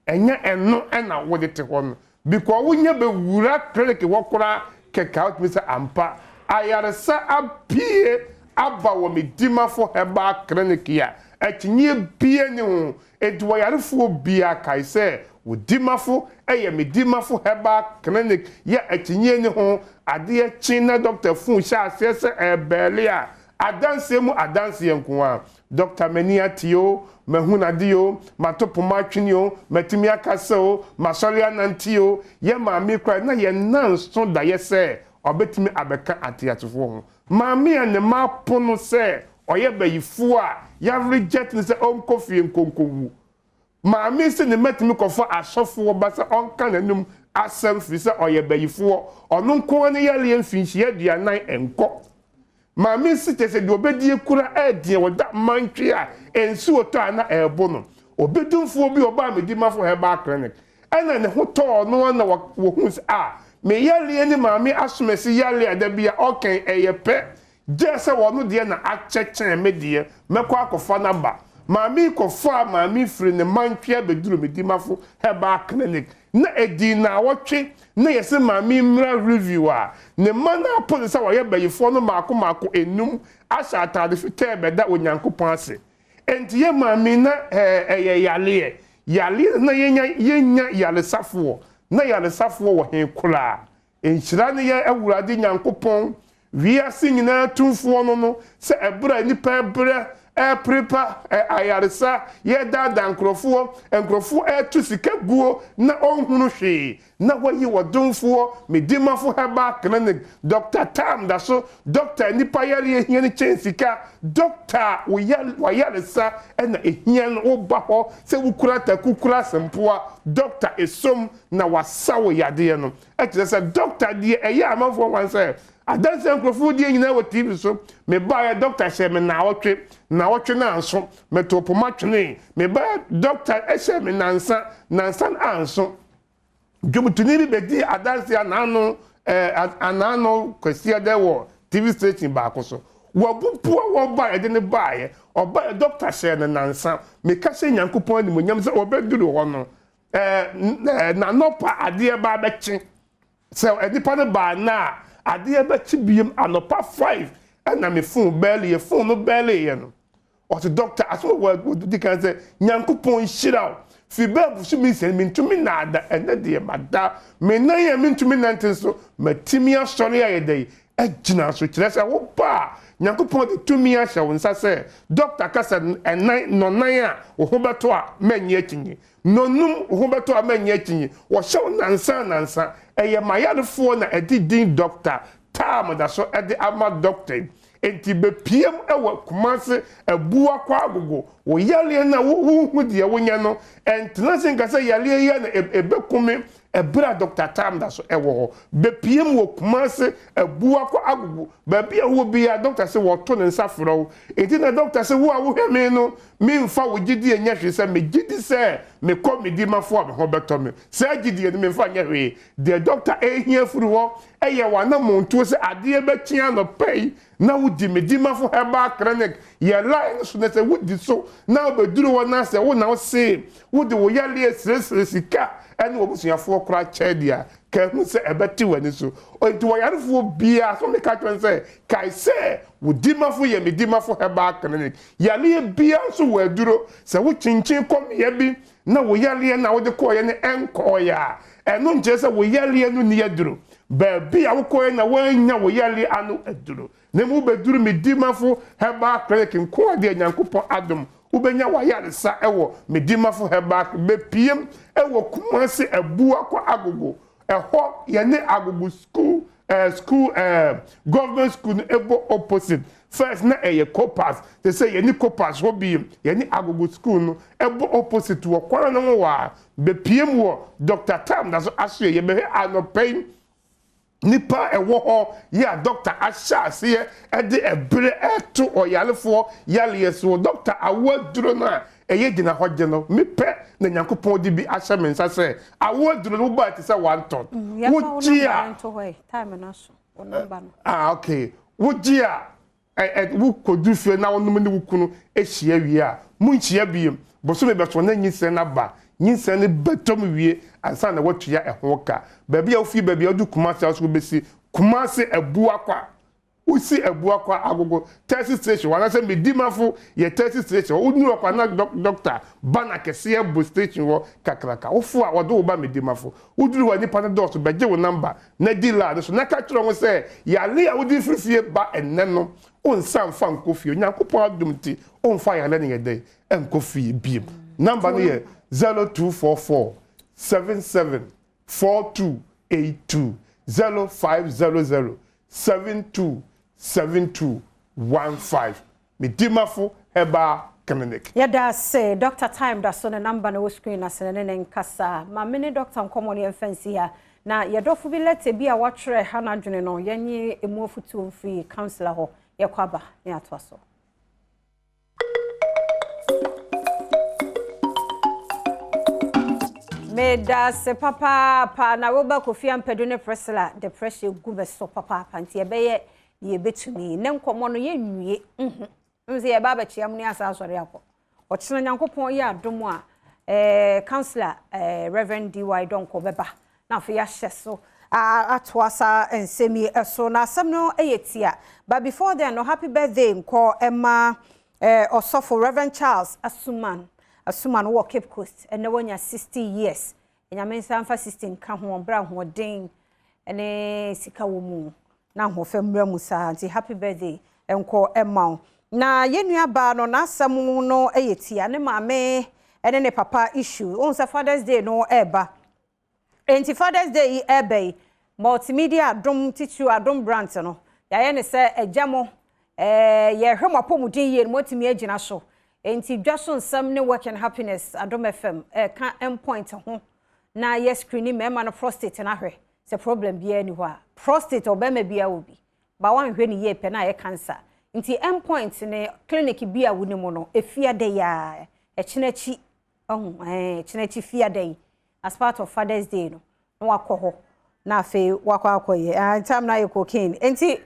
enya eno na wo de te ho no because wonya be wura clinic wo kura keke out me se ampa ayaresa apie aba wo medi mafo ya ba clinic ya etinye bie ni hu edwo yarefo bia kai se wo dimafo eye me dimafo heba clinic ya etinye ni ho ade china doctor fun sha asese ebele a adanse mu adanse enkoa doctor mania tio mahuna dio matopoma twinio matimi akaseo masoria nantio ye maami kra na ye nanso da ye se obetimi abeka atiatofo ho maami ane mapono se oye bayifo a ya reject ni se onkofie nkonkowu maami se ne metimi kofo asofo ba se onka nanum asem fi se oye bayifo ono nko ne yale mfinhie aduanan enko maami se tese de obedie kura edie woda mantwe a ensu oto ana ebo no obedumfo bi oba medi mafo heba clinic ena ne hoto no na wo hu se me yale ni maami asomesi yale adabia oken eyepe jese wono de na achechen medie mekwa akofa namba maami kofa maami firi ne mantwe beduru medi mafo heba clinic na edi na wotwe na yese maami mra review a ne mana police wa ye bayifo no mako enum asha atade fite beda onyankopon ase enti ye maami na yale na yenya yale safo na yale safo wo hen kula enhyira ne ye awurade nyankopon wiase nyina tumfo no se ebra nipa ebra prepare ayaresa ye dada nkrofo to sika guo na onhunu hwe na wayi wodonfo medimafo heba clinic Dr. Tam da so doctor nipa yare ehia ne chensika doctor wayaresa na ehia no ba ho se wukura takukura sempoa doctor esom na wasawo yade no ekire se doctor die eya amanfo wan se adanse nkrofo die nyina wo TV so me ba ya doctor she me na wotwe na anso me topoma twene me ba doctor she me nansa anso dwomtuni bi bedi adanse anano kwesi ade wo TV station ba akoso wabupu wo ba ede ne ba ye oba doctor she ne nansa me ka se nyankopon ni monyam se obeduru ho no na nopa ade ba bechi se edipa ne ba na ade ba chibiem anopa 5 na me phone belly no belly ye no o the doctor aso wo di kan say nyankopon shira fi babu su mi se mi ntumi na ada ene de mada me na ye mi ntumi na ntenso matimi asori ayedai agina so kire say wo pa nyankopon de tumi ahye wo nsa say doctor kasa enan no nan a wo ho beto a manye akinyi nonum wo ho beto a manye akinyi wo hyew nansa eye mayarefo na edidin doctor tam da so ede ama doctor enti be piem ewa kumase ebua kwa agogo wo yale na wo hu de wonya no entna senka se yale ya na ebekumi ebra Dr. Tam da so ewo ho be piem wo kumase ebua kwa agogo ba bia wo bia doctor se wo to ne nsafro enti na doctor se wo a wo hweme no mi mfa wo gidi enya hwe se me gidi se me ko me di mafo a me ho beto me se gidi ne me mfa nya hwe the doctor ehia furu ho eye wa na monto se ade betia no pay na wudi medimafo heba clinic ye line so na se wudi so na obeduru wo na se wo na wo se wudi wo yale esresre sika ene obusuafo kra chedia ka hu se ebeti wani so onti wo yarefo bia so me ka twen se kai se wudimafo ye medimafo heba clinic yale bia so waduro se wo chinchin kom ye bi na wo yale na wo de ko ye ne enko ya eno nje se wo yale no ni yaduro ba bia wo ko ye na wanya wo yale anu aduro ne mu beduru medimafo heba clinic nko ade nyankopon adom ubenya wayaresa ewo medimafo heba be piem ewo kumase ebua kwa agogo eho ye ne agogo school government school ebo opposite first na eye copas they say ye ni copas wo bi ye ni agogo school no ebo opposite wo kwara no wa be piem wo Dr. Tam da so aso ye be anopain nipa ewo ho ya doctor asha se e de ebre eto oyalefo yale yeso doctor awaduro na eye gina hoje no mepe na nyankopon di bi asha mensa se awaduro no ba ti se 1 ton wujia time na so number no okay wujia wu kodu fie na wonum ni wukunu ehia wi a munchia biem boso me beto na nyinse na ba nyinse ne betom wie ansa na watua eho ka baabi a ofi baabi a du kumase aso besi kumase ebua kwa usi ebua kwa agogo test station wana se medimafo ye test station unu kwa na doctor bana kese bu station wo kakraka ofu a wodo ba medimafo uduru wani pa na dot beje wo number na dealer so na ka kiro wo se ya le a wodi frifie ba enne no onsan fa nkofi onyankopon adumti onfa ya le ne yede enkofi biem number no ye 0244 77 4282 0500 727215 medimafo heba clinic yada say Dr. Time da so na number no screen na sene ne nkasa ma mini doctor nkomo ne fancy ya na yadofo bi lete bi a watchre ha na dwene no yenye emuafutu mfi counselor ho yekwaba ne atwaso Meda se papa pa na woba Kofi Ampedu ne presla the pressure gube so papa panti ebeye ye betumi ne nkomo no ye nwie nze ye baba chiam ne asa asore akọ ochino nyankopon ye adom a counselor Reverend DY Donko beba na afọ ya hyeso atwasa ensemi eso na asem no eyetia but before then no happy birthday nko Emma Osofo Reverend Charles Asuman wo Cape Coast ene wonya 60 years enyame nsamfa 16 ka ho bra ho den ene sika wo mu na ho famra musa anti happy birthday enko Emma na yenua ba no na asam no eyetia ne maame ene ne papa issue on sa Father's Day no eba enti Father's Day ebe multimedia Adom titu Adom brand no ya ye ne se ejamo ye hwemo apomudin ye motimi agina so enti dwaso nsam ne work and happiness Adom FM ka endpoint ho na ye screening me no prostate na hwe se problem bia ni ho a prostate obema bia obi ba wan hwe ni ye pe na ye cancer nti endpoint ne clinic bia woni mo no efia de ya echinechi echinechi fia de as part of Father's Day no wakọ ho na fe wakọ akoye time na ye cocaine enti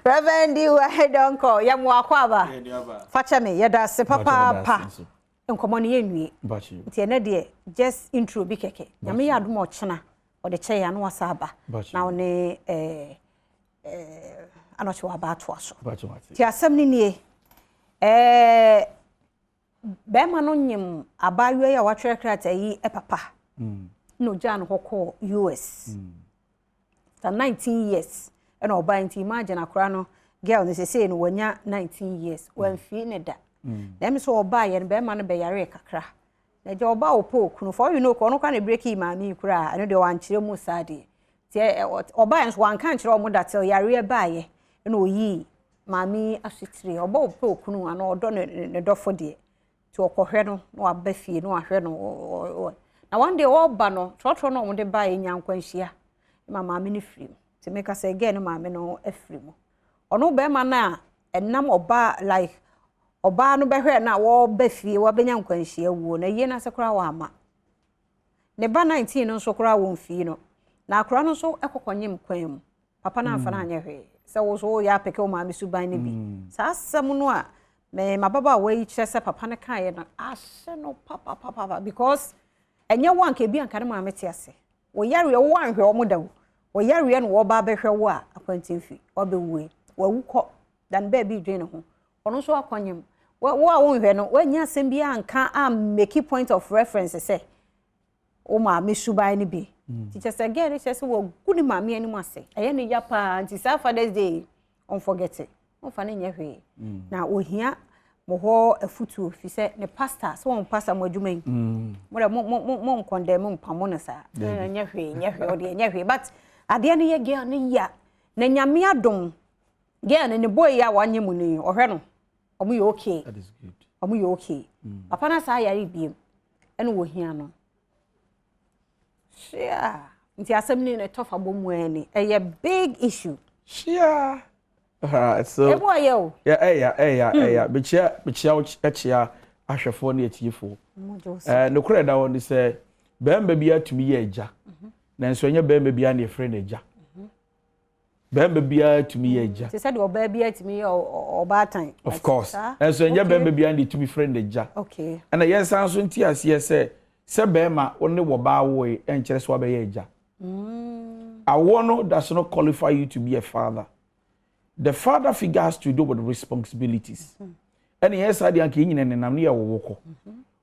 Reverend you head uncle ya mo akọ aba facha me ya da se papa pa nkomo ne yenwie nti ene de just intro bi keke nyame ya adom ochena o de che ya no wasaba na one anoche wa ba to aso ti asem ni nie be ma no nyim abawe ya wa trekrata yi papa no jan hoko US for 19 years and oba nti imagine akra no girl ne say no wanya 19 years wan fi ne da dem so oba ye be ma no be yare kakra na je oba opo kunu for you know ko no kwa na break ma mi kura eno de wan kire mu sade ti oba en so wan kan kire o mu da tel yare ba ye eno oyi mami asitire oba opo kunu ana odo ne dofo de ti okohwe no na aba fie no ahwe no na one day oba no trotro no mo de ba ye nyankwanhia mama me ne firi ti make us again mama no afiri mo ono be ma na enam oba like oba no behwe na wo ba fie wo benya nkwanhia wuo na ye na sekora wa ama ne ba 19 no sokora wo mfie no na akora no so ekokonyem kwan mu papa na amfa na anya hwe se wo so ya peke o mama suban ne bi sa asam no a me mababa wa yi kire se papa ne kan ye na ahye no papa because enye wan ke bi anka ne mama te ase wo yare wo anhwe o mu dawo wo yare no wo ba behwe wo a akwantimfi wo be wuwe wo wukọ dan ba bi dwen ho ono so akonyem wo a wo nhwe no wanya asem bi anka am make point of reference say o ma me suban ne bi teacher say girl say wo guni ma me ani mu ase eye ne ya pa anti Father's Day on forget it on fa ne nyehwe na ohia mo ho afutu fi say ne pastor so on pastor mo adwuma yi mo condemn mo pamo ne sa nyehwe o de nyehwe but ade ne ye girl ne ya na nyame adom girl ne boy ya wanye mu ni ohwe no omo ye okay that is good omo ye okay papa na sa yare biem ene wo hia no shia nti asem ni ne tofa bomu ene a big issue shia so ebo ayo yeah bichia ahwefo na etifo no kure da won say bemba bia tumi ye eja na nso nya bemba bia na efre na eja bemba bia tumi ye eja se said oba bia tumi oba tan of course nso nya bemba bia na tumi frɛ na eja okay and yes anso nti ase se bemma wonne wo ba wo e enkere so ba ye eja awono does not qualify you to be a father. The father figure has to do with responsibilities. And yes, I didn't get in and I'm near walk.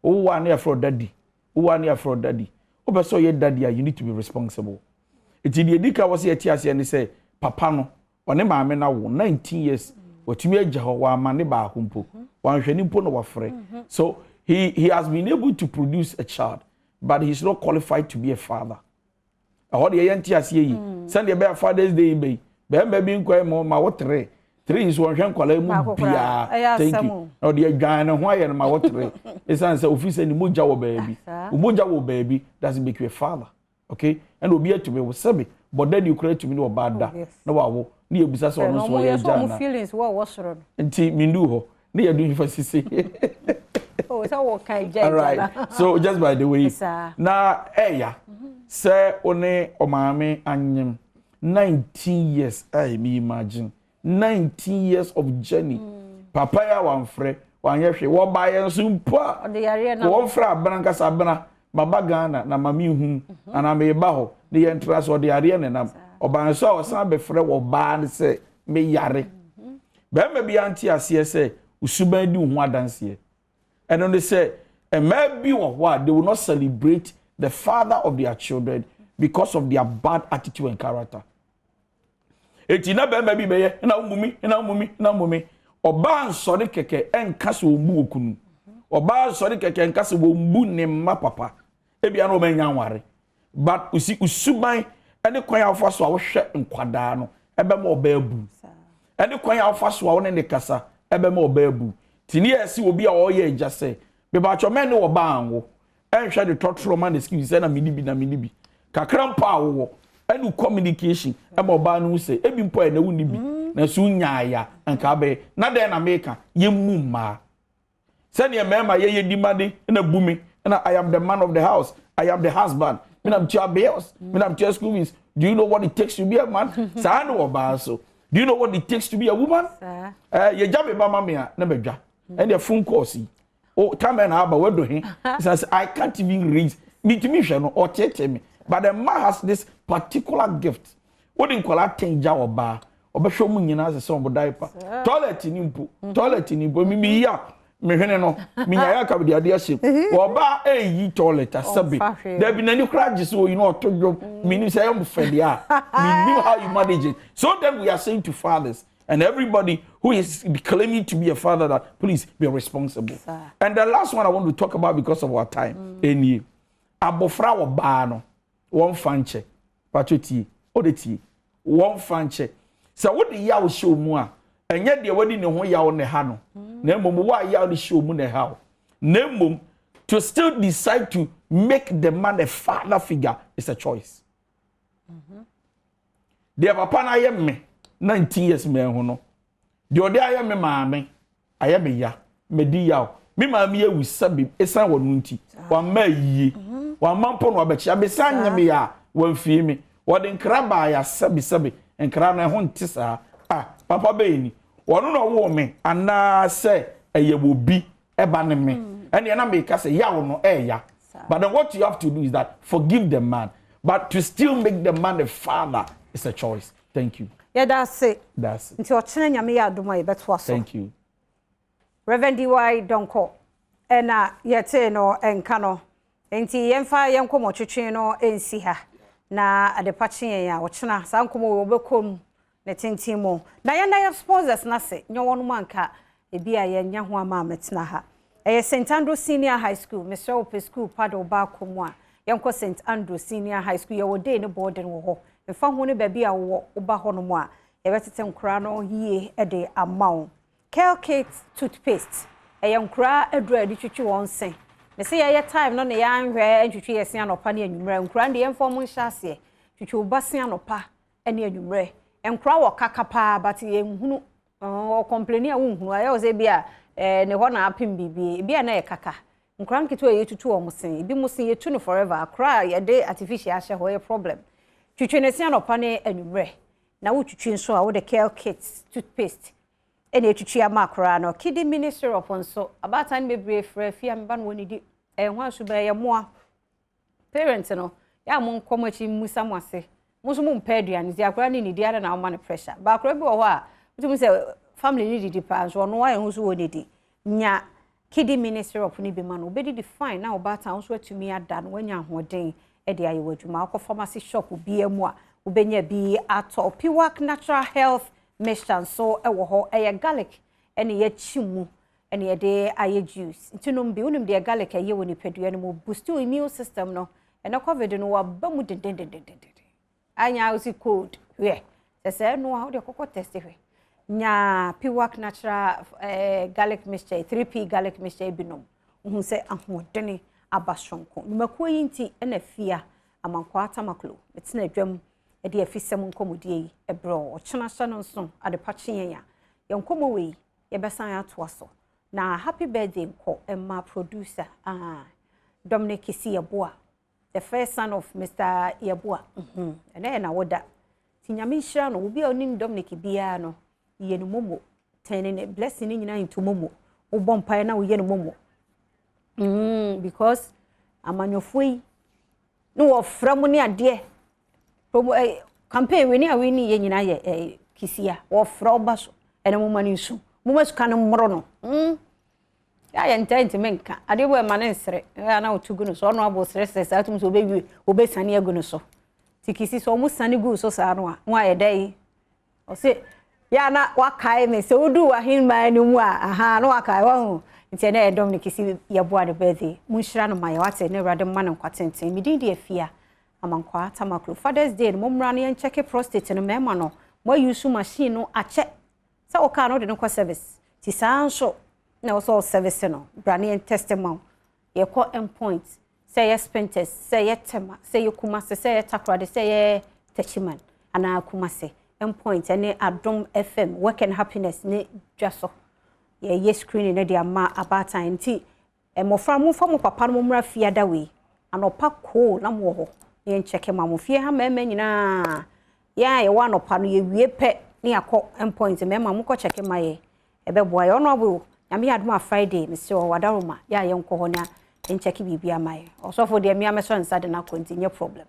Oh, one year for daddy. Oh, 1 year for daddy. Oh, but so your daddy, you need to be responsible. It's in the Dika was here, Tiasi, and they say, Papa no, or ne mamma now 19 years, what you made Jahowa, Maniba Humpo, one Shenimpo no friend. So he has been able to produce a child, but he's not qualified to be a father. I heard the Tiasi, send your bear Father's Day, baby. Bembe bi nkwa mo ma wo 3 is one hwan kwala mu bia thank you no de adwan no ho aye no ma wo 3 esan say officer ni moja wo baby moja wo baby doesn't make you a father okay and obi atumi wo sebe but then you create me no bad da na wa wo na ebisa so no so ye jana no feelings wo soro nti mindu ho na ye do hifasisi oh so wo kai jana all right so just by the way na say one o maame anyem 19 years, I me imagine. 19 years of journey. Papa ya wanfre, wanyehwe, wo ba yen so mpa. Wo fra branka sabana, baba Ghana na mami hu, ana me ba ho, ne yen tra so de are ne nam. Oban so o san be frɛ wo ba ne se me yare. Be ma bi anti ase se usuban di hu adanse. And on they say, a man be what they will not celebrate the father of their children because of their bad attitude and character. Eti na be bi be ye na umumi oba nsori keke enka se ombu okunu oba nsori keke enka se ombu ne mma papa ebia no manya nware but usi usuban ene kwan afa so a wo hwe nkwada no ebe ma oba abu ene kwan afa so a wo ne kasa ebe ma oba abu tini esi obi a oye agya se be ba cho men ne oba anwo enhwe de totoro man excuse say na minibi kakrampa awo ene communication ebe oba no se ebi mpo na wuni bi na so nyaaya anka be na den na meka yemmu ma se ne mema ye dimade na bumi na I am the man of the house, I am the husband, me am chia bills, me am chia school fees. Do you know what it takes to be a man? Sa no oba so. Do you know what it takes to be a woman? Ye jabe ba mama ya na bedwa. And the phone call see. Oh, time and aba we do hin. Says I can't even read. Me to me hwe no or tete me. But the man has this particular gift. What in call that thing ja oba. Obehwe mu nyina se so diaper. Toilet ni mpo. Toilet ni mpo mi ya. Me hwene no me nya ya ka bi ade ahye oba eyi toilet asabe there be nani crash so you know to job me ni say am fede a me knew how you manage it. So then we are saying to fathers and everybody who is claiming to be a father that please be responsible. And the last one I want to talk about because of our time eni abofra oba no won fanche patoti odeti won fanche so what the ya show mu a enye de wadi ne ho yawo ne ha no na mom wa yawo ne show mu ne ha na mom to still decide to make the man a father figure is a choice. The papa na yemme 19 years me ho no de ode ayemme maame ayemme ya medi yawo me maame ya wusabi esan wonu nti wa ma yie wa mampo no abechi abesan nyeme ya wa fie me wode nkraba ya sabi nkra na ho ntisa papa beini wono no wo me ana se eyewobi eba ne me and na make say yawo no ya but then what you have to do is that forgive the man but to still make the man a father is a choice. Thank you. Yeah, that's it. Nti o chene nyame ya adoma e beto aso. Thank you. Reverend DY Donko ena yete no enka no enti yemfa yenkomo twetwe no ensi ha na adepache ya wo chena sa nkomo wo bekom ne tentimo na yenda ya sponsors na se nyowo no anka ebi a yenya ho ama metena ha St Andrew Senior High School Mr. Ope School pado ba komo a yenko St Andrew Senior High School ye wo dey ne boarding wo ho mfa ho ne ba bia wo ba ho no mo a yebetete nkura no yie e de amawo Kelkate toothpaste yankura edura di twetwe won sen me se ye time no ne ya nhwe ntwetwe yesi anopa ne anwumre nkura de yemfo mo nhyase twetwe obase anopa ene anwumre nkura wo kakapa but ye nhunu o complain a nhunu aye o se bia ne ho na apim bibie bia na ye kaka nkura nketo ye tutu wo mo sen bi mo sen ye tu no forever akura ye de artificial ahye ho ye problem twetwe ne sen anopa ne anwumre na wo twetwe nso a wo de Kelkate toothpaste ene etwitwa makra no kidi minister of onso abatan bebre fra fia mba no woni di ho asuba ye moa parents no ya mo nkomachi musa mwase muso mo mpa aduane di akra ni di ada na wo man pressure ba akra bi wo ho a mutum se family ni di pa so no wa ho so woni di nya kidi minister of ni bi man obedi define na obatan so atumi ada no wanya hoden e de ayewa adwuma akọ pharmacy shop bi emu a obenya bi ato Piwak Natural Health Mission so ewo ho garlic ene ye chimu ene ye de aye juice ntinom bi unim de garlic aye woni pedua no mo boost your immune system no ene covid no wa ba mu den anya usi cold we se no ha de kokko test we nya Piwak Natural garlic mixture 3p garlic mixture binom hu se ahodene abasonko numako yinti ene fia amankwa tamaklo metina adwam e de afisem nkomodie ebro ochena no nso adepache yen ya yenkomo we ye besan ya to aso na happy birthday nko emma producer Dominic Yeboa, the first son of Mr. Yeboa na woda tinyame hira no obi onim Dominic bia no ye no momo turning blessing nyina into momo wo bompa na wo ye no momo because amanyofoi no wo framu ne ade campaign we ni awi ni ye nyina ye kisia wo fra obaso ene mo mani nsu mo masuka no mmoro no ya ye ntent menka ade bo e mane nsere ya na otugu no so no abo stress atum so obewi obesane agu no so tikisi so mo sane gu so sa no a mo aye dai o se ya na wakai me se odu wa hinma ni mu a aha na wakai wa hu nti na Dominic si yeboa de birthday munhira no maye wate ne rade ma no kwatenten midin de afia amankwa tamaklo Father's Day no mmra no check prostate no mema no mo use machine no ache sa o ka no de no kwa service ti sanso na so service no brane test ma ye ko endpoint say ye spenters say ye tema say ye kumase say ye takrade say ye techiman ana kumase endpoint ene Adom FM work and happiness ne dwaso ye screen ne dia ma about time ti mofra mo fa mo papa no mmra fia da we anopa ko na mo ho ye check ma mo fie ha ma nyina ya ye wa anopa no ye wie pe ne akọ endpoint me ma mo ko check ma ye ebe boa ye ono abu nyame adom Friday me se o wadaroma ya ye nko ho na en check bibia ma ye osofo de me ameso nsa de na continue problem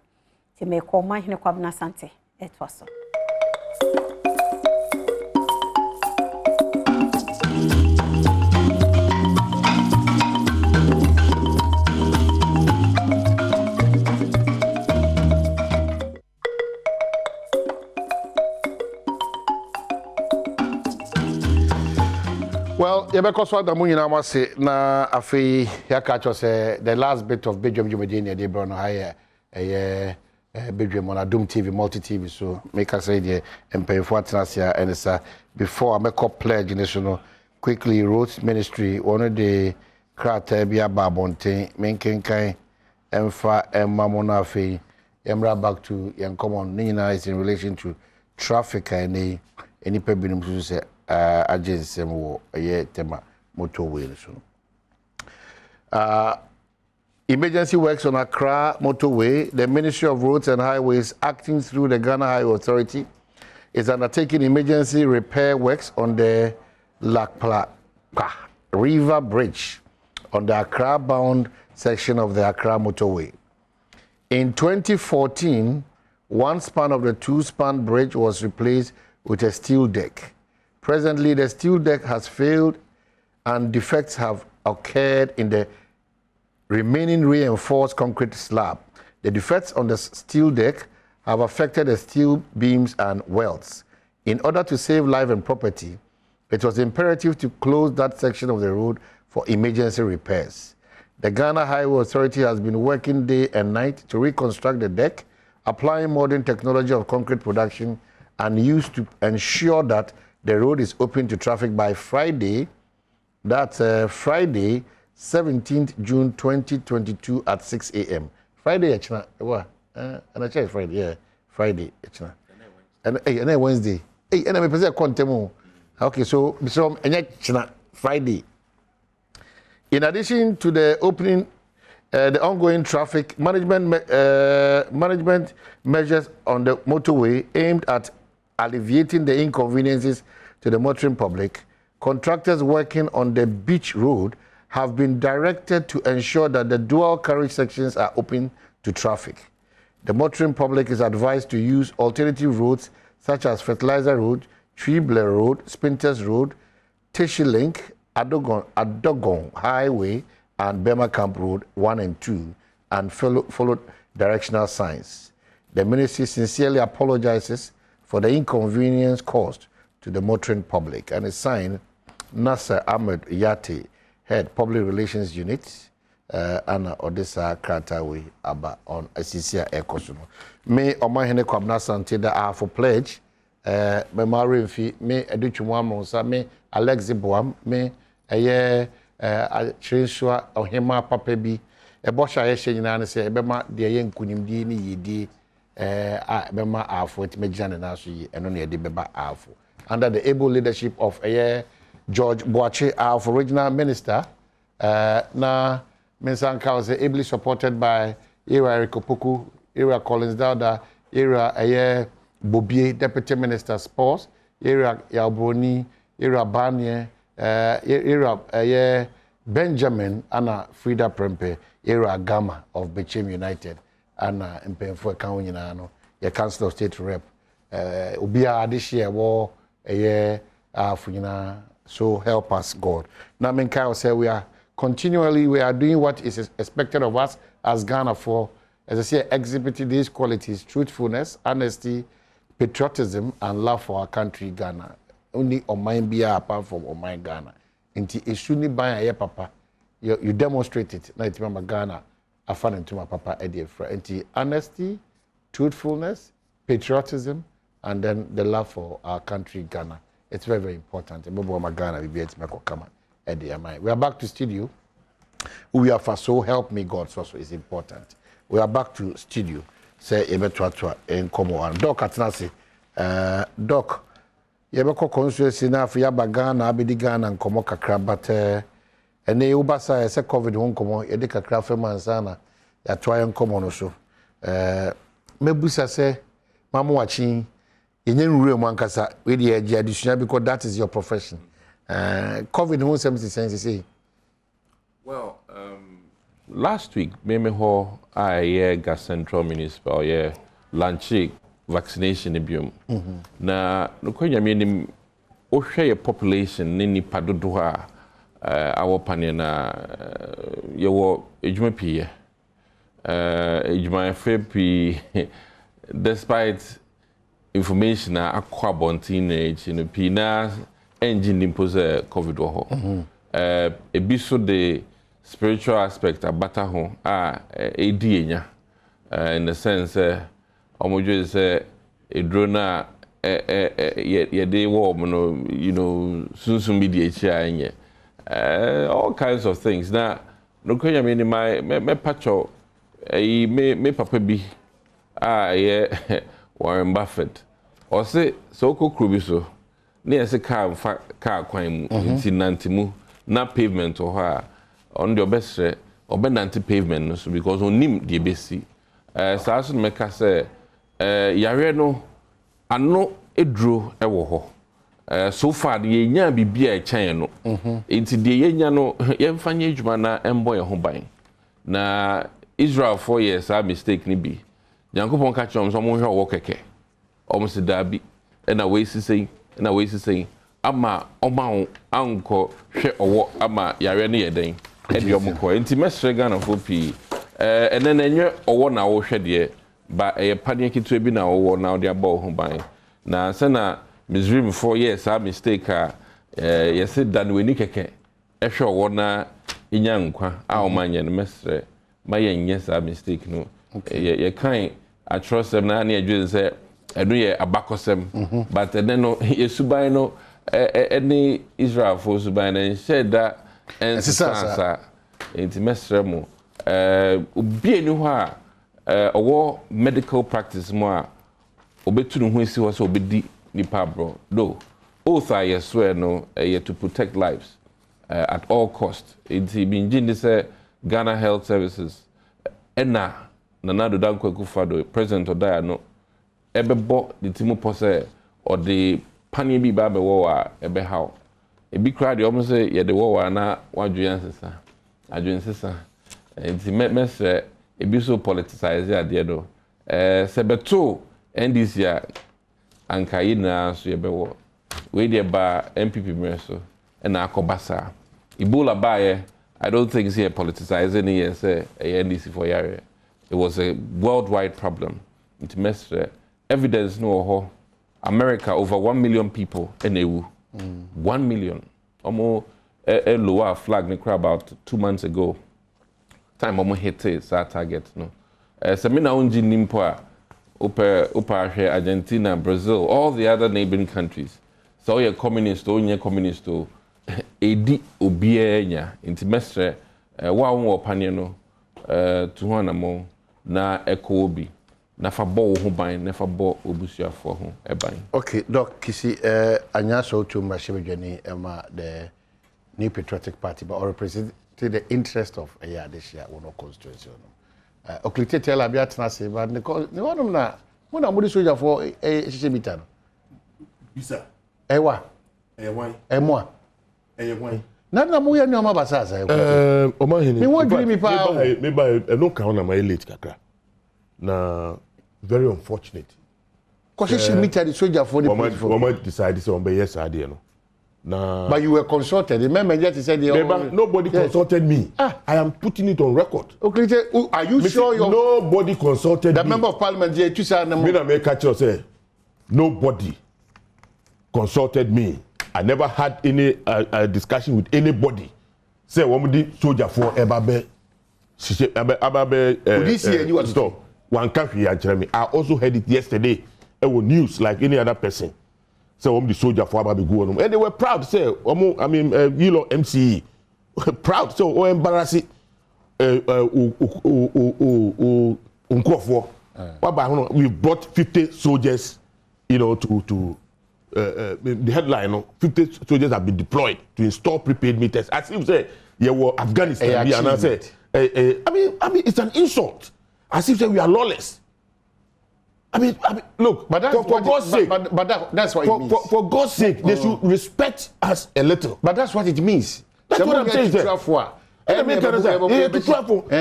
ti me ko ma hene kwabna sante etwaso. Well, yebeko so da munyina wase na afei yakacho say the last bit of Badwam Jumedini de bro no haye Badwam on Adom TV multi TV so make us say the empayfo atrasia enesa before I make up pledge national quickly wrote ministry one of the krata bia babonten menkenkan emfa emamona afei yemra back to yan common nina is in relation to traffic and any pebinum so say agency mo ye tema motorway so emergency works on Accra motorway. The Ministry of Roads and Highways, acting through the Ghana Highway Authority, is undertaking emergency repair works on the Lakpla River Bridge on the Accra bound section of the Accra motorway. In 2014, one span of the two-span bridge was replaced with a steel deck. Presently, the steel deck has failed and defects have occurred in the remaining reinforced concrete slab. The defects on the steel deck have affected the steel beams and welds. In order to save life and property, it was imperative to close that section of the road for emergency repairs. The Ghana Highway Authority has been working day and night to reconstruct the deck, applying modern technology of concrete production and used to ensure that the road is open to traffic by Friday. That's Friday, 17th June 2022 at 6 a.m. Friday, what? And I check Friday, yeah. Friday, and then Wednesday. Hey, and I'm a contemo. Okay, so Friday. In addition to the opening, the ongoing traffic management measures on the motorway aimed at alleviating the inconveniences to the motoring public, contractors working on the beach road have been directed to ensure that the dual carriage sections are open to traffic. The motoring public is advised to use alternative roads such as Fertilizer Road, Treebler Road, Spinters Road, Tishi Link, Adogon Highway, and Bema Camp Road 1 and 2, and follow directional signs. The ministry sincerely apologizes for the inconvenience caused to the motoring public, and is signed Nasser Ahmed Yate, Head Public Relations Unit, Anna Odessa Kratawe Aba on Asisia Ekosuno. Me Omahene Kwabna Sante that for pledge, me Marin Fi, me Educhumwa Monsa, me Alexi Boam, me Aye Chinsua Ohema Papebi, a Bosha Yeshan say, Bema, the Yen Kunim Dini Yidi, Bema Afo, Mejan and Asu, and only a Debeba Afo. Under the able leadership of George Boache, our original minister, na Mensanka was ably supported by Ira Rikopuku, Ira Collins Dowda, Ira Bobie, Deputy Minister Sports, Ira Yalbroni, Ira Banye, Ira Benjamin, Anna Frida Prempe, Ira Gama of Bechem United, Anna Mpemfo Kawinano, your Council of State Rep. Ubia this year war a year so help us God. Now Menka say we are doing what is expected of us as Ghana for, as I say, exhibiting these qualities: truthfulness, honesty, patriotism, and love for our country, Ghana. only Oman Bia apart from Oman Ghana. Inti Esuni Baya ye papa. You demonstrate it. Na itima Ghana afan into my papa Eddie Fra. Inti honesty, truthfulness, patriotism, and then the love for our country, Ghana. It's very, very important. We are back to studio. We are for so help me God so is important. We are back to studio. Say Ebetua in Como and Doc Atnasi. Doc, Yabako constituency now for Yaba Ghana, Abidi Ghana and Como Kakra, but and the Ubasa is a COVID home Como, Edika Craft Manzana, ya try and come on also. Mebusa say, Mamu watching. In real mankasa with the additional because that is your profession. COVID who say. Well, last week, I got Central Municipal launch vaccination ibium. Na no kwanya menim ohwe population ni nipa dodo a awo pane na yewo ejuma pie. Ejuma fe despite information akwa bontin age in pina engine impose COVID ho ebiso the spiritual aspect abata ho edi enya in the sense omojo is a drone ye dey warm no sunsun media chia all kinds of things na no kwanya me my pacho me papa bi Warren Buffett or say so krubiso near se car kwan nantimu na pavement or her on your best or benanti pavement so because on nim the besi sasun meka say yare no ano edro ewo ho so far the yenya bibia e chan no enti the yenya no yemfanye adwuma na embo ye ho ban na Israel 4 years a mistake ni bi Yankopon ka chom so mo hwe wo keke almost dabi na we sisei ama oma anko hwe owo ama yare ne yeden e de omko enti mesre Ghana fo pi enen enye owo na wo hwe de ba e pade kitu bi na wo na de aba ho ban na se na Misrim 4 years a mistake a yesi dan we ni keke e hwe owo na inya nkwa a o manye ne mesre ma yenye sa mistake no ye kan I trust them na na adwin say edu ye abakosem but then no yesuban no any Israel for suban and said that and sasa enti mesre mo obi eni ho a owo medical practice mo a obetu no ho esi ho so obedi nipa bro do both are yeswe no to protect lives at all cost enti binjin dey say Ghana Health Services ena Nanado Dankwa Kufado, President Odaya no ebebo the timu pose or the pani bi ba be wo ebe how e bi crowd you almost say ye the wo na wadwen sesa adwen sesa enti mesre e bi so politicize ade do sebeto NDC ya ankai na so ye be wo we dey ba MPP mreso na akobasa Ebola ba ye I don't think it's here politicizing here say NDC for yare. It was a worldwide problem. It messed evidence no ho. America over 1 million people in EU. 1 million. Almost a lower flag in about 2 months ago. Time almost hit it target no. Semina unji nimpa upa Argentina, Brazil, all the other neighboring countries. So you're communist to edi obienya inti mestre wa won opane no to ho anamo na ekobi na fa bo ho ban na fa bo obusuafo ho eban. Okay, Doc Kisi anya so to mashebedwani ema the New Patriotic Party but represent the interest of this year one constituency no. Oklite tell abia tena se but ne wonum na mo na mo di soldier for hihemita no. Bisa. Ewa. Ewan. Emwa. Nana mo ya nyoma basasa o hini me won dream pa me ba no ka na my late kakra na very unfortunate cause she meet the soldier for the police decide say on be yes ade no na but you were consulted remember just said nobody consulted me. I am putting it on record. Okay, are you sure nobody consulted the member of parliament here to say me na make catch you say nobody consulted me. I never had any discussion with anybody. Say, what the soldier for Ebabe? Stop. One country, I also heard it yesterday. It was news like any other person. So, the soldier for Ebabe go on. And they were proud. Say, I mean, you know, MCE. Proud. So, embarrassing. We brought 50 soldiers, you know, to the headline. 50 soldiers have been deployed to install prepaid meters. As if say, yeah, well, Afghanistan. And I say, I mean, it's an insult. As if say we are lawless. I mean, look, but that's for God's sake. But that's what it means. For God's sake, they should respect us a little. But that's what it means. That's what I'm saying.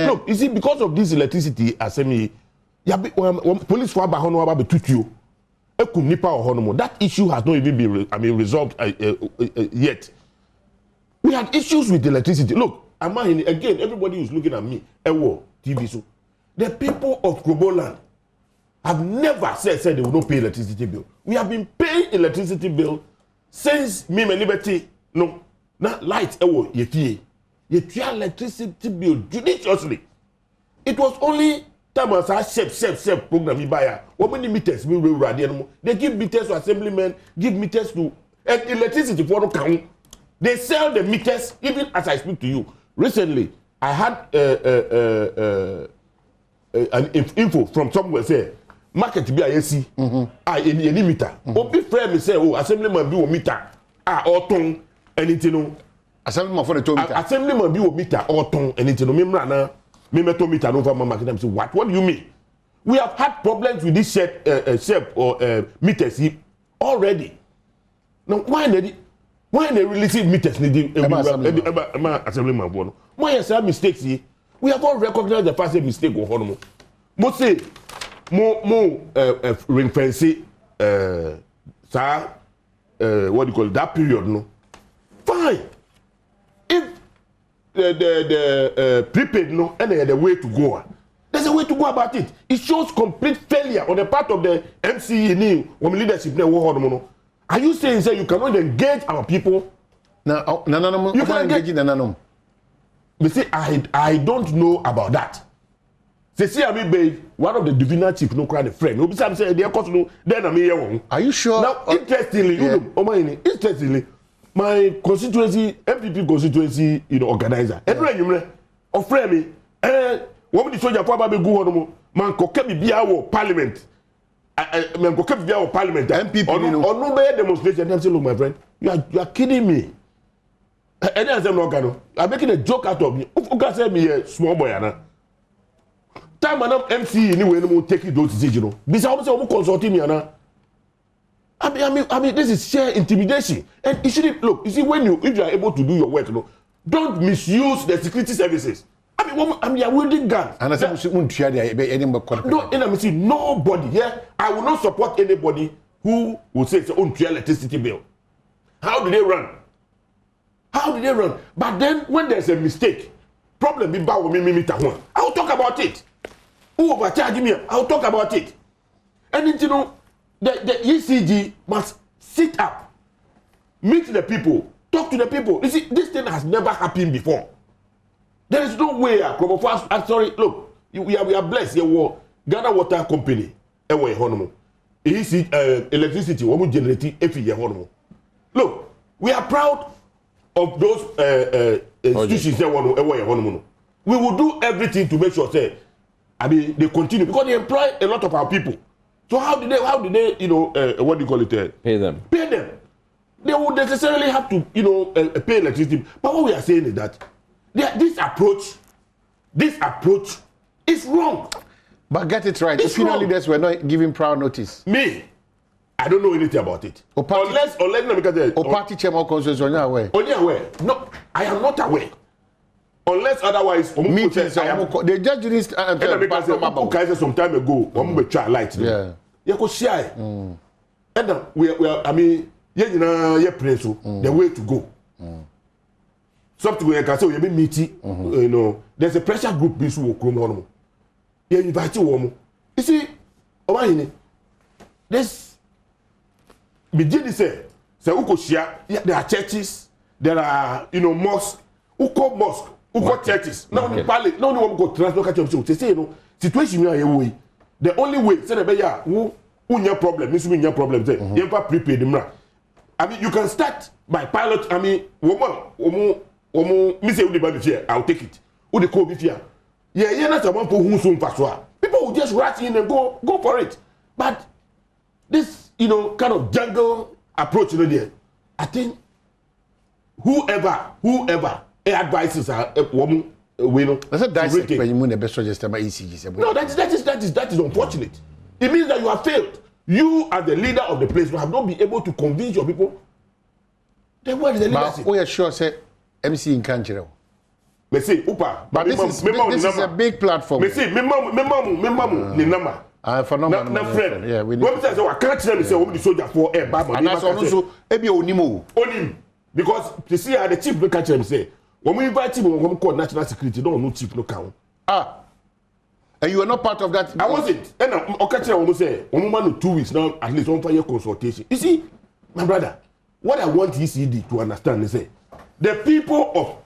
Look, you see, because of this electricity, as me, police for about tutu. That issue has not even been resolved yet. We had issues with electricity. Look, again, everybody is looking at me. TV. So the people of Kroboland have never said they will not pay electricity bill. We have been paying electricity bill since me and Liberty. No, not light. You electricity bill judiciously. It was only time as I SEP program we buy. How many meters we will run? They give meters to assemblymen, give meters to electricity for no count. They sell the meters even as I speak to you. Recently, I had an info from somewhere say market be IC. Any meter. Obi friend me say assemblyman be meter. Auton anything. Assemblyman for the meter. Assemblyman be meter auton anything. Me mrana me meto meter over my market. Say what? What do you mean? We have had problems with this SEP or meters already. Now why they release meters? Assemblyman why is there mistakes here? We have all recognized the first mistake of Honomo. Most say more ring fancy what do you call it, that period no. Fine. If the prepaid no and the way to go. There's a way to go about it. It shows complete failure on the part of the MCE when leadership no. Are you saying you cannot engage our people? No. You can engage no. But see, I don't know about that. See, I mean, one of the divisional chief no cry the friend. No, besides say they are cause no. Then I mean, are you sure? Now, interestingly, interestingly, my constituency, MPP constituency, organizer, every of friend me, woman the soldier probably go on man koke be our parliament. Man koke be our parliament. MPP or no demonstration. Them say, look, my friend, you are kidding me. And then I'm making a joke out of me. Who can say me a small boy? Time and MC anyway, no take those decisions. Besides, I'm consulting me. I mean, this is sheer intimidation. And you shouldn't look. You see, if you are able to do your work, don't misuse the security services. I mean, you're wielding guns. And I said, no, and I'm saying nobody. Yeah, I will not support anybody who will say it's own electricity bill. How do they run? How did they run? But then when there's a mistake, problem be bad with me I'll talk about it. Who overcharge me? I'll talk about it. And the ECG must sit up, meet the people, talk to the people. You see, this thing has never happened before. There is no way. Sorry, look, we are blessed. Ghana Water Company, electricity, we generate every year. Look, we are proud of those institutions. We will do everything to make sure they continue because they employ a lot of our people. So how did they what do you call it? Pay them. They would necessarily have to pay electricity. But what we are saying is that this approach is wrong. But get it right. The final leaders were not giving prior notice. Me, I don't know anything about it. Unless party chairman consensus on your way. Only aware. No, I am not aware. Unless otherwise, meetings. They just didn't. Some time ago, we try light. Yeah. You go share. And we are. I mean, the way to go. Something we can say we have been meeting. There's a pressure group. This will come on. You invite you. You see, this. Begin to say, So Ukoshia, there are churches, there are mosques, Uko mosque, Uko churches. Now the palace, no one go translate catch up. They say situation you are way. The only way, say who your problem, means we your problem. Say you have prepaid them. I mean, you can start by pilot. I mean, me say we the fear, I'll take it. Who the call be fear? Yeah, not about who soon paswa. People will just rush in and go for it. But this, kind of jungle approach, there, I think whoever advises a woman, that's a dissect when you the best register by ECG. No, that is unfortunate. It means that you have failed. You, as the leader of the place, you have not been able to convince your people. Then what is the leadership? We are sure say MC in Kanchero. Me say, Upa, but this is a big platform. Me say, me mamu, ni number. For number. Na friend. Yeah, we need. When say, I can't tell me say, we the soldier for air, bad. And that's also ebi onimo. Onim, because you see, the chief no catch him say, when we invite him, when we call national security, no chief no count. And you were not part of that. I wasn't. And I almost say, one 2 weeks now, at least 1 year consultation. You see, my brother, what I want ECD to understand is, the people of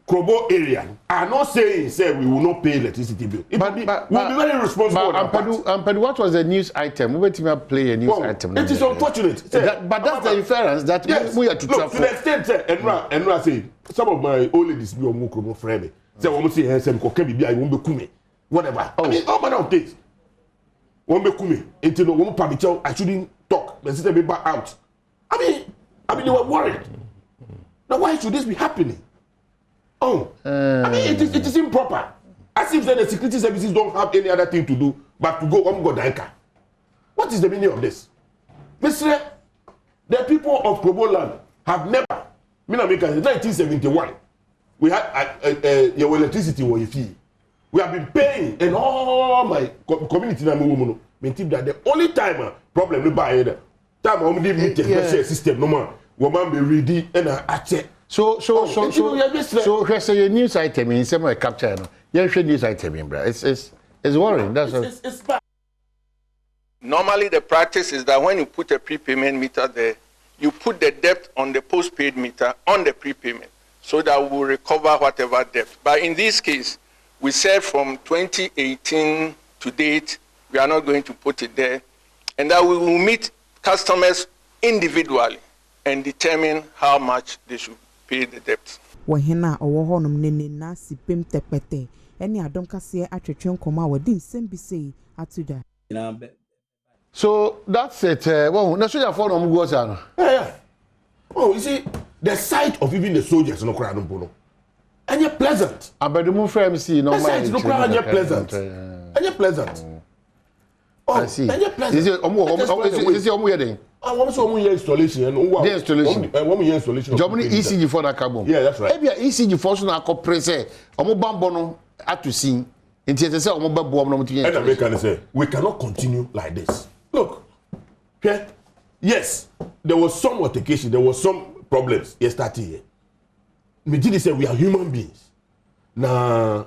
Krobo area are not saying, we will not pay electricity bill. We'll be very responsible. But what was the news item? We will play a news item. It is unfortunate. But that's the inference that we are to look, to the extent, Enra say, some of my old ladies be on Krobo friend. Say, we say, I won't be kume. Whatever. I mean, all manner of things. Won't be kume. Until no one permit I shouldn't talk. The system be back out. I mean, they were worried. Now, why should this be happening? I mean, it is improper. As if the security services don't have any other thing to do but to go Danka. What is the meaning of this? Mr. The people of Krobo land have never, in 1971, we had your electricity was a fee. We have been paying, and all my community that the only time problem we buy it, time we didn't meet the system no more. Woman be ready and I check. So here's a news item in some capture. Here's a news item, bro. It's worrying. It's bad. Normally, the practice is that when you put a prepayment meter there, you put the debt on the postpaid meter on the prepayment, so that we will recover whatever debt. But in this case, we said from 2018 to date, we are not going to put it there, and that we will meet customers individually and determine how much they should pay the debt. Wahena owo honom nene na sipem tepete eni Adom kase atwetwe nkoma wadi nsem bi sei atuda. So that's it. Well, na soldier for no go say. Yeah. Oh, you see, the sight of even the soldiers no cry no. And you're pleasant. But the move for MC no mind. It's not pleasant. And you're pleasant. Oh, I see. And you're pleasant. Is it installation? The installation. Installation. Germany ECG for that carbon. Yeah, that's right. Maybe ECG for so na ko press omo bambo no atusin. Nti say omo babo no mutiye. And American say, we cannot continue like this. Look. Okay? Yes, there was some altercation, there was some problems yesterday. Mijini said we are human beings. Now,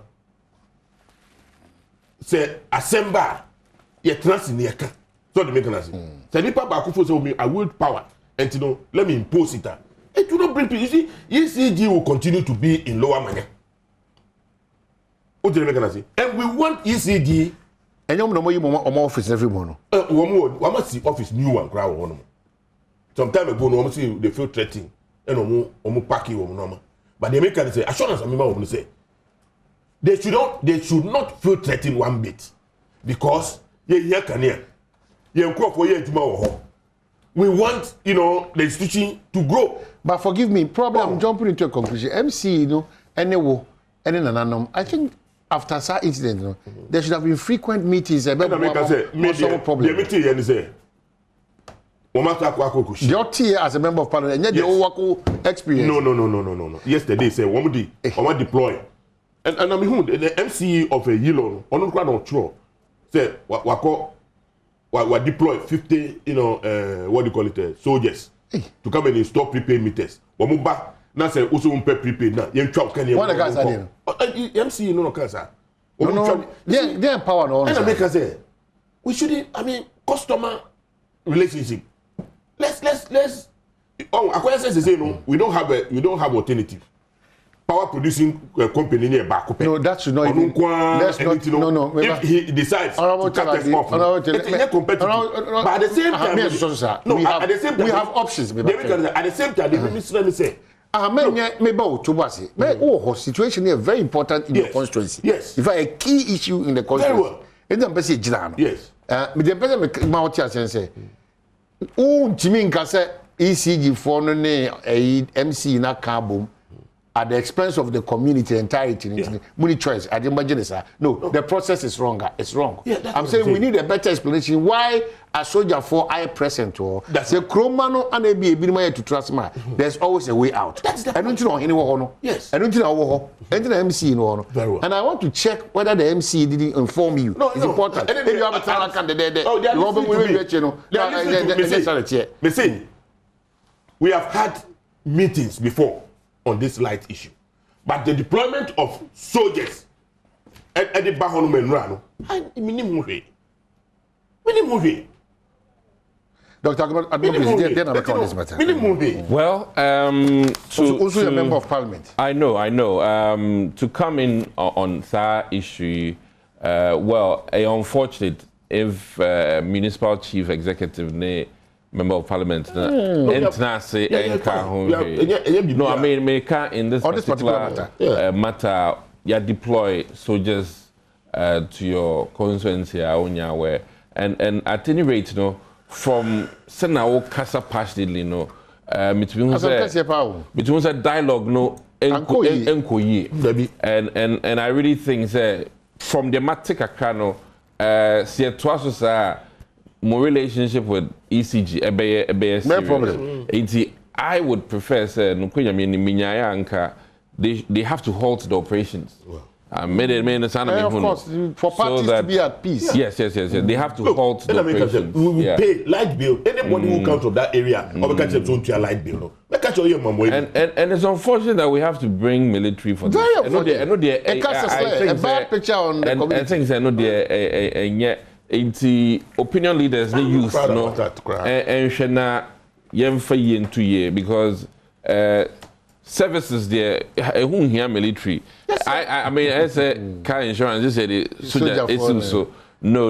say assemble, ye trans in your car. So the mechanism. Say nipa bakufo say me I will power, and let me impose it. It will not bring peace. You see, ECG will continue to be in lower money. What do you mechanism? And we want ECG. And you know more office every morning. One must see office new one crowd one. Some time ago, no see they feel threatening, and omo packing normal. But the Americans say, assurance of me say, they should not feel threatened one bit, because we want the institution to grow. But forgive me, probably I'm jumping into a conclusion. MC, I think after that incident, there should have been frequent meetings about the meeting and say. Your tier as a member of parliament, and your work experience. No. Yesterday, say, one deploy. And I mean, the MCE of a Yilon, on the ground true, say, what deploy 50, what do you call it, soldiers to come and install prepaid meters. One back, now say, also pay prepaid now. Young chop can you? What the guys are doing? MCE, no cancer. No, they're empowered on. And I make us say, we shouldn't, customer relationship. Let's Akwai say no, we don't have alternative. Power producing company near back. No, that should not even. Let's not. No. If he decides to cut us off, it's competitive. But at the same time, at the same time, we have options. At the same time, the minister say. Situation here very important in the constituency. Yes. In fact, a key issue in the constituency. Yes. ECG for MC na carbon at the expense of the community entirety. Money choice. I didn't imagine this. No, the process is wrong. It's wrong. Yeah, I'm saying we need a better explanation why a soldier for I present or the Cromano and a be to trust man. There's always a way out. I don't know anyone. Yes. I don't know MC no. And I want to check whether the MC didn't inform you. No, it's important. And then you have a talent candidate. We have had meetings before on this light issue, but the deployment of soldiers at the Bahon Menrano, minimum way. Dr. Minimum way. Well, also a member of parliament. I know. To come in on that issue, unfortunate if municipal chief executive member of parliament no, I mean in this particular matter you deploy soldiers to your constituency where and at any rate from Senawo Casa passionately between dialogue and I really think from the matter my relationship with ECG, no problem. I would prefer they have to halt the operations. Of course, for parties to be at peace. Yes. They have to halt the operations. We will pay light bill. Anybody who comes from that area, or catch them to a light bill. And it's unfortunate that we have to bring military for this. I know a bad picture on the community. I think I know the opinion leaders they use and shana yemfa into year because services there who here military. I mean I say car insurance they say soldier it's also no.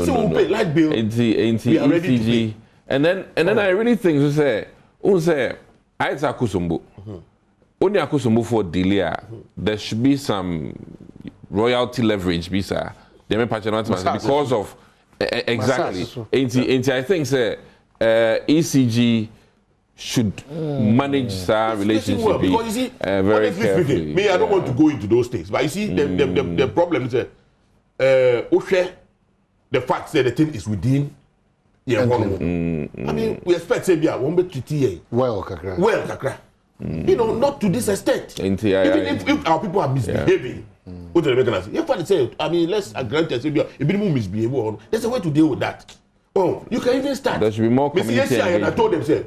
So we pay light bill. ECG and then I really think to say I say Akusumbu. Only Akusumbu for delay there should be some royalty leverage bisa. Because of exactly. I think ECG should manage that relationship because you see, very carefully. Speaking, me, I don't want to go into those things, but you see, the problem is the fact that the thing is within. I mean, we expect say won't be treated well, kakra. Not to this extent. Even if our people are misbehaving. What the Americans say? If say, I mean, let's grant us a minimum misbehavior. There's a way to deal with that. Oh, you can even start. There should be more community engagement. I told them, say,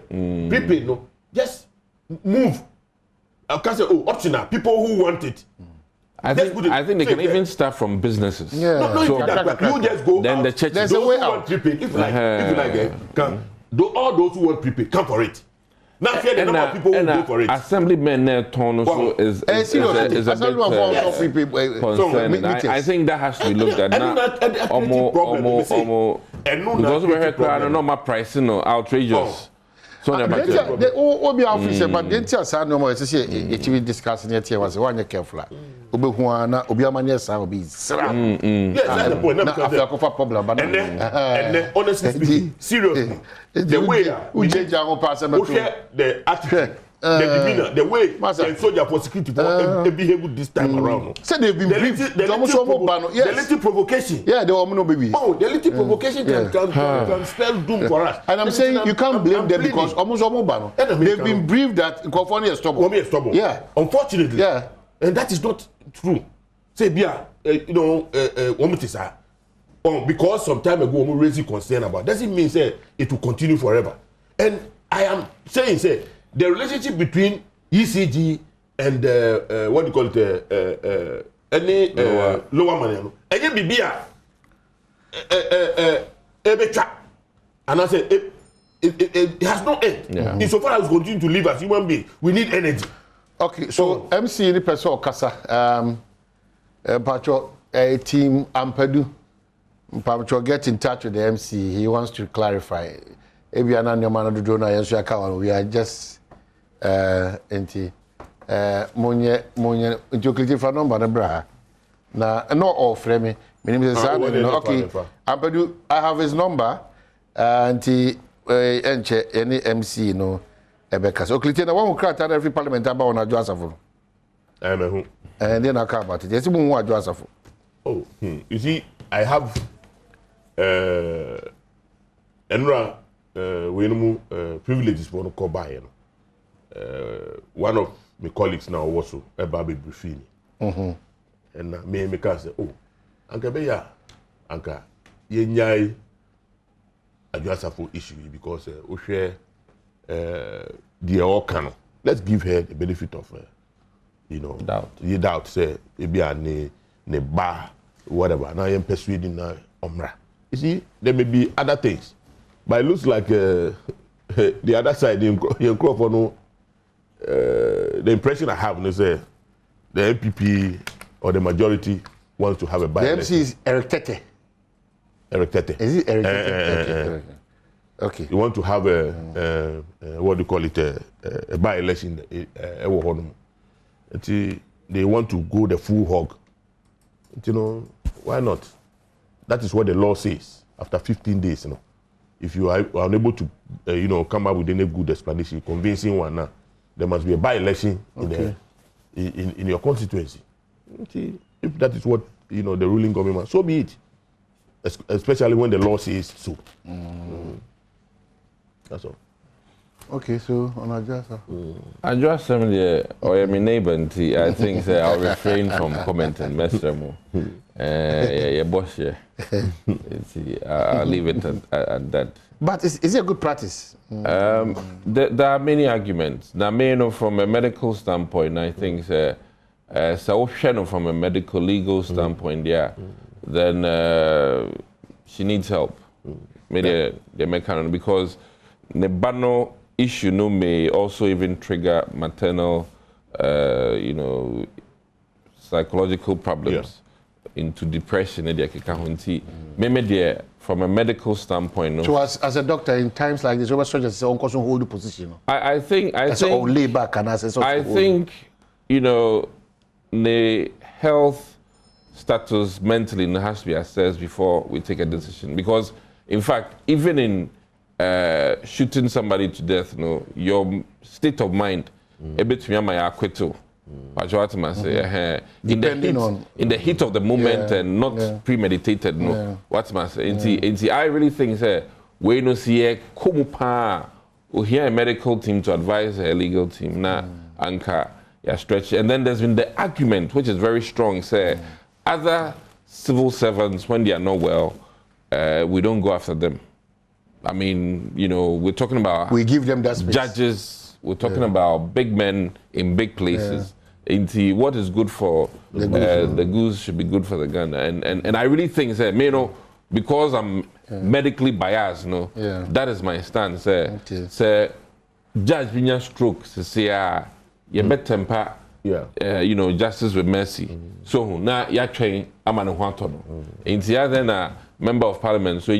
prepaid, no, just move. I can't say, optional. People who want it. I think they can even start from businesses. Yeah. You just go. Then out. the church. There's a way out. Prepaid, if you like, come. All those who want prepaid, come for it. Now, fear the number of people who go for it. Assemblymen also is a bit concerning. I think that has to be looked at now. Because we're here, normal pricing or outrageous. So the Obi officer, but the entire side no more. It's a discussing it here was 1 year careful. Obi-Huana, Obi-Amania, Sabi. Yes, that's the point. After a problem, but and honestly speaking, seriously, the way we change our person, the attitude, the demeanor, the way the soldier for security for behave this time around. So they've been briefed. The little provocation. Yeah, the woman baby. Oh, the little provocation can spell doom for us. And I'm saying you can't blame them because almost all they've been briefed that California is stubborn. Yeah, unfortunately. Yeah, and that is not true. Say, because some time ago we raised concern about doesn't mean say it will continue forever. And I am saying the relationship between ECG and what do you call it any lower money again bibia ebecha and I say it has no end. Yeah. Insofar as we continue to live as human beings, we need energy. Okay, so MC ni person okasa Pacho team Ampadu Pacho get in touch with the MC. He wants to clarify. Ebi ananyo man do na yenso aka we are just enti monye nti fa number na bra na no offer me menim say okay Ampadu, I have his number anti enche any MC no Ebeka. So Clitiana, one who cracked every parliament about on a Josephine. And then I come about it. Yes, you want Joseph. Oh, you see, I have Enra privileges for no call by. One of my colleagues now also a Baby Buffini. And me can say, oh, Uncle Beya, Uncle, ye a Joseph issue because we share. The Okano. Let's give her the benefit of, doubt. The doubt. Say, maybe a ne bar, whatever. Now I'm persuading Omra. You see, there may be other things, but it looks like the other side. The impression I have is the MPP or the majority wants to have a by-election. The MC is Eric Tete. Is it Eric Tete? Okay. You want to have what do you call it, a by-election, they want to go the full hog. Why not? That is what the law says. After 15 days, if you are unable to, come up with any good explanation, convincing one now, there must be a by-election in your constituency. If that is what, the ruling government, so be it. Especially when the law says so. That's all. Okay, so on Adjasa. Adjasa, or my neighbor, I think I'll refrain from commenting. Boss, I'll leave it at that. But is it a good practice? There are many arguments. Now, from a medical standpoint, I think so from a medical legal standpoint, then she needs help. Maybe the mechanism, because the Bano issue may also even trigger maternal, psychological problems into depression. Maybe from a medical standpoint. So as a doctor, in times like this, Robert Sturgeon says, hold the position. I think, the health status mentally has to be assessed before we take a decision. Because, in fact, even in shooting somebody to death, your state of mind, in the heat of the moment and not premeditated, what's my say? I really think we no see a kumupa or here a medical team to advise a legal team na anka stretch, and then there's been the argument which is very strong, say other civil servants when they are not well, we don't go after them. I mean, we're talking about we give them that space. Judges, we're talking about big men in big places. Into what is good for the goose should be good for the gander, and I really think because I'm medically biased, that is my stance. Say judge binya stroke, say you bet temper, justice with mercy. So now you train amanu wantono. Into the other member of parliament, so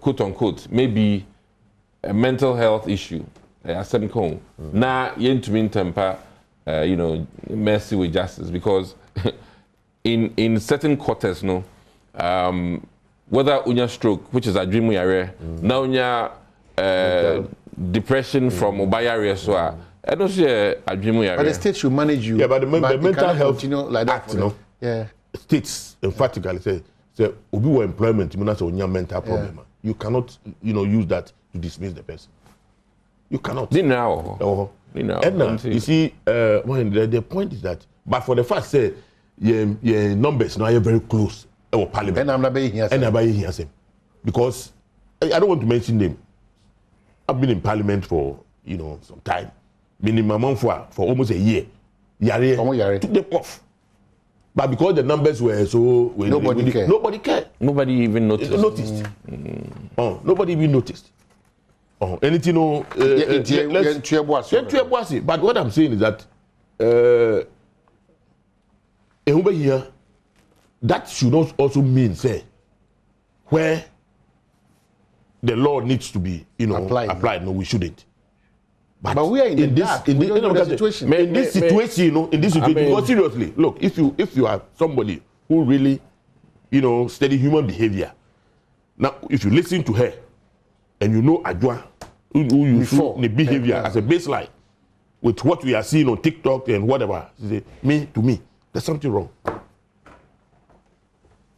quote unquote maybe a mental health issue. Now you to mean temper. Mercy with justice, because in certain quarters, whether unya stroke, which is a dream we are, now unya depression from Obaya area, so I don't see a dream we are. But the state should manage you. Yeah, but the mental health like that. States emphatically say obi employment, you know, unya mental problem. You cannot, use that to dismiss the person. You cannot. You see, the point is that, but for the fact say, your numbers now are very close. Parliament. And I'm not being here. Because I don't want to mention them. I've been in Parliament for some time, minimum for almost a year. Yare took them off. But because the numbers were so, nobody cared. Nobody even noticed. Nobody even noticed. Anything no but what I'm saying is that here that should not also mean say where the law needs to be applied. No, we shouldn't. But we are in this situation. In this situation, because seriously, look, if you are somebody who really, study human behavior, now if you listen to her and you know Adwa, who you saw the behavior as a baseline with what we are seeing on TikTok and whatever, to me, there's something wrong.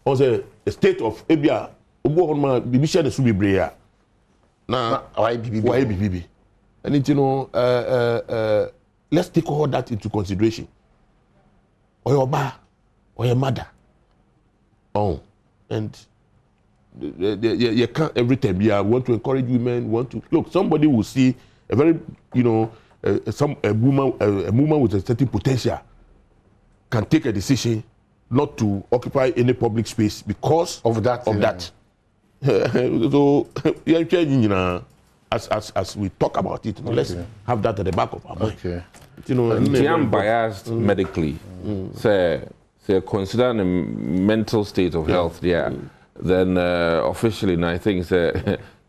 Also, a state of Abia, Bibisha the Subibrea. Now, why BBB? And let's take all that into consideration. Or your bar, or your mother. And you can't every time. You want to encourage women. Look. Somebody will see a very, a woman with a certain potential can take a decision not to occupy any public space because of that. So, as we talk about it, let's have that at the back of our mind. I'm biased medically. Say consider the mental state of health there. Then officially, I think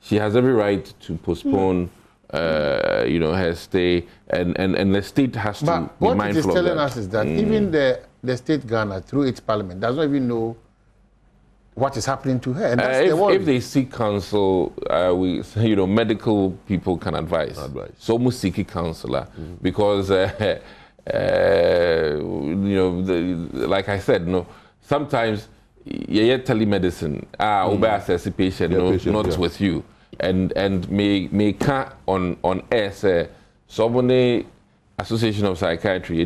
she has every right to postpone, her stay, and the state has to be mindful of that. What it is telling us is that even the state Ghana, through its parliament, does not even know what is happening to her. And that's if they seek counsel, medical people can advise. So must seek a counselor because, like I said, sometimes you telemedicine. Assess the patient, not with you, and may can on air say someone Association of Psychiatry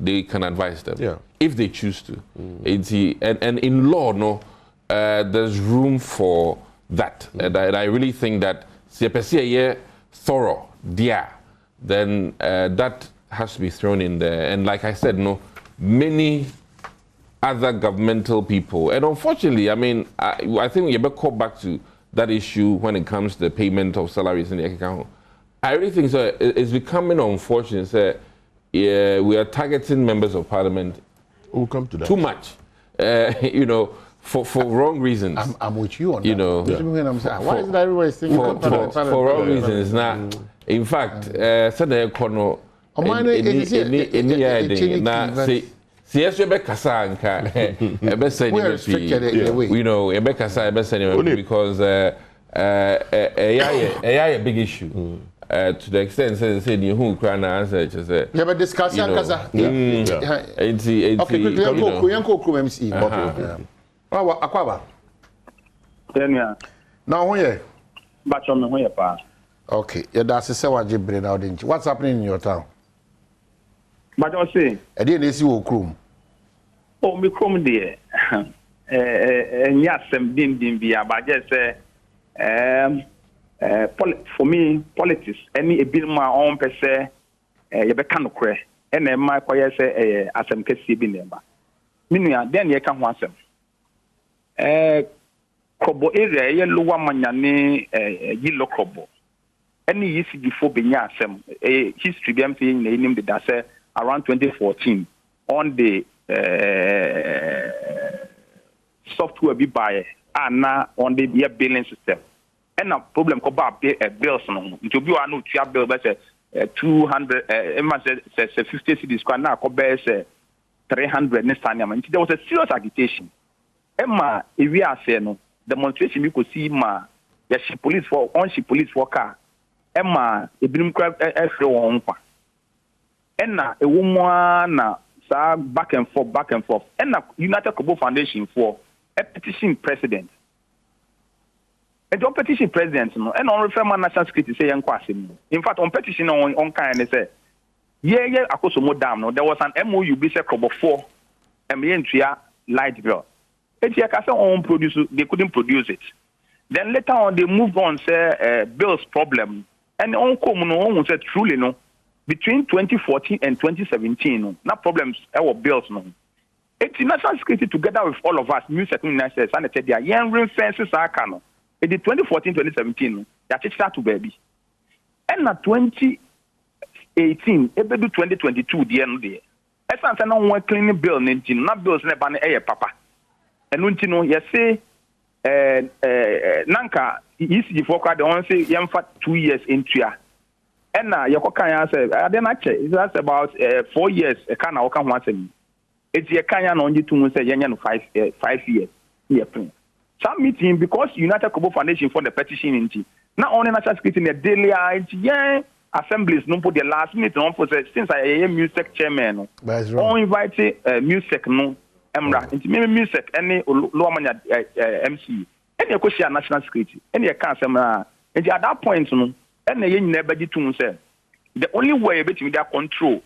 they can advise them if they choose to. And in law, there's room for that, and I really think that CPC thorough, then that has to be thrown in there. And like I said, many other governmental people, and unfortunately, I mean, I think we better call back to that issue when it comes to the payment of salaries in the account. I really think so. It's becoming unfortunate. We are targeting members of parliament. We'll come to that. Too much, for wrong reasons. I'm with you on that. Why is it everybody saying for wrong reasons? Now, in fact, Sunday Kono. Yes, you better say because AI a big issue to the extent say you who cry na answer just say yeah but discuss kaza okay quickly yanko MC akwaba Tenya now who here bacho me who here pa okay yeah that's say waje bre now what's happening in your town bacho say e dey na esi wo krom oh me krom dey nyasem dim bia ba je say for me politics any a bill ma on pese you be kan kure ena ma koye say asem kesi bi neba minua den ye ka ho asem kobo area ye lowa manyane yilo kobo any yisi before benya asem history bi am say na enim de say around 2014 on the software bi buy na on the billing system and a problem ko ba bills no nti obi wa no tua bill be say 200 say 50 cedis kwa na ko be say 300 next time nti there was a serious agitation emma ewi ase no demonstration bi ko see ma ya she police for car emma ebinim kwa efre won kwa enna ewo mo na sa back and forth enna United Kobo Foundation for a petition president. And on petition president, and on referral national security say in fact, on petition on kind they say, akoso dam. There was an MOU be said Kobo 4 MNTria light bill. They couldn't produce it. Then later on they moved on say bills problem. And on common said truly no. Between 2014 and 2017, no problems our bills no. It's national security together with all of us, new security national and they are young fences are cano. It is 2014-2017. Ya chicha to baby. And na 2018, ebe do 2022 the end there. Esan say na one cleaning bill nintin, na bills ne ba na papa. Enu nti no ye say nanka ECG for kwa de on say yemfa 2 years into ya. And na ye kokan ya say then actually that's about 4 years e kan na wo kan ho asem. It's ye kan ya na only to say yenya no 5 years. Yeah, plan. Some meeting because United Kobo Foundation for the petition into. Not only national security in the daily assemblies, no put the last minute on for since I am music chairman. On invite music no emra. Into maybe music any lower mania MC. Any question national security. Any can't say and at that point no any never did to say the only way between their control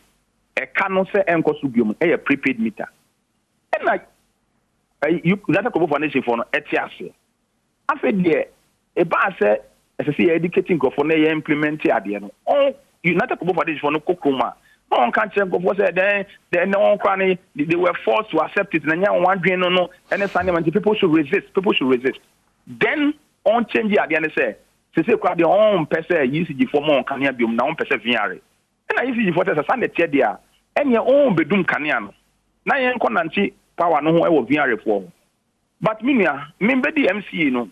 a cannot say encosubium a prepaid meter. And like you that a foundation for no etiase. After there a bar say as I say educating go for na implement ade no. Oh United Kobo Foundation for no kokoma. No one can check go for say then no one they were forced to accept it. And now one dream no and assignment people should resist. People should resist. Then on change ade and say kwa de on pese UCG for more kan ya biom na on pese viare. Na UCG for say sande tie dia enye on bedum kanea no. Na yen konanti power no ho e wo viare for. But minia member the MCA no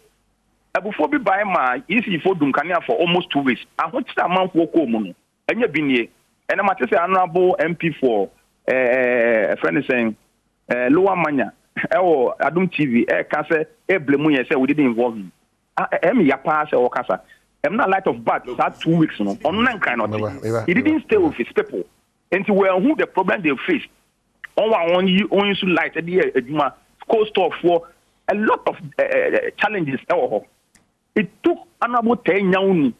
before be buy my easy for Dunkania for almost 2 weeks. I want to man for Komuno. And you've been here. And I'm at the honorable MP for a friend is saying Lower Mania. Oh, Adom TV. Can say blame say we didn't involve him. I'm ya pass or casa. I'm not light of bad that 2 weeks no. On none kind of thing. He didn't stay with his people. And to where who the problem they face. On you to light at the cost of for a lot of challenges. It took another 10 years.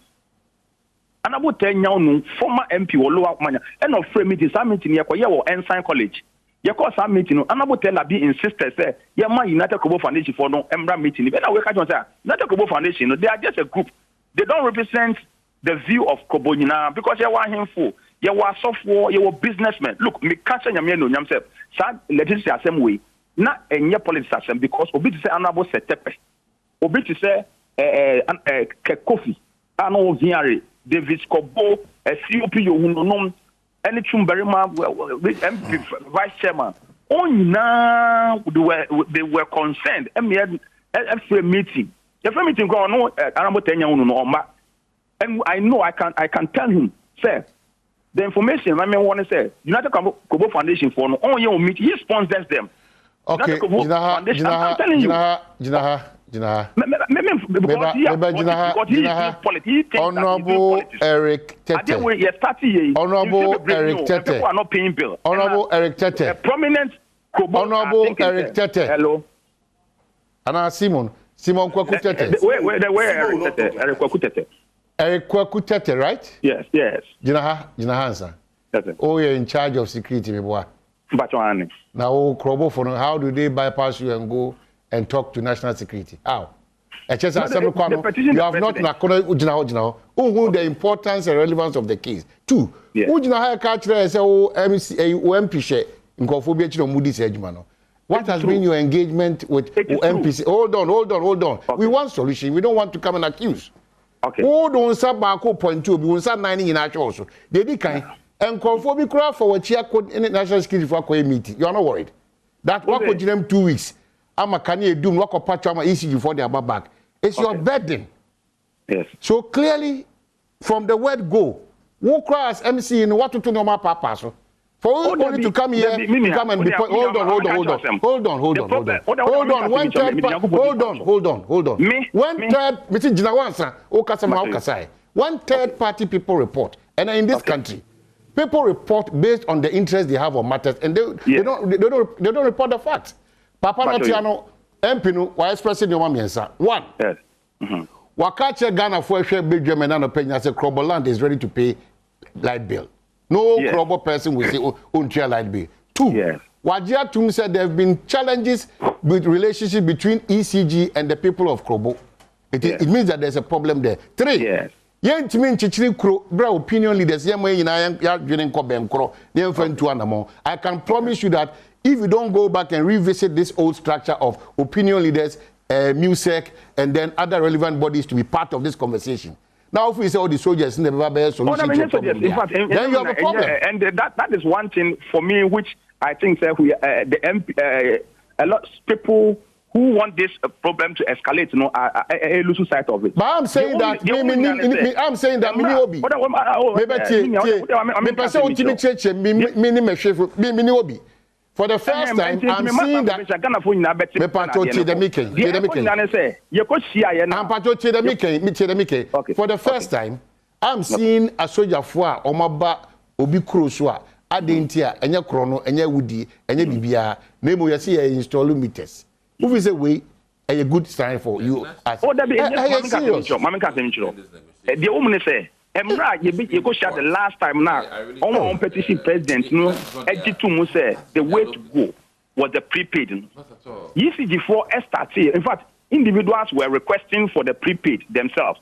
Former MP or lower mania. And of frame meeting, some meeting here or Ensign College. You call some meeting, another tell be insisted, say, yeah, my United Kobo Foundation for no Embra meeting. But I work at United Kobo Foundation, they are just a group. They don't represent the view of Kobo Nina because you are him for. You are software, you are businessmen. Look, me catch and yameno yamself. Sad legislature same way. Not a near politics because Obi to say honorable setepe. Obi to say Kofi, Ano Viare, David Kobo, COP, Yohunom, any Chumberima, MP, Vice Chairman. Oh, now they were concerned. Every meeting. Every meeting go on, and I know I can tell him, sir, the information I want to say, United Kobo Foundation for no only your meeting, he sponsors them. Okay, Honorable Eric Tete. Honorable Eric Tete. Honorable Eric Tete. Prominent Honorable Eric Tete. Hello. Anna Simon Kwaku Tete. Eric Kwaku Tete. Eric Kwaku Tete, right? Yes. Jinaha answer. Oh, you're in charge of security, my boy. Now, Krobo, for how do they bypass you and go and talk to national security? How? You have not the importance and relevance of the case. Two, what has been your engagement with MPC? Hold on. Okay. We want solution. We don't want to come and accuse. Okay. Hold on, point two. We will start 9 in actual also. They did kind. And conformity crowd for what you code in the national security for a meeting. You are not worried. That work with them 2 weeks. I'm a can do work or patch on my ECG for their back. It's your burden. Yes. So clearly, from the word go, who cross MC in what to do normal purpose. For only to come here, to come and be hold on. One third, Mr. Jinawansa, Okasama. 1/3 party people report, and in this country, people report based on the interest they have on matters, and they don't report the facts. Papa Natiano, MP, why expressing your mommy answer? One. Yes. Wakache Ghana for a share big German and opinion say Krobo land is ready to pay light bill. No Krobo person will say own share light bill. Two. Yes. Wajia Tum said there have been challenges with relationship between ECG and the people of Krobo. It means that there's a problem there. Three. Yes. Yen timi chichiri kro bra opinion leaders yema yina ya dwene nko benkro ne mfantu anamo. I can promise you that if you don't go back and revisit this old structure of opinion leaders music, and then other relevant bodies to be part of this conversation. Now, if we say all the soldiers in the solution to the problem, in fact, then you have a problem. And that is one thing for me, which I think that a lot of people who want this problem to escalate, you know, lose sight of it. But I'm saying that for the first time, I'm seeing that. For the first time, I'm seeing a soldier for Omaba Obi Krosua, Adentia, Enya Chrono, Enya Woody, Enya Bibia, Nemo Yasi install meters. Move is a way a good sign for you. Oh, that be the woman say. Emra, you go share the last time now. On petition president, no, Ejitu say the way to go was the prepaid. ECG4 started. In fact, individuals were requesting for the prepaid themselves.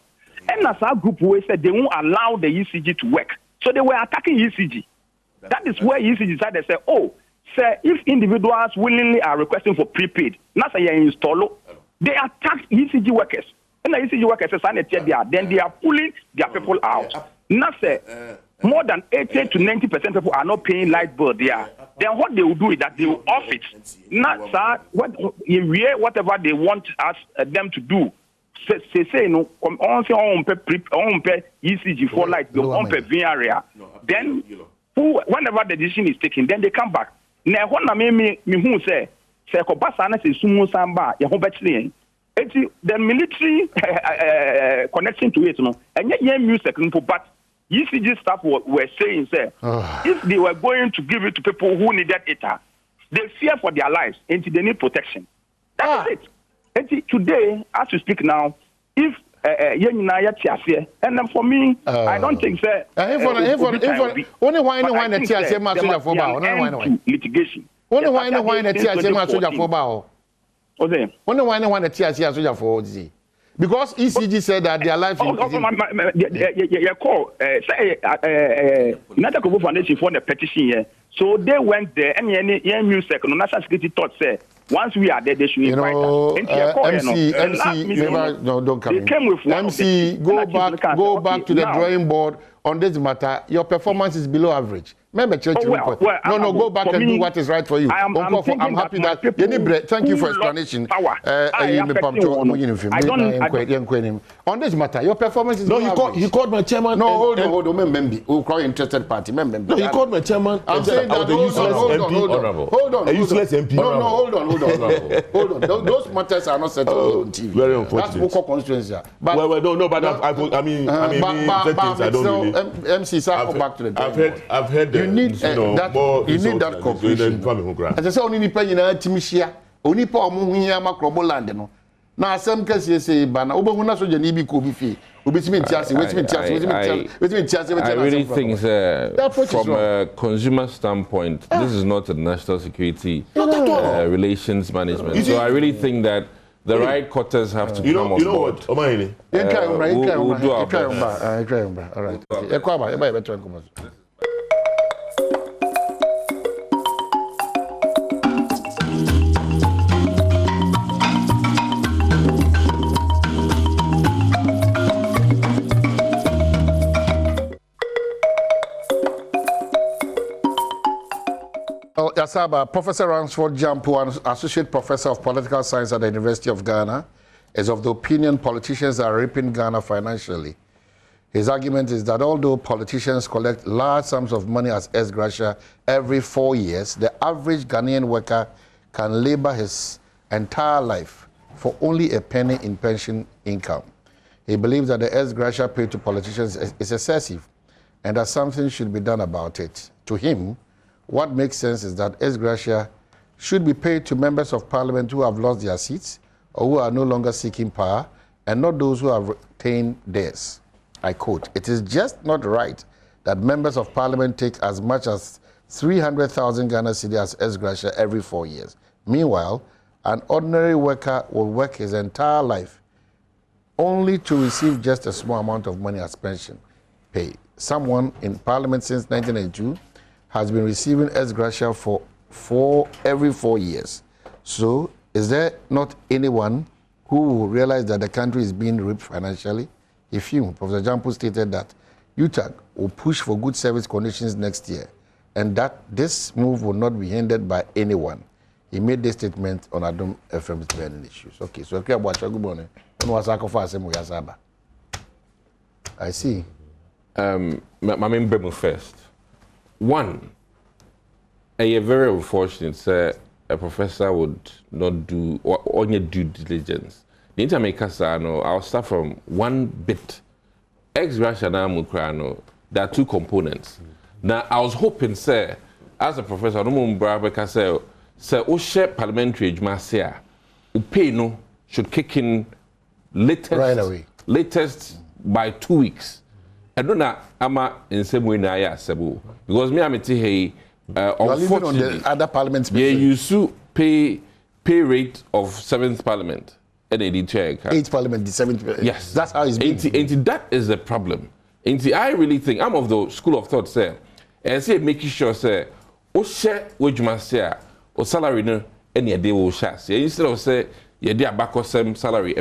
And as our group we said they won't allow the ECG to work. So they were attacking ECG. That is where ECG decided to say, oh, sir, if individuals willingly are requesting for prepaid, not say you install, they attack ECG workers. And the ECG workers then they are pulling their people out. Now say more than 80 to 90% people are not paying light bill there. Then what they will do is that they will off it. Not whatever they want us them to do. Say no, on pay ECG for light bill on pay area. Then whenever the decision is taken, then they come back. Now what I mean who say ko basana se sumo samba ya ho betli. The military connection to it, no, and yet music, but ECG staff were saying, say, if they were going to give it to people who needed it, they fear for their lives and they need protection. That is it. And today, as we speak now, if and then for me, I don't think that only why the TSM master for litigation. Only why the TSM master for only one that TSM for because ECG said that their life another Kobo Foundation for the petition here. So they went there and any music no national security thought say once we are there they should invite us. Don't come in. MC, go back to the drawing board on this matter. Your performance is below average. Remember, church report. No, go back and do what is right for you. I'm happy that. Thank you for explanation. On this matter, your performance is below average. He called my chairman. No, hold on. Member, who call interested party. Member. No, he called my chairman. I'm saying that. Hold on. A useless MP. No, hold on. Those matters are not settled on TV. Very unfortunate. That's local constituency. But I mean, I don't really. MC, sir, come back to the. I've heard. You need that cooperation. As I say, only Nipaya Timishia, only Paul Muhia Macrobo land. Now, some cases say, Bana, Obahuna Soja Nibi Kobi, I really think from a consumer standpoint, this is not a national security relations management. So I really think that the right quarters have to come on board. We'll do our best. All right. Yasaba, Professor Ransford Jampu, an Associate Professor of Political Science at the University of Ghana, is of the opinion politicians are raping Ghana financially. His argument is that although politicians collect large sums of money as ex gratia every 4 years, the average Ghanaian worker can labor his entire life for only a penny in pension income. He believes that the ex gratia paid to politicians is excessive and that something should be done about it. To him, what makes sense is that ex gratia should be paid to members of parliament who have lost their seats or who are no longer seeking power, and not those who have retained theirs. I quote, "It is just not right that members of parliament take as much as 300,000 Ghana cedis as ex gratia every 4 years. Meanwhile, an ordinary worker will work his entire life only to receive just a small amount of money as pension pay. Someone in parliament since 1992 has been receiving ex gratia for every 4 years. So, is there not anyone who will realize that the country is being raped financially. If you, Professor Jampo stated that UTAG will push for good service conditions next year and that this move will not be hindered by anyone. He made this statement on Adom FM's burning issues. Okay, so I see. My main Bremo first. One, a very unfortunate a professor would not do or due diligence. The intermediate I'll start from one bit. Ex gratia Mukrano, there are two components. Now I was hoping, sir, as a professor, no more say, share parliamentary Masia, Upeno should kick in latest right away. Latest by 2 weeks. I don't know, I'm in same way now, Sabu. Because me, I'm hey, unfortunately, on the other parliaments. Yeah, you should pay rate of 7th parliament. And 8th parliament, the 7th. Yes. That's how it's been. That is the problem. I really think, I'm of the school of thought, sir, and say making sure, sir, share which must say, or salary no, any day will share. Instead of say, you dear back or some salary,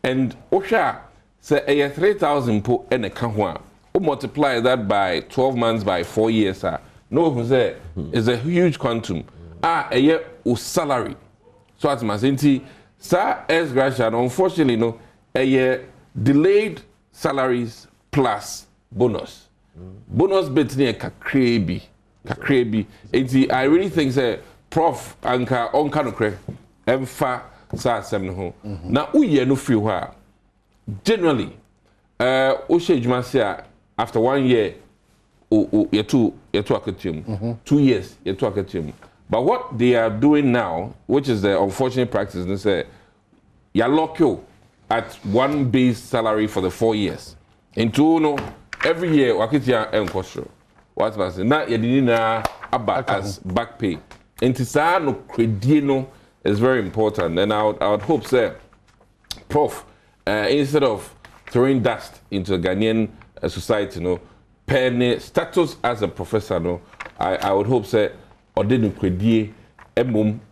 and share, say, 3,000 po and a kahwa, or multiply that by 12 months by 4 years, sir. No, say, is a huge quantum. A year or salary. So as my saying, sir, as gratia, unfortunately, no, a year delayed salaries plus bonus. Bonus bit near kakrebi. I really think say Prof Anka on kanokre emfa sa asem ho. Na uye no free ho. Generally, o shejuma after 1 year you two akatum. 2 years you two akatum. But what they are doing now, which is the unfortunate practice, they say you lock you at one base salary for the 4 years. Into no every year wakitia enkosho. What's my say? Na yedina aba as back pay. Into sa no credino is very important, and I would hope, sir, Prof, instead of throwing dust into Ghanaian society, no, penny status as a professor, no, I would hope, sir, or didn't credit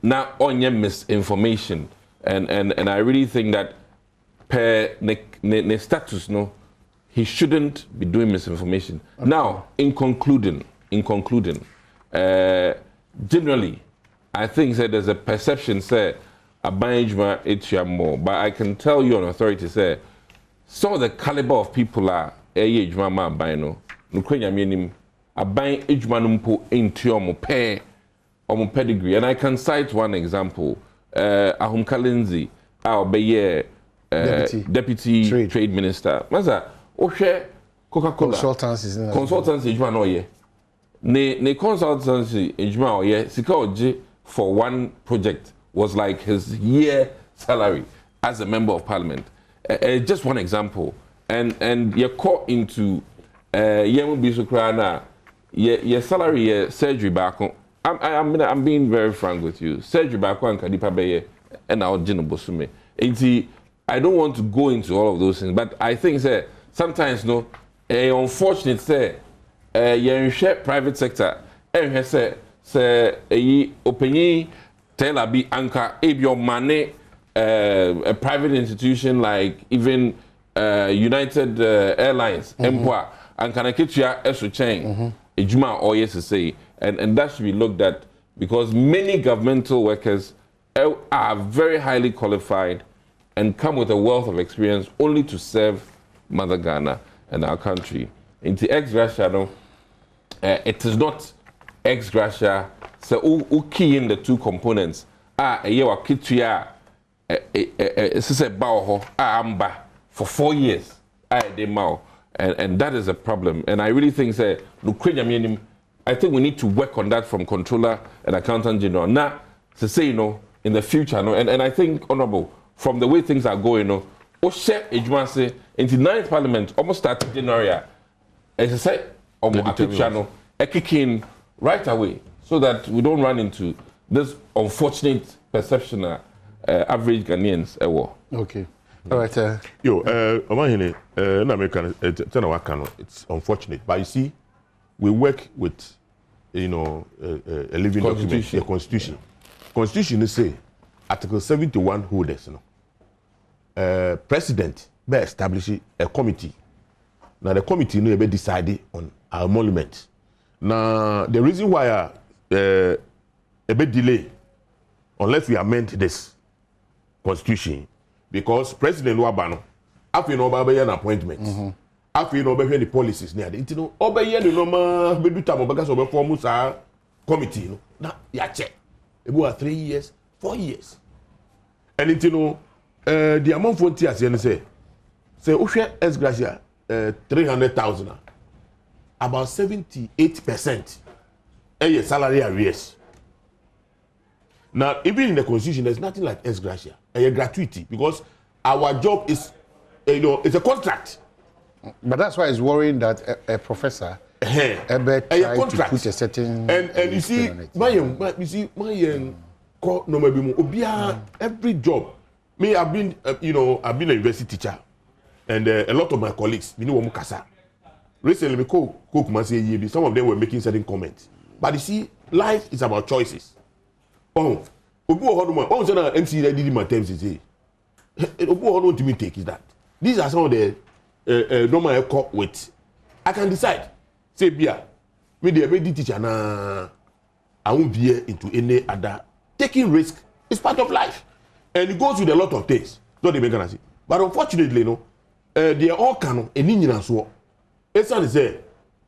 na onye misinformation, and I really think that per ne status, no. He shouldn't be doing misinformation. Okay. Now, in concluding, generally, I think that there's a perception, say, Abanjma Etia more, but I can tell you on authority, say, some of the caliber of people are Ejma Ma Bino, Nukrenya Minim, Aban Ejmanumpo Intiomo Pe or pedigree. And I can cite one example, Ahum Kalinzi, our Bayer Deputy Trade Minister. Maza, Coca-Cola consultancy ejuma no ye ne consultancy ejuma o ye sika oje for one project was like his year salary as a member of parliament. Just one example, and you're caught into yemu biso kra na your salary your surgery back. I'm being very frank with you. Surgery back on kadipa beye and our jino bosume. I don't want to go into all of those things, but I think say sometimes no, unfortunate say, you private sector, and say opinion tell be anchor your money, a private institution like even United Airlines, Empire, and can I get you a chain, a juma or yes to say, and that should be looked at because many governmental workers are very highly qualified and come with a wealth of experience only to serve Mother Ghana and our country. In the ex gratia, it is not ex gratia. So, who key in the two components? A year kitua, amba for 4 years. And that is a problem. And I really think, say, I think we need to work on that from controller and accountant general. Now, to say, in the future, and I think, Honorable, from the way things are going, Oshe Ejmanse into 9th Parliament almost started January. As I said, channel, kicking right away so that we don't run into this unfortunate perception average Ghanaians. Okay. All right. It's unfortunate, but you see, we work with a living document, the Constitution. Constitution say Article 71 holders, president be establish a committee. Now the committee no be decide on our monument. Now the reason why a bit delay unless we amend this constitution because President Wabano after no be an appointment. After no be the policies near the no obey the normal be do time because of form committee no. Now ya check. About 3 years, 4 years. And it the amount for tears you say Usha S Gracia 300,000 about 78% a salary arrears. Now even in the constitution there's nothing like S Gracia, a gratuity because our job is it's a contract. But that's why it's worrying that a professor tried to put a certain and you see my every job. Me, I've been I've been a university teacher, and a lot of my colleagues, recently, some of them were making certain comments. But you see, life is about choices. MC did my terms say, what to me take is that these are some of the normal I cope with. I can decide. Say, Bia, me the ability teacher na I won't be into any other. Taking risk is part of life. And it goes with a lot of things. Not the mechanism. But unfortunately, they are all canon and Indian as well. It's not say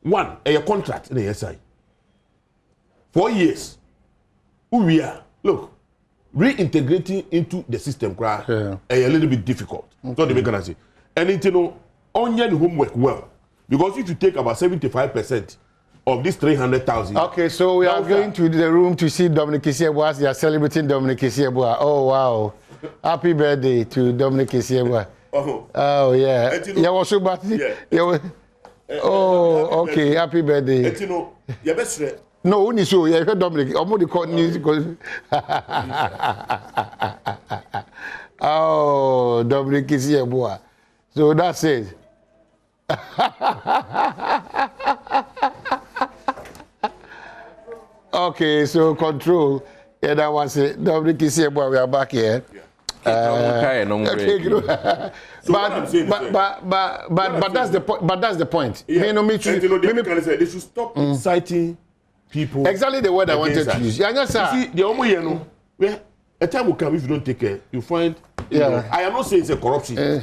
one, a contract in the SI. 4 years. Who we are. Look, reintegrating into the system a little bit difficult. Not the mechanism. And it onion homework well. Because if you take about 75% of this 300,000. Okay, so we are going to the room to see Dominic Kisiebua as they are celebrating Dominic Kisiebua. Oh, wow. Happy birthday to Dominic Kisiebua. Oh, yeah. Yeah, was so bad. Oh, okay. Happy birthday. No, only so. Yeah, Dominic. Oh, Dominic Kisiebua. So that's it. Okay, so control. Yeah, that was it. Dominic Kisiebua, we are back here. But that's the point. But that's the point. Yeah. They should stop inciting people. Exactly the word I wanted to use. Yeah, yes, sir. You see, the only a time will come if you don't take care. You find. I am not saying it's a corruption.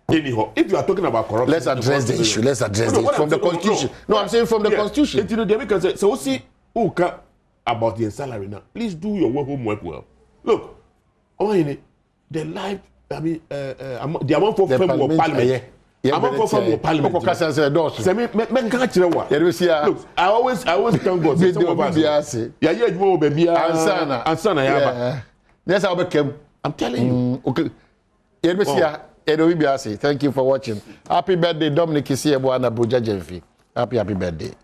Anyhow, if you are talking about corruption, let's address the issue. Let's address it from the constitution. No, I'm saying from the constitution. So we see who can about the salary now. Please do your homework well. Look, the life. I mean, the amount for parliament. Amount for parliament. Look, I always thank God. Yes, I became. I'm telling you. Okay. Thank you for watching. Happy birthday, Dominic Kisiebua and Abuja Jemfi. Happy birthday.